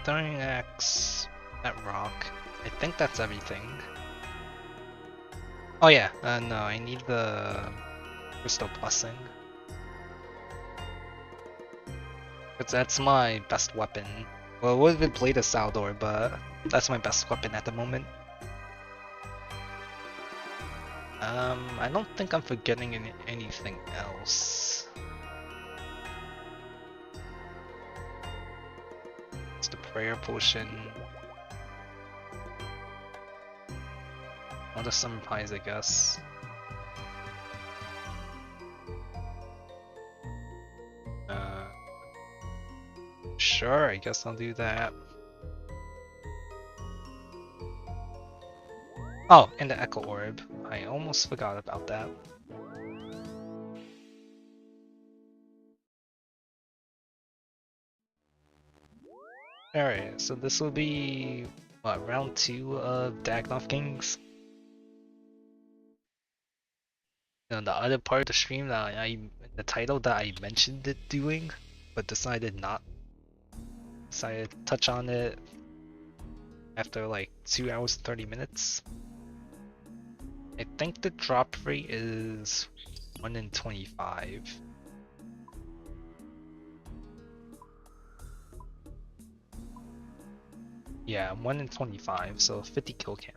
S1: Throwing axe, that rock. I think that's everything. Oh yeah, no, I need the crystal blessing. Because that's my best weapon. Well, it would have been Blade of Saldor, but that's my best weapon at the moment. I don't think I'm forgetting anything else. It's the prayer potion. All the summer pies, I guess. Sure, I guess I'll do that. Oh, and the Echo Orb. I almost forgot about that. Alright, so this will be, what, round 2 of Dagnov Kings? And the other part of the stream that the title that I mentioned it doing, but decided not. Decided to touch on it after like 2 hours and 30 minutes. I think the drop rate is 1 in 25. Yeah, 1 in 25, so 50 kill cam.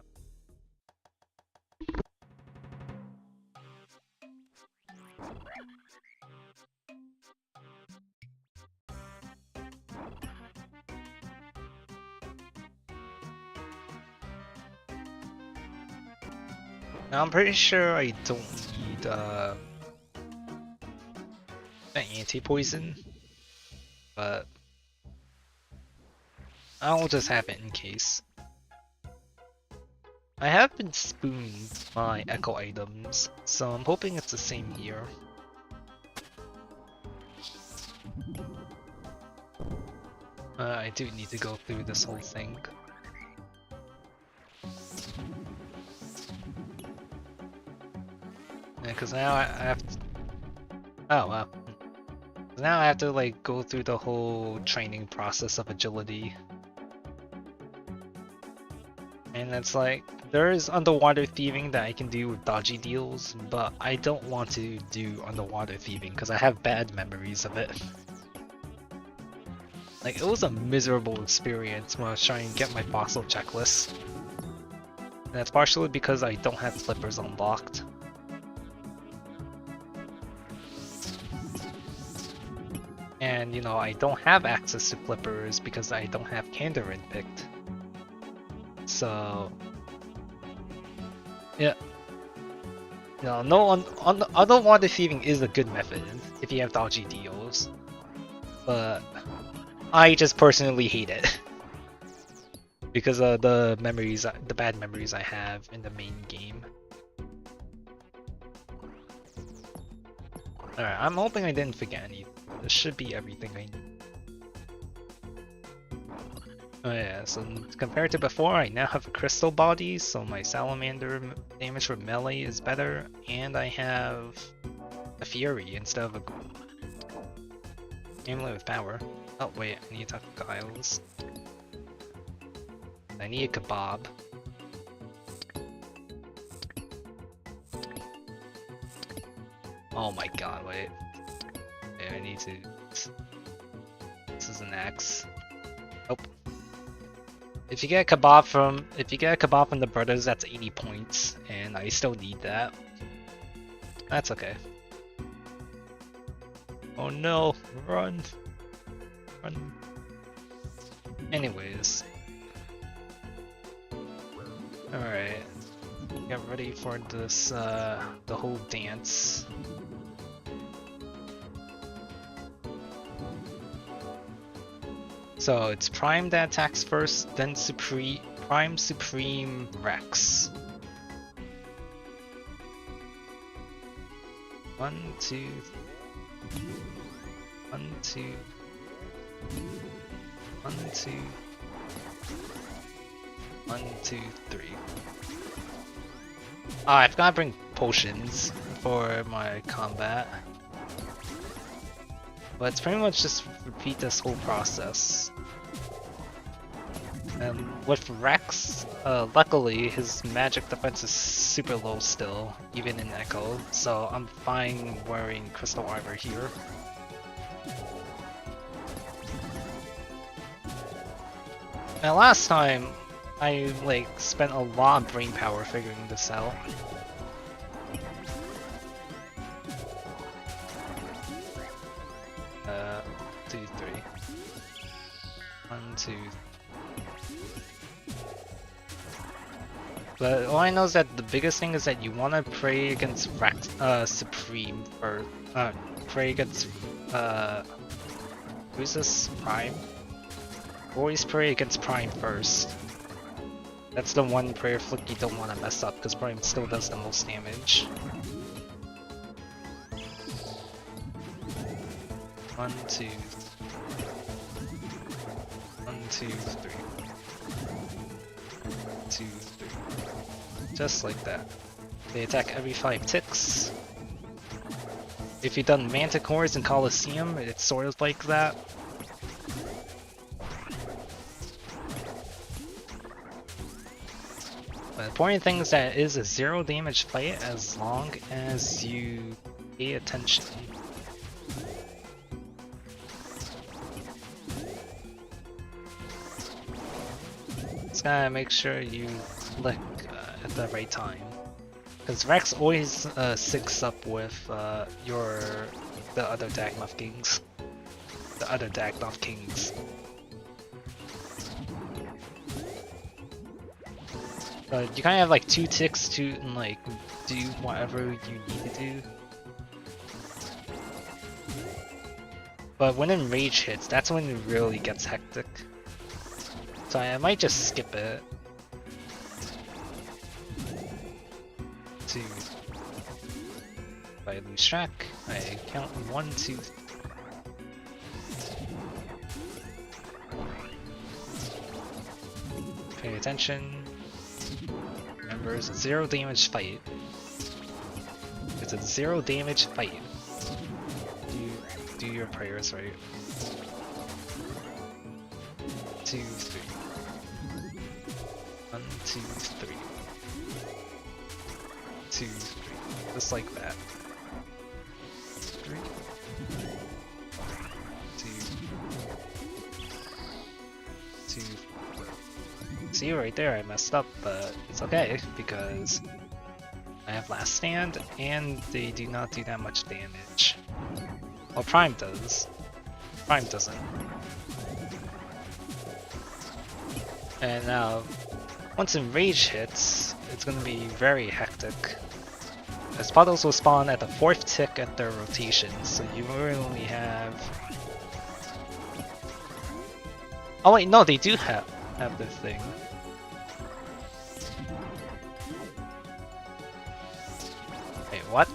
S1: Now I'm pretty sure I don't need an anti-poison, but I'll just have it in case. I have been spooned my echo items, so I'm hoping it's the same here. I do need to go through this whole thing. Yeah, cause now I have to... Oh wow. Now I have to like go through the whole training process of agility. And it's like, there is underwater thieving that I can do with dodgy deals, but I don't want to do underwater thieving because I have bad memories of it. Like, it was a miserable experience when I was trying to get my fossil checklist. And that's partially because I don't have flippers unlocked. And, you know, I don't have access to flippers because I don't have Kandarin picked. So... yeah. No, underwater thieving is a good method if you have dodgy deals. But... I just personally hate it. Because of the bad memories I have in the main game. Alright, I'm hoping I didn't forget anything. This should be everything I need. Oh yeah, so compared to before, I now have a crystal body, so my salamander damage for melee is better, and I have a fury instead of a amulet with power. Oh wait, I need to talk to Giles. I need a kebab. Oh my god, wait. Okay, I need to... This is an axe. Nope. If you get a kebab from the brothers, that's 80 points, and I still need that. That's okay. Oh no, run. Run. Anyways. Alright. Get ready for this, the whole dance. So it's Prime that attacks first, then Prime Supreme Rex. 1, 2, 1, 2, 1, 2, 1, 2, 3. Oh, I forgot to bring potions for my combat. But it's pretty much just repeat this whole process. And with Rex, luckily his magic defense is super low still, even in Echo, so I'm fine wearing Crystal Armor here. Now last time, I spent a lot of brain power figuring this out. Two, 3. 1, 2. But all I know is that the biggest thing is that you want to pray against Rex, Supreme, or pray against who's this? Prime? Always pray against Prime first. That's the one prayer flick you don't want to mess up, because Prime still does the most damage. 1, 2. 1, 2, 3. 2, 3. Just like that. They attack every 5 ticks. If you've done Manticores in Colosseum, it's sort of like that. The important thing is that it is a 0 damage fight as long as you pay attention. Just gotta make sure you click at the right time. Because Rex always syncs up with the other Dagmoth Kings. The other Dagmoth Kings. You kind of have like 2 ticks to do whatever you need to do. But when Enrage hits, that's when it really gets hectic. So I might just skip it. 2. If I lose track, I count 1, 2. Pay attention. Remember, it's a 0 damage fight. It's a 0 damage fight. Do your prayers right. 2, 3. 1, 2, 3. 2, 3. Just like that. 3. 2. 2. See right there, I messed up, but it's okay because I have Last Stand and they do not do that much damage. Well, Prime does. Prime doesn't. And now, once Enrage hits, it's going to be very hectic. As puddles will spawn at the 4th tick at their rotation, so you really only have... Oh wait, no, they do have the thing. Wait, what?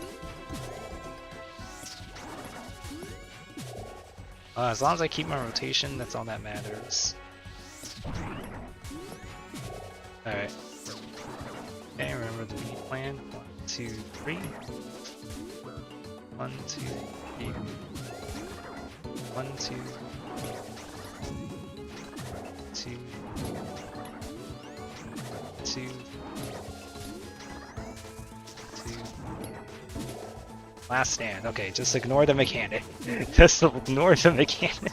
S1: As long as I keep my rotation, that's all that matters. Alright. Okay, remember the meat plan. 1, 2, 3. 1, 2, 3. 1, 2. 2. 2. 2. Last Stand. Okay, just ignore the mechanic. Just ignore the mechanic.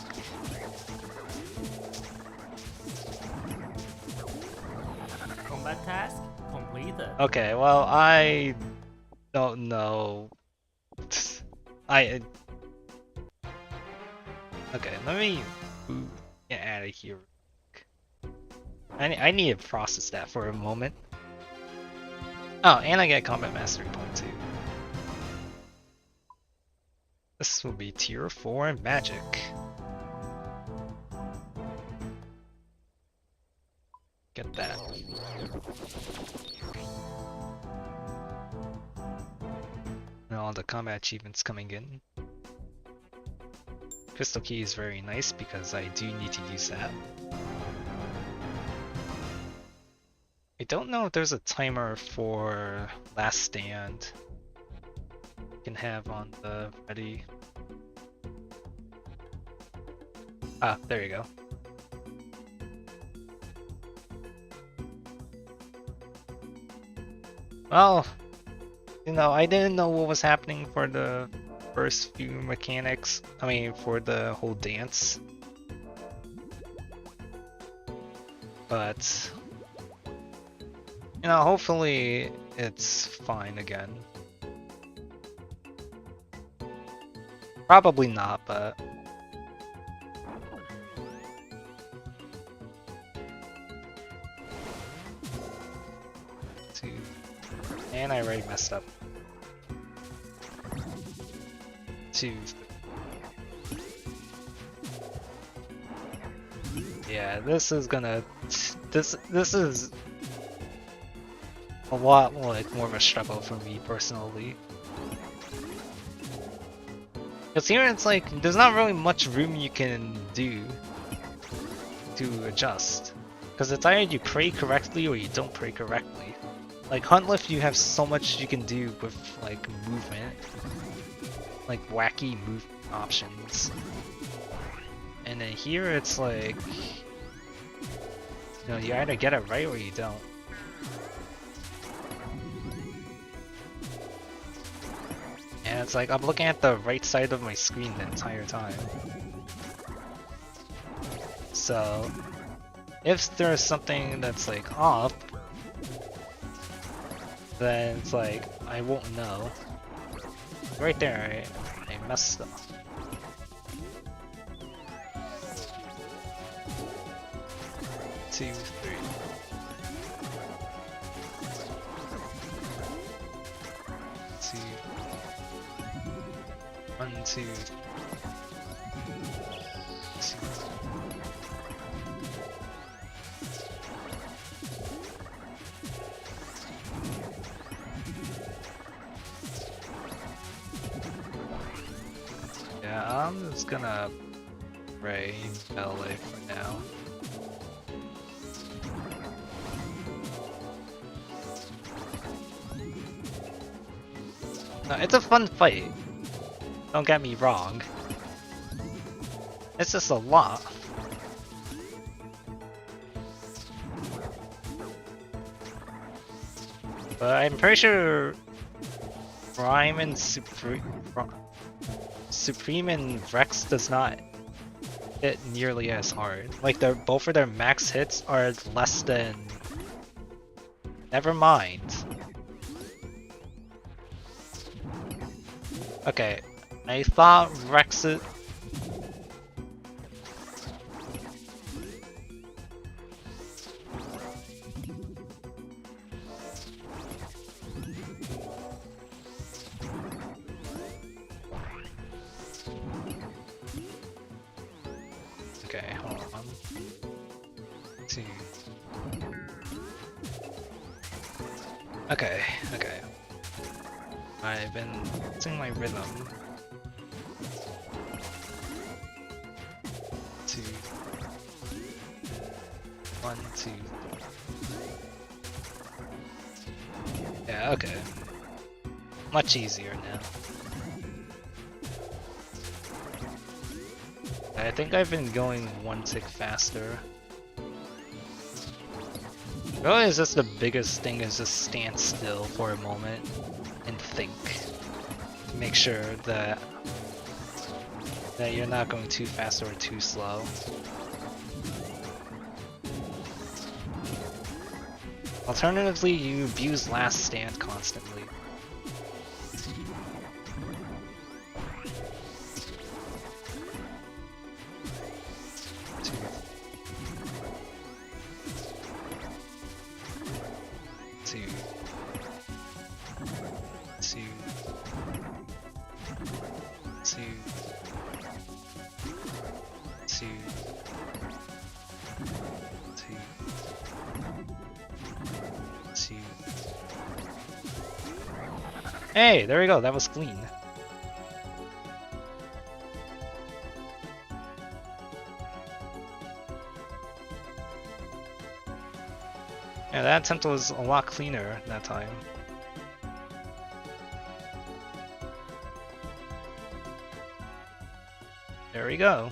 S2: Combat task completed.
S1: Okay, well, I don't know. Okay, let me get out of here. I need to process that for a moment. Oh, and I get Combat Mastery Point too. This will be Tier 4 Magic. Get that. And all the combat achievements coming in. Crystal Key is very nice because I do need to use that. I don't know if there's a timer for last stand you can have on the ready. Ah, there you go. Well, you know, I didn't know what was happening for the first few mechanics. I mean, for the whole dance. But, you know, hopefully it's fine again. Probably not, but... And I already messed up. 2. Yeah, this is gonna... This is a lot like more of a struggle for me personally. Because here it's like, there's not really much room you can do to adjust. Because it's either you pray correctly or you don't pray correctly. Like Hunleff, you have so much you can do with like movement. Like wacky move options. And then here it's like, you know, you either get it right or you don't. And it's like, I'm looking at the right side of my screen the entire time. So, if there's something that's like off, then it's like, I won't know. Right there, I messed up. Two, three. Two. 1, 2. 2. Yeah, I'm just gonna pray ballet for now. No, it's a fun fight. Don't get me wrong. It's just a lot. But I'm pretty sure Prime and Supreme and Rex does not hit nearly as hard. Like both of their max hits are less than... Never mind. Okay, I thought Rex's... Okay, hold on. 2. Okay. I've been losing my rhythm. 2. 1, 2. Yeah, okay. Much easier now. I think I've been going 1 tick faster. Really, is just the biggest thing is just stand still for a moment and think. To make sure that you're not going too fast or too slow. Alternatively, you abuse last stand constantly. Hey, there we go, that was clean. Yeah, that attempt was a lot cleaner that time. There we go.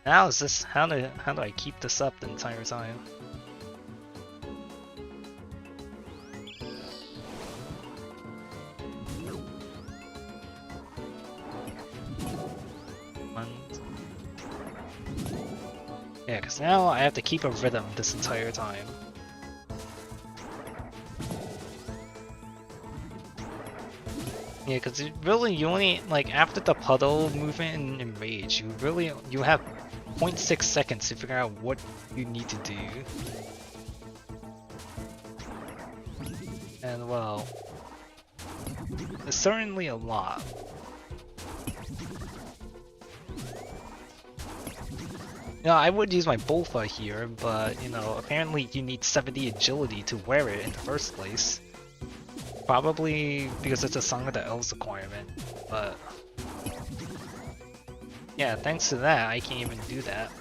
S1: Now is this how do I keep this up the entire time? Yeah, because now I have to keep a rhythm this entire time. Yeah, because really you only, like, after the puddle movement in Rage, you have 0.6 seconds to figure out what you need to do. And well, it's certainly a lot. You know, I would use my bowfa here, but, you know, apparently you need 70 agility to wear it in the first place. Probably because it's a Song of the Elves requirement, but... yeah, thanks to that, I can't even do that.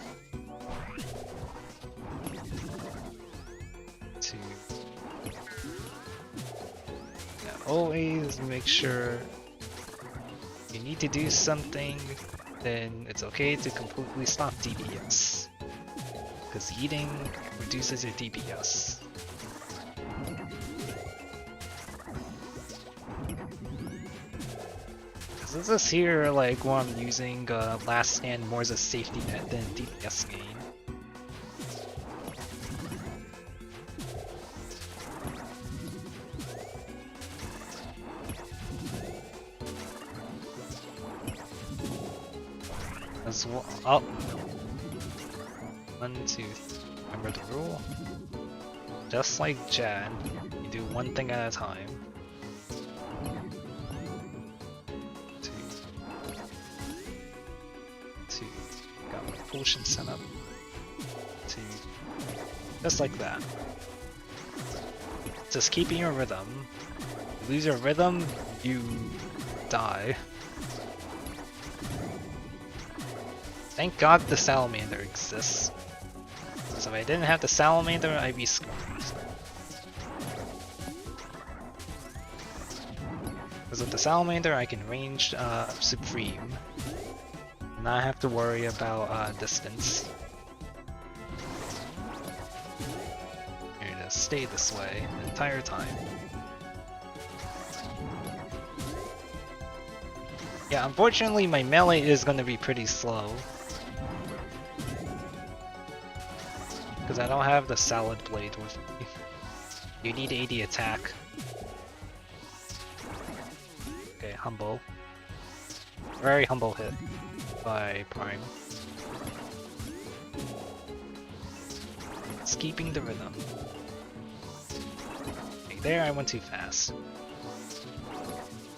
S1: Yeah, always make sure you need to do something, then it's okay to completely stop DPS. Because eating reduces your DPS. This is here like what I'm using Last Stand more as a safety net than DPS gain. As well, oh. 1, 2, 3. Remember the rule? Just like Jan, you do one thing at a time. Got my potion set up. 2. Just like that. Just keeping your rhythm. You lose your rhythm, you die. Thank God the salamander exists. So if I didn't have the salamander, I'd be screwed. Because with the salamander, I can range Supreme. Not have to worry about distance. You're gonna stay this way the entire time. Yeah, unfortunately my melee is gonna be pretty slow. Because I don't have the Salad Blade with me. You need 80 attack. Okay, humble. Very humble hit by Prime. It's keeping the rhythm. Okay, there I went too fast.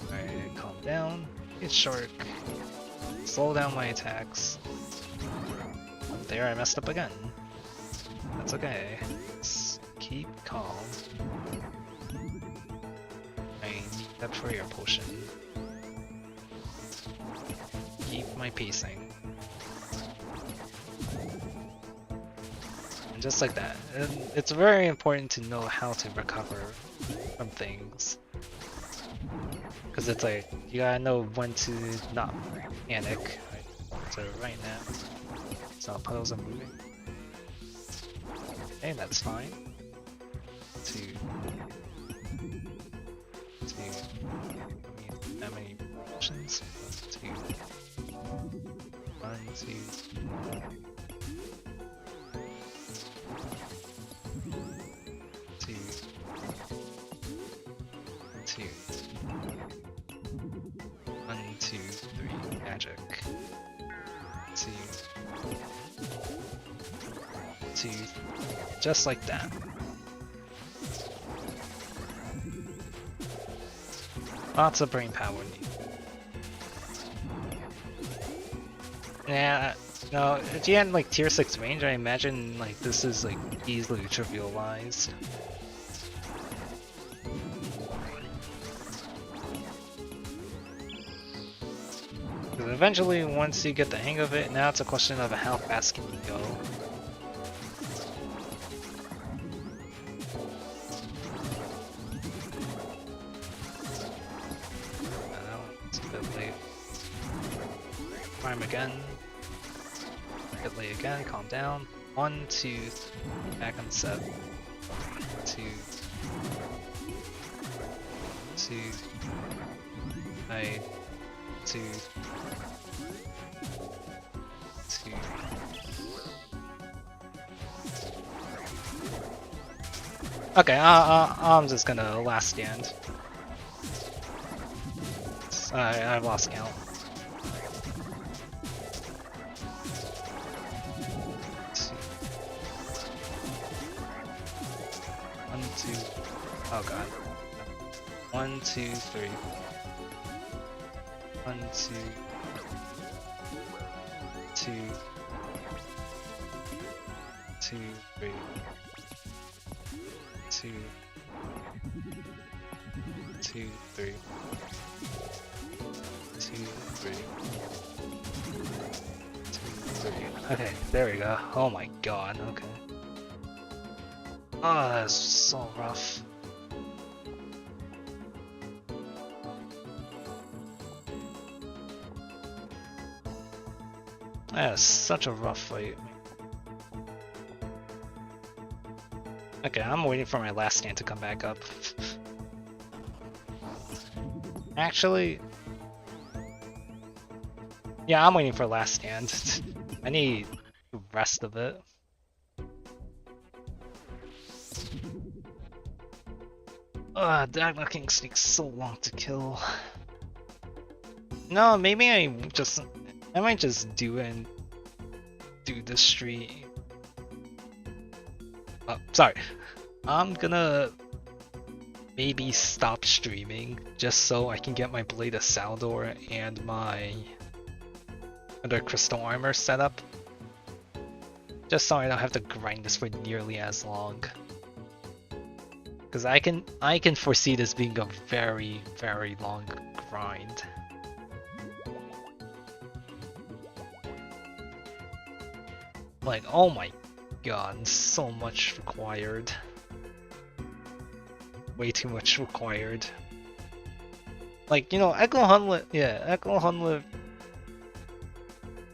S1: Alright, calm down. Get Shark. Slow down my attacks. There I messed up again. That's okay. Let's keep calm. I need that prayer potion. Keep my pacing. And just like that. And it's very important to know how to recover from things. Because it's like, you gotta know when to not panic. Right? So right now, so puddles are moving. Okay, that's fine. 2. How many potions? 2. 1, 2. 2. 2. 1, 2, 3. Magic. 2. 2. Just like that. Lots of brain power needed. Yeah, no, if you had like tier 6 range, I imagine like this is like easily trivialized. eventually, once you get the hang of it, now it's a question of how fast can you go. It's a bit late. Prime again. Get late again, calm down. 1, 2, back on set. 2, 2, I, 2, 2. Okay, I'm just gonna last stand. I've lost count. 1, 2. Oh god. 1, 2, 3. 1, 2, 2, 2, 3, 2, 2, 3, 2, 3, 2, 3. Okay, there we go. Oh my god, okay. Oh, that's so rough. That is such a rough fight. Okay, I'm waiting for my last stand to come back up. Actually... yeah, I'm waiting for last stand. I need the rest of it. Diagonal King takes so long to kill. No, maybe I might just do it and do the stream. Oh, sorry. I'm gonna maybe stop streaming just so I can get my Blade of Saldor and my other crystal armor set up. Just so I don't have to grind this for nearly as long. Because I can foresee this being a very, very long grind. Like, oh my god, so much required. Way too much required. Like, you know, Echo Hunleff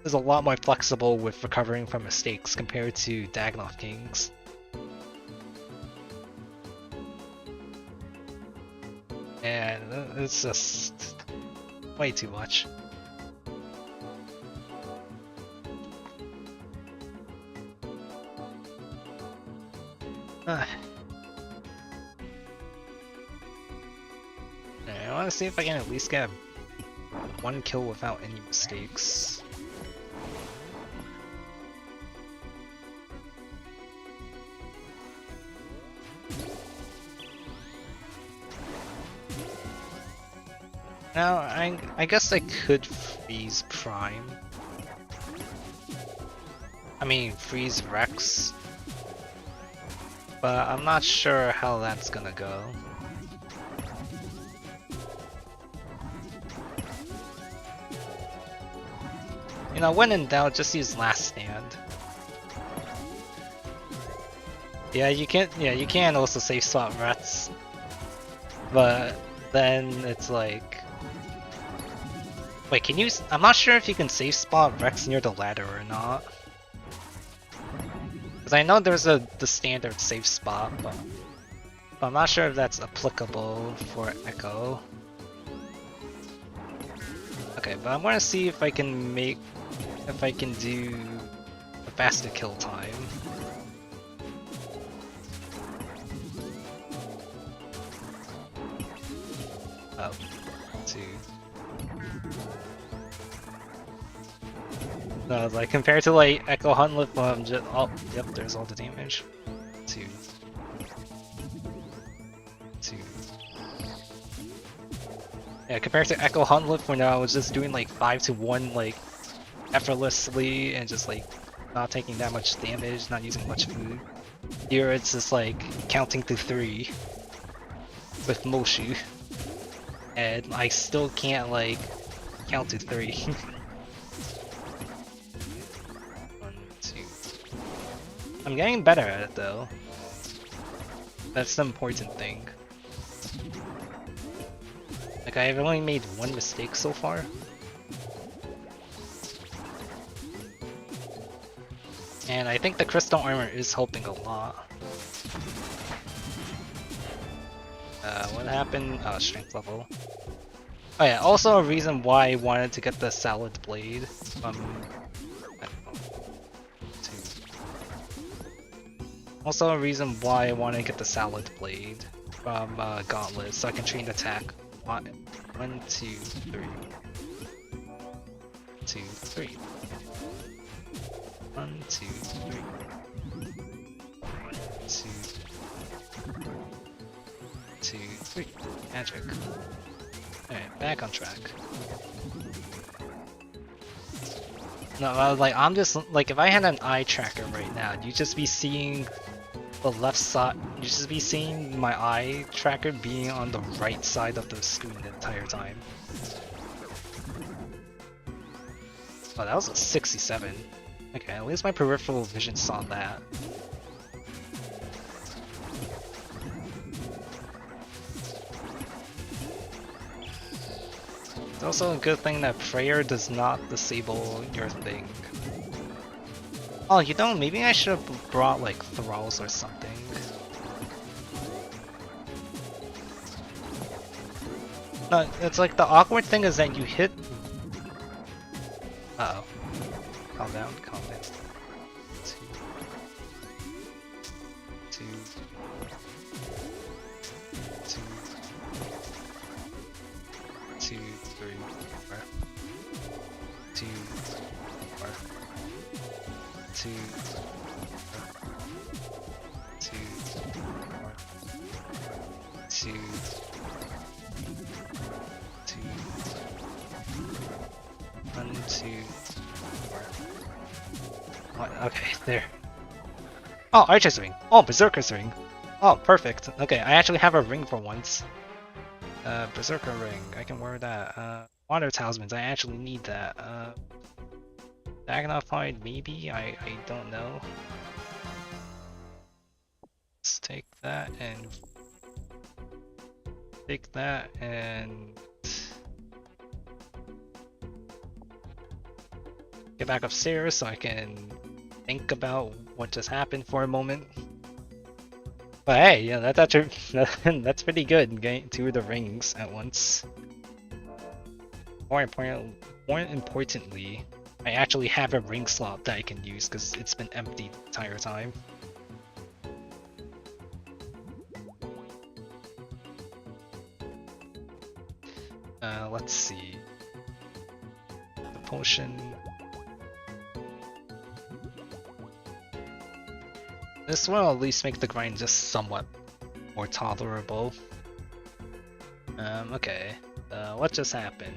S1: is a lot more flexible with recovering from mistakes compared to Dagnov Kings. And it's just way too much. I want to see if I can at least get one kill without any mistakes. Now, I guess I could freeze Prime. I mean, freeze Rex. But I'm not sure how that's gonna go. You know, when in doubt, just use Last Stand. Yeah, you can also save swap Rats. But then it's like... wait, can you... I'm not sure if you can save spot Rex near the ladder or not. Because I know there's the standard safe spot, but I'm not sure if that's applicable for Echo. Okay, but I'm gonna see if I can do a faster kill time. Oh, 2. No, like compared to like Echo Hunleff, I'm just yep, there's all the damage. 2. 2. Yeah, compared to Echo Hunleff when I was just doing like 5-to-1 like effortlessly and just like not taking that much damage, not using much food. Here it's just like counting to 3 with Moshu. And I still can't like count to 3. I'm getting better at it though. That's the important thing. Like, I've only made one mistake so far. And I think the crystal armor is helping a lot. What happened? Oh, strength level. Oh yeah, also a reason why I wanted to get the salad blade from... Also a reason why I want to get the salad blade from Gauntlet, so I can train attack. 1, 2, 3. 2, 3. 1, 2, 3. 2, 2, 3. Magic. Alright, back on track. No, like, I'm just, like, if I had an eye tracker right now, you'd just be seeing the left side, you'd just be seeing my eye tracker being on the right side of the screen the entire time. Oh, that was a 67. Okay, at least my peripheral vision saw that. It's also a good thing that prayer does not disable your thing. Oh, you know, maybe I should have brought like thralls or something. No, it's like the awkward thing is that you hit... Uh-oh. Calm down, calm down. 2, 2, 2, 2, 3, 4, 2, 4, 2, 2, 4, 2, 2, 1, 2, 4. What? Okay, there. Oh, Archer's ring. Oh, Berserker's ring. Oh, perfect. Okay, I actually have a ring for once. Berserker ring. I can wear that. Water talismans. I actually need that. Magnified, maybe? I don't know. Let's take that and... take that and... get back upstairs so I can think about what just happened for a moment. But hey, yeah, that's actually that's pretty good, getting 2 of the rings at once. More importantly, I actually have a ring slot that I can use because it's been empty the entire time. Let's see. The potion. This will at least make the grind just somewhat more tolerable. Okay. What just happened?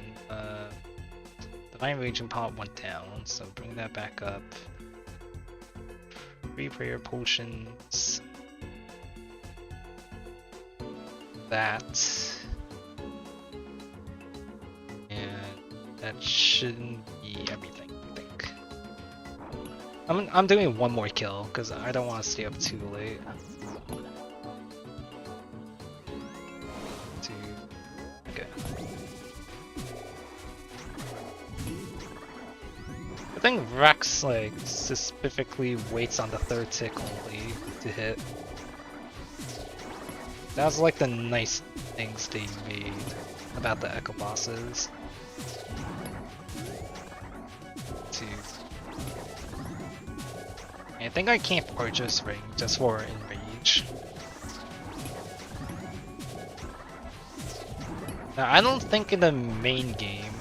S1: Divine Raging Pot went down, so bring that back up. 3 prayer potions. That. And that shouldn't be everything, I think. I'm doing one more kill, because I don't want to stay up too late. 2. Okay. I think Rex like specifically waits on the 3rd tick only to hit. That's like the nice things they made about the Echo bosses. 2. I think I can't purchase ring just for enrage. Now I don't think in the main game.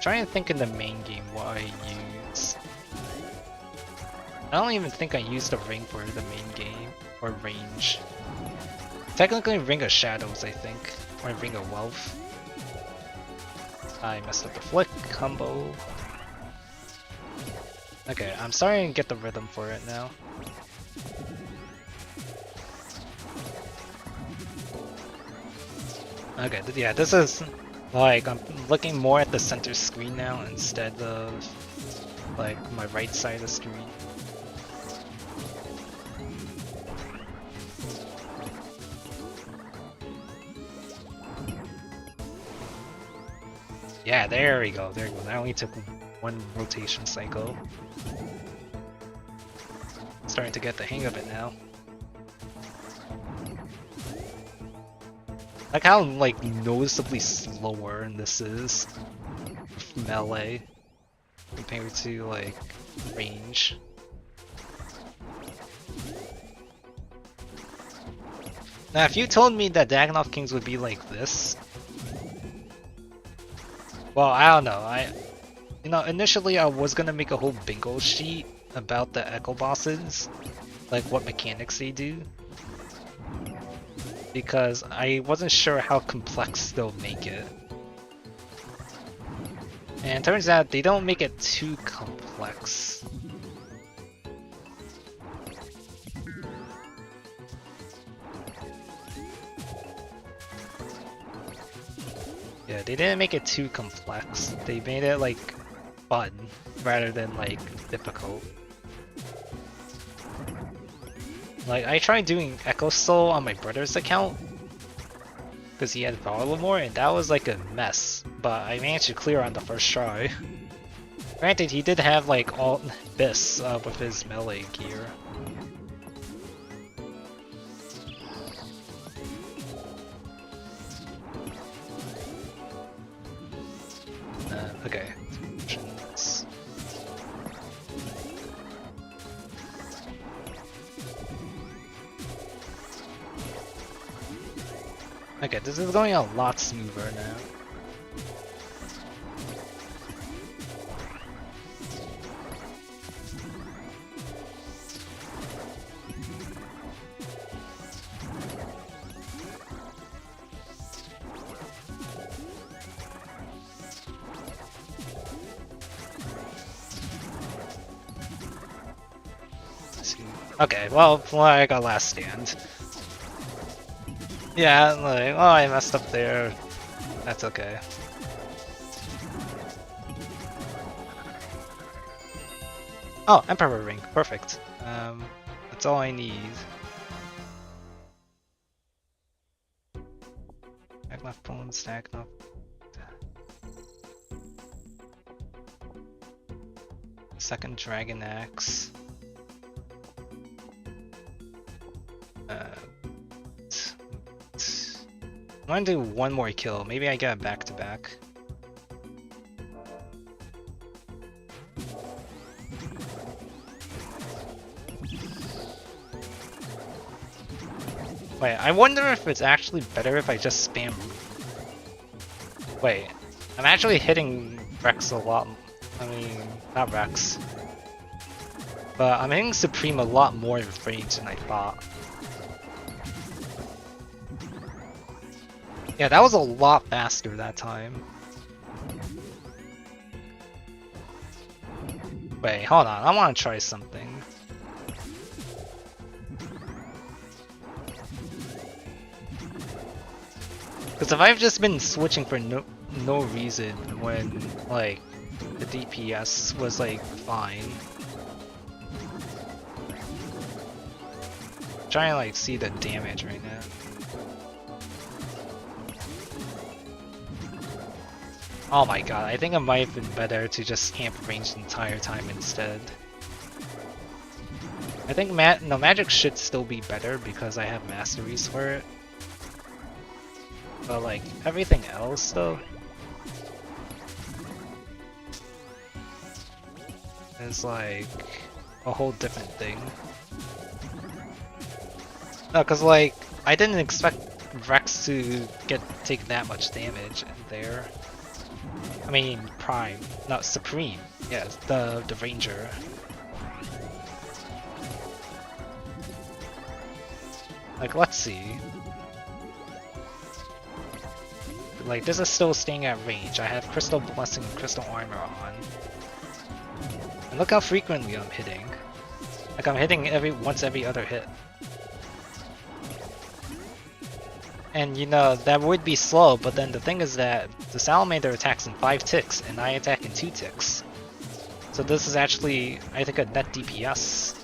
S1: Trying to think in the main game what I use. I don't even think I used a ring for the main game or range. Technically Ring of Shadows, I think, or Ring of Wealth. I messed up the flick combo. Okay, I'm starting to get the rhythm for it now. Okay, yeah, this is like I'm looking more at the center screen now instead of like my right side of the screen. Yeah, there we go, there we go. That only took one rotation cycle. Starting to get the hang of it now. Like how like noticeably slower this is with melee compared to like range. Now if you told me that Dagannoth Kings would be like this, well, I don't know. You know, initially I was gonna make a whole bingo sheet about the Echo bosses, like what mechanics they do, because I wasn't sure how complex they'll make it. And it turns out they don't make it too complex. Yeah, they didn't make it too complex. They made it like fun rather than like difficult. Like I tried doing Echo Soul on my brother's account because he had Volatile more, and that was like a mess. But I managed to clear on the first try. Granted, he did have like all this with his melee gear. Okay. Okay, this is going a lot smoother now. Okay, well, I got last stand. Yeah, like, oh, I messed up there. That's okay. Oh, Emperor Ring, perfect. That's all I need. Stagnant Bone, Stagnant. Second Dragon Axe. I want to do one more kill. Maybe I get a back-to-back. Wait, I wonder if it's actually better if I just spam... Wait, I'm actually hitting Rex a lot. I mean, not Rex. But I'm hitting Supreme a lot more in range than I thought. Yeah, that was a lot faster that time. Wait, hold on, I want to try something. Because if I've just been switching for no reason when, like, the DPS was, like, fine. I'm trying to, like, see the damage right now. Oh my god, I think it might have been better to just camp range the entire time instead. I think magic should still be better because I have masteries for it. But like, everything else though is like a whole different thing. No, cause like, I didn't expect Rex to take that much damage there. I mean, Prime, not Supreme. Yes, the Ranger. Like, let's see. Like, this is still staying at range. I have Crystal Blessing and Crystal Armor on. And look how frequently I'm hitting. Like, I'm hitting once every other hit. And you know, that would be slow, but then the thing is that the Salamander attacks in 5 ticks, and I attack in 2 ticks. So this is actually, I think, a net DPS.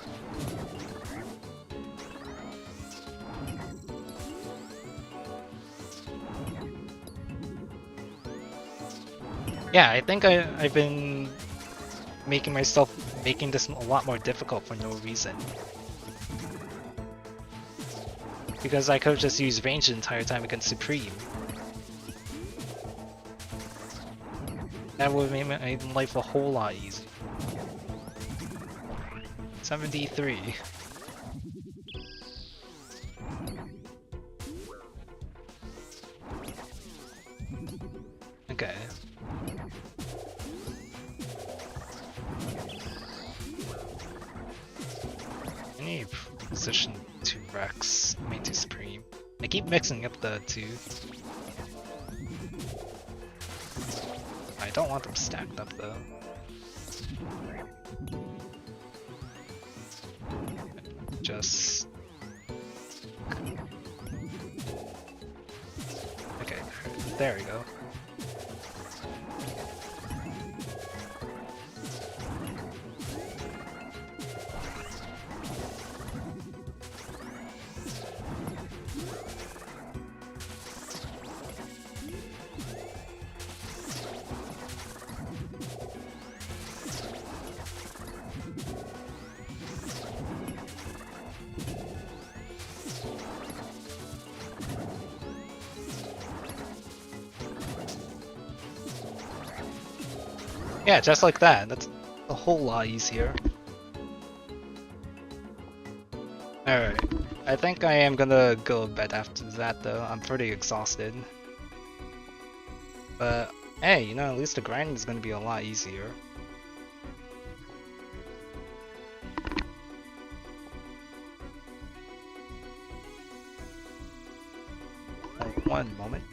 S1: Yeah, I think I've been making this a lot more difficult for no reason. Because I could have just used range the entire time against Supreme. That would have made my life a whole lot easier. 73. Okay. I need position to Rex, I mean to Supreme. I keep mixing up the two. I don't want them stacked up though. Just... Okay, there we go. Yeah, just like that. That's a whole lot easier. Alright. I think I am gonna go to bed after that though. I'm pretty exhausted. But hey, you know, at least the grind is gonna be a lot easier. Like, one moment.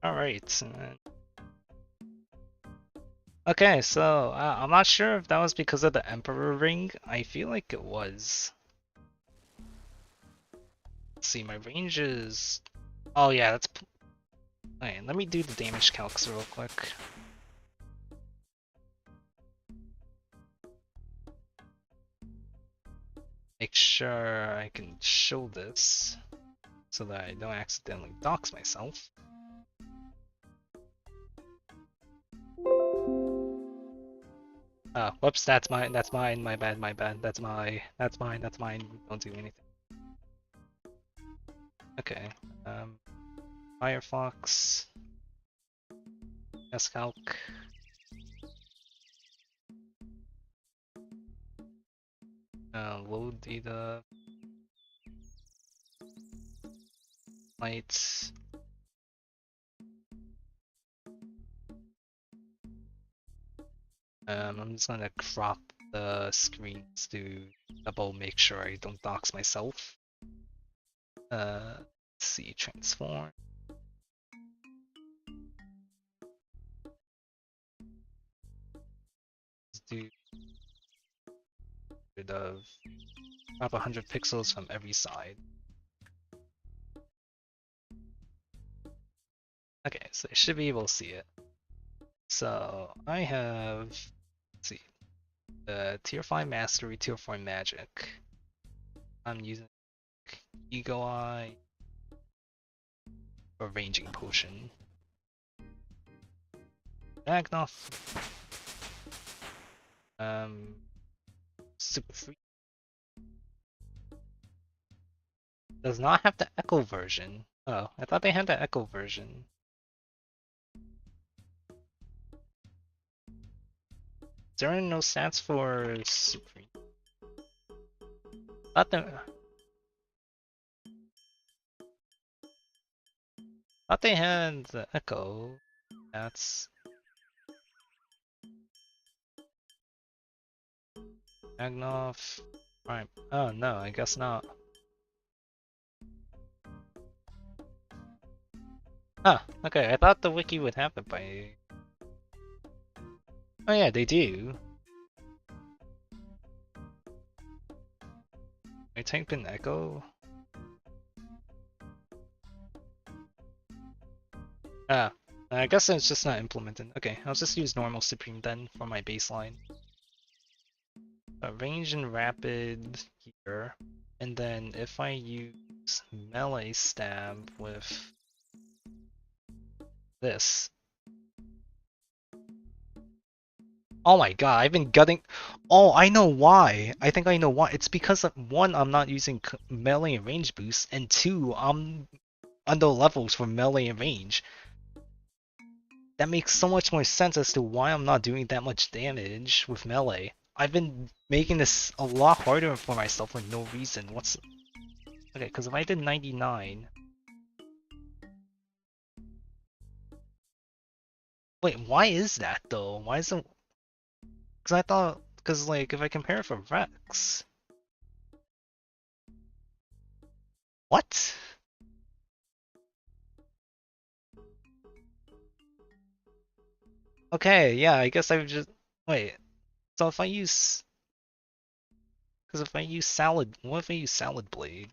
S1: Alright. Okay, so I'm not sure if that was because of the Emperor ring. I feel like it was. Let's see, my range is... Oh yeah, that's... Alright, let me do the damage calcs real quick. Make sure I can show this so that I don't accidentally dox myself. Oh, whoops, that's mine, my bad, that's mine, don't do anything. Okay, Firefox, scalc. Load data, lights. I'm just gonna crop the screens to double make sure I don't dox myself. Let's see, transform. Let's do rid of crop 100 pixels from every side. Okay, so I should be able to see it. So I have, let's see, the tier 5 mastery, tier 4 magic. I'm using Eagle Eye or ranging potion. Magnoff. Super free. Does not have the echo version. Oh, I thought they had the echo version. Is there no stats for Supreme? Thought they had the echo. That's Magnoff. Right. Oh no, I guess not. Huh, okay, I thought the wiki would have it by... Oh yeah, they do. I type in echo. Ah, I guess it's just not implemented. Okay, I'll just use normal Supreme then for my baseline. Range and rapid here, and then if I use melee stab with this. Oh my god, I've been gutting. Oh, I know why. I think I know why. It's because one, I'm not using melee and range boost, and two, I'm under levels for melee and range. That makes so much more sense as to why I'm not doing that much damage with melee. I've been making this a lot harder for myself for no reason. What's okay? Because if I did 99, wait, why is that though? Why isn't? Because I thought, because like if I compare it for Rex, what? Okay, yeah, I guess I would just wait. So if I use, because if I use salad, what if I use salad blade?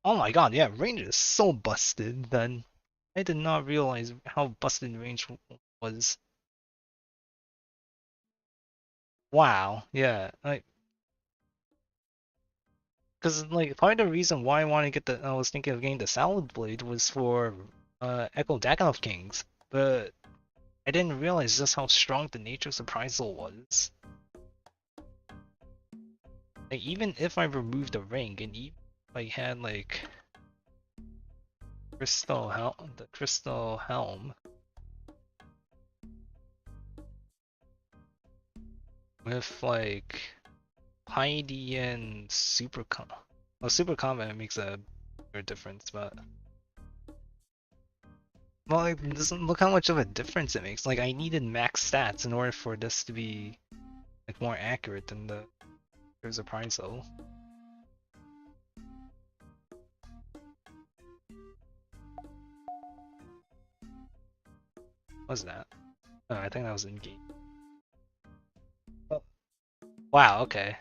S1: Oh my god, yeah, range is so busted. Then I did not realize how busted range was. Wow, yeah, like, because like part of the reason why I wanted to get the, I was thinking of getting the salad blade was for Echo Daganov Kings, but I didn't realize just how strong the nature surprisal was. Like even if I removed the ring and even if I had like the crystal helm with like Heidi and well, super combat makes a bigger difference, but well, like, doesn't look how much of a difference it makes. Like I needed max stats in order for this to be like more accurate than the there's a prize though. What's that? Oh, I think that was in game. Oh. Wow, okay.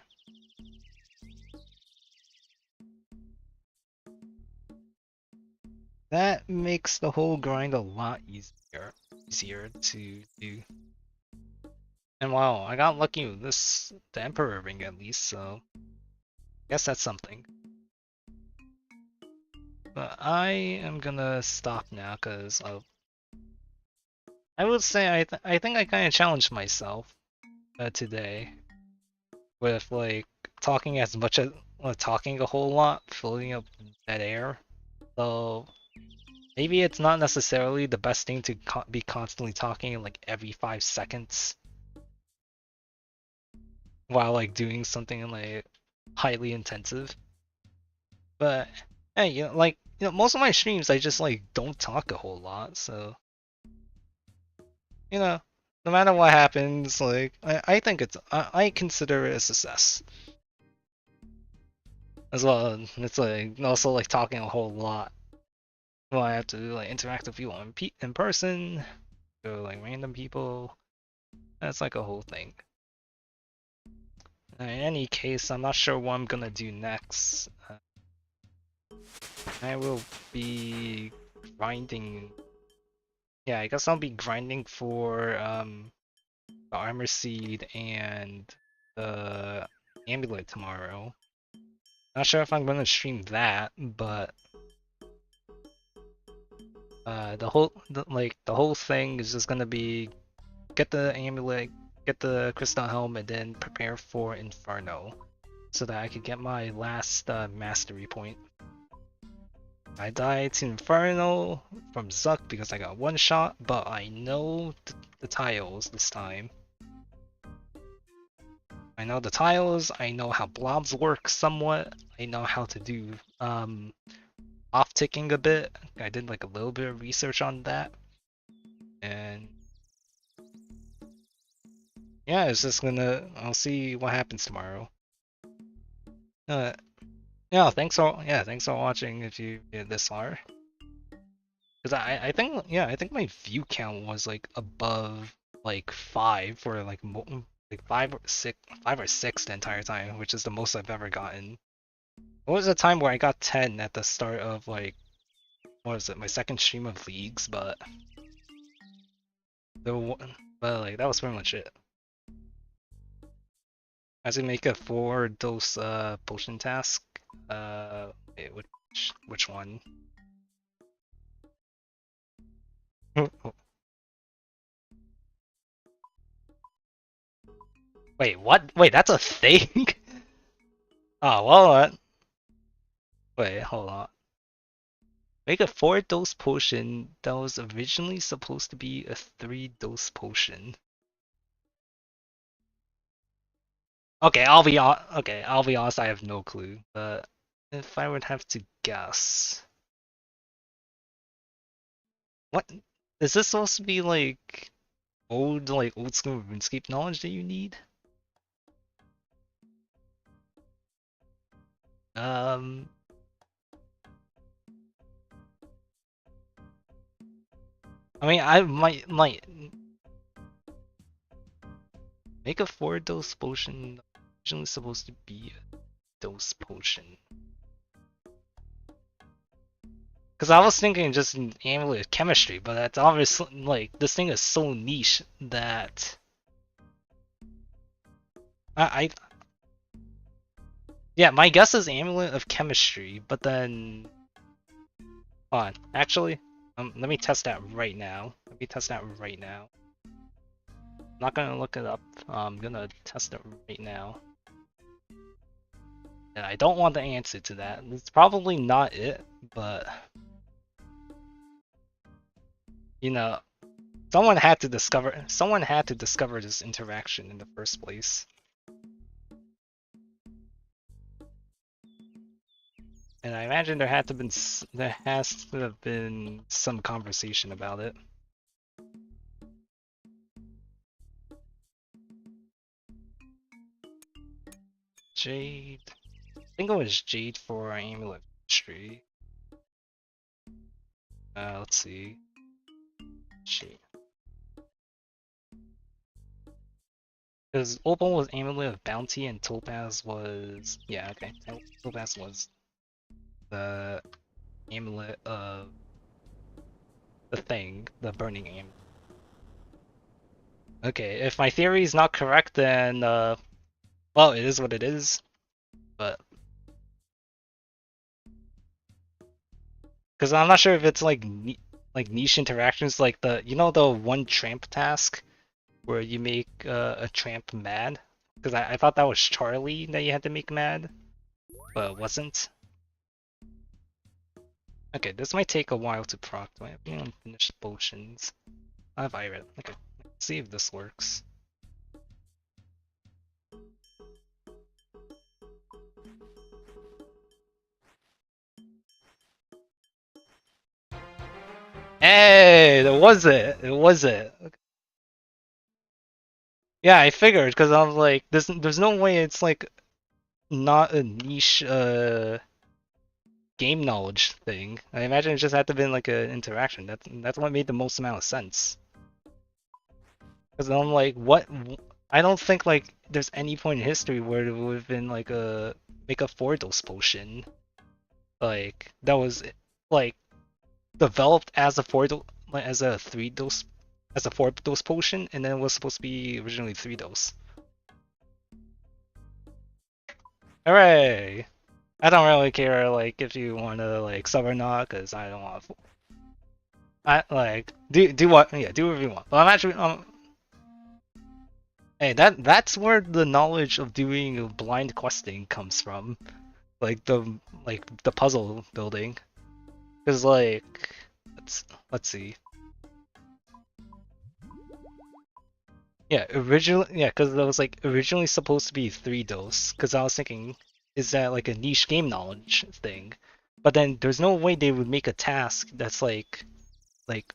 S1: That makes the whole grind a lot easier to do. And wow, I got lucky with this, the Emperor ring at least, so I guess that's something. But I am gonna stop now because I would say I think I kind of challenged myself today with like talking as much as talking a whole lot, filling up that air. So maybe it's not necessarily the best thing to be constantly talking like every 5 seconds while like doing something like highly intensive. But hey, like most of my streams I just like don't talk a whole lot, so you know, no matter what happens, like I think I consider it a success as well. It's like also like talking a whole lot. Well, I have to like interact with people in person, or like random people. That's like a whole thing. In any case, I'm not sure what I'm gonna do next. I will be grinding. Yeah, I guess I'll be grinding for the armor seed and the amulet tomorrow. Not sure if I'm gonna stream that, but the whole thing is just gonna be get the amulet, get the crystal helm, and then prepare for inferno, so that I could get my last mastery point. I died to inferno from Zuck because I got one shot, but I know the tiles this time. I know the tiles, I know how blobs work somewhat, I know how to do off-ticking a bit. I did like a little bit of research on that. And yeah, it's just I'll see what happens tomorrow. Yeah, thanks for watching if you did this far. Because I think, yeah, I think my view count was like above like 5 for like like 5 or 6 the entire time, which is the most I've ever gotten. What was the time where I got 10 at the start of like, what was it, my second stream of leagues, but but like that was pretty much it. I had to make a 4 dose potion task. Wait, which one? Wait, what? Wait, that's a thing? Oh, well, wait, hold on. Make a 4 dose potion that was originally supposed to be a 3 dose potion. Okay, I'll be honest, I have no clue. But if I would have to guess, what is this supposed to be like old school RuneScape knowledge that you need? Um, I mean, I might make a 4 dose potion originally supposed to be a dose potion. Because I was thinking just an amulet chemistry, but that's obviously like this thing is so niche that I yeah, my guess is amulet of chemistry, but then hold on, actually, let me test that right now. Let me test that right now. I'm not gonna look it up. I'm gonna test it right now. And I don't want the answer to that. It's probably not it, but you know, someone had to discover this interaction in the first place. And I imagine there has to have been some conversation about it. Jade. I think it was Jade for amulet tree. Let's see. Jade. Because Opal was amulet of bounty and Topaz was, yeah, okay. Topaz was the amulet of the thing, the burning amulet. Okay, if my theory is not correct, then well, it is what it is. But because I'm not sure if it's like niche interactions, like the the one tramp task where you make a tramp mad. Because I thought that was Charlie that you had to make mad, but it wasn't. Okay, this might take a while to proc. Do I have any unfinished potions? I have Iron. Okay, let's see if this works. Hey, that was it. It was it. Yeah, I figured because I was like, there's no way it's like not a niche game knowledge thing. I imagine it just had to have been like an interaction. That's what made the most amount of sense. Because I'm like, what? I don't think like there's any point in history where it would have been like a make a 4 dose potion, like that was like developed as a 4 dose, like as a 3 dose, as a 4 dose potion, and then it was supposed to be originally 3 dose. Hooray! I don't really care like if you want to like sub or not, because I don't want. I like do what do whatever you want. But I'm actually hey, that's where the knowledge of doing blind questing comes from, like the puzzle building. Cause like let's see. Yeah, cause it was like originally supposed to be 3 dose. Cause I was thinking, is that like a niche game knowledge thing? But then there's no way they would make a task that's like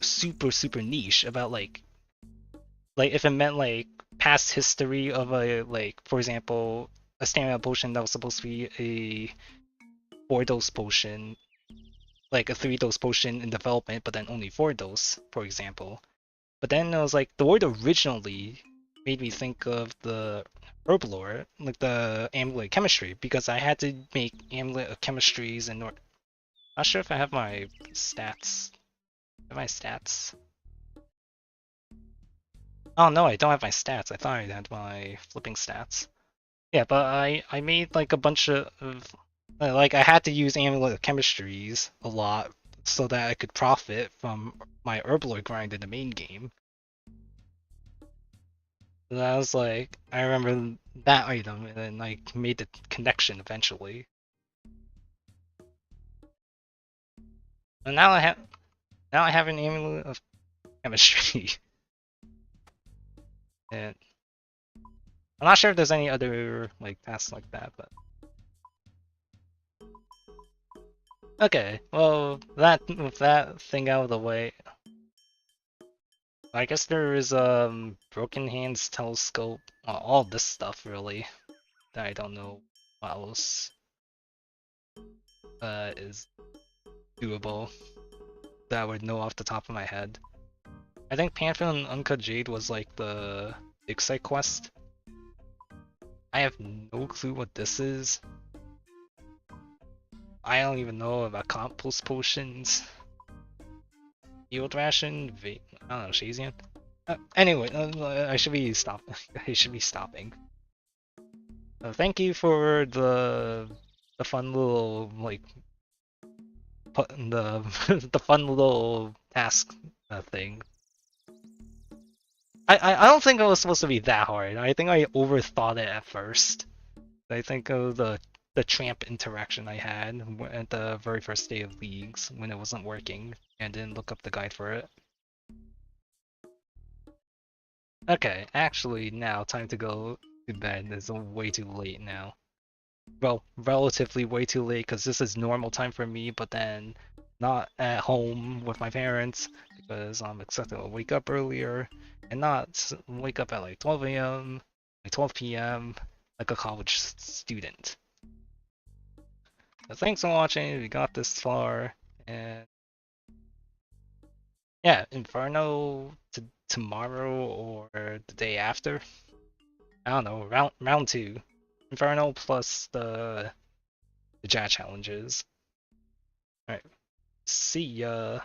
S1: super niche about like if it meant like past history of a like for example a stamina potion that was supposed to be a 4 dose potion like a 3-dose potion in development, but then only 4-dose, for example. But then I was like, the word originally made me think of the herblore, like the amulet chemistry, because I had to make amulet of chemistries and not sure if I have my stats. Have my stats? Oh no, I don't have my stats. I thought I had my flipping stats. Yeah, but I made like a bunch of like I had to use amulet chemistries a lot so that I could profit from my herblore grind in the main game. And I was like, I remember that item, and then like made the connection eventually. And now I have an amulet of chemistry, and I'm not sure if there's any other like tasks like that, but okay. Well, with that thing out of the way, I guess there is Broken Hands Telescope, all this stuff really that I don't know what else is doable that I would know off the top of my head. I think Pantheon and Uncut Jade was like the big side quest. I have no clue what this is. I don't even know about compost potions. Yield ration, I don't know, Shazian. Anyway, I should be stopping. I should be stopping. Thank you for the fun little like the the fun little task thing. I don't think it was supposed to be that hard. I think I overthought it at first. I think of the tramp interaction I had at the very first day of leagues when it wasn't working and didn't look up the guide for it. Okay, actually now time to go to bed. It's way too late now. Well, relatively way too late because this is normal time for me, but then not at home with my parents because I'm expected to wake up earlier and not wake up at like 12 a.m., like 12 p.m. like a college student. So thanks for watching. We got this far, and yeah, Inferno tomorrow or the day after. I don't know, round 2. Inferno plus the chat challenges. Alright, see ya.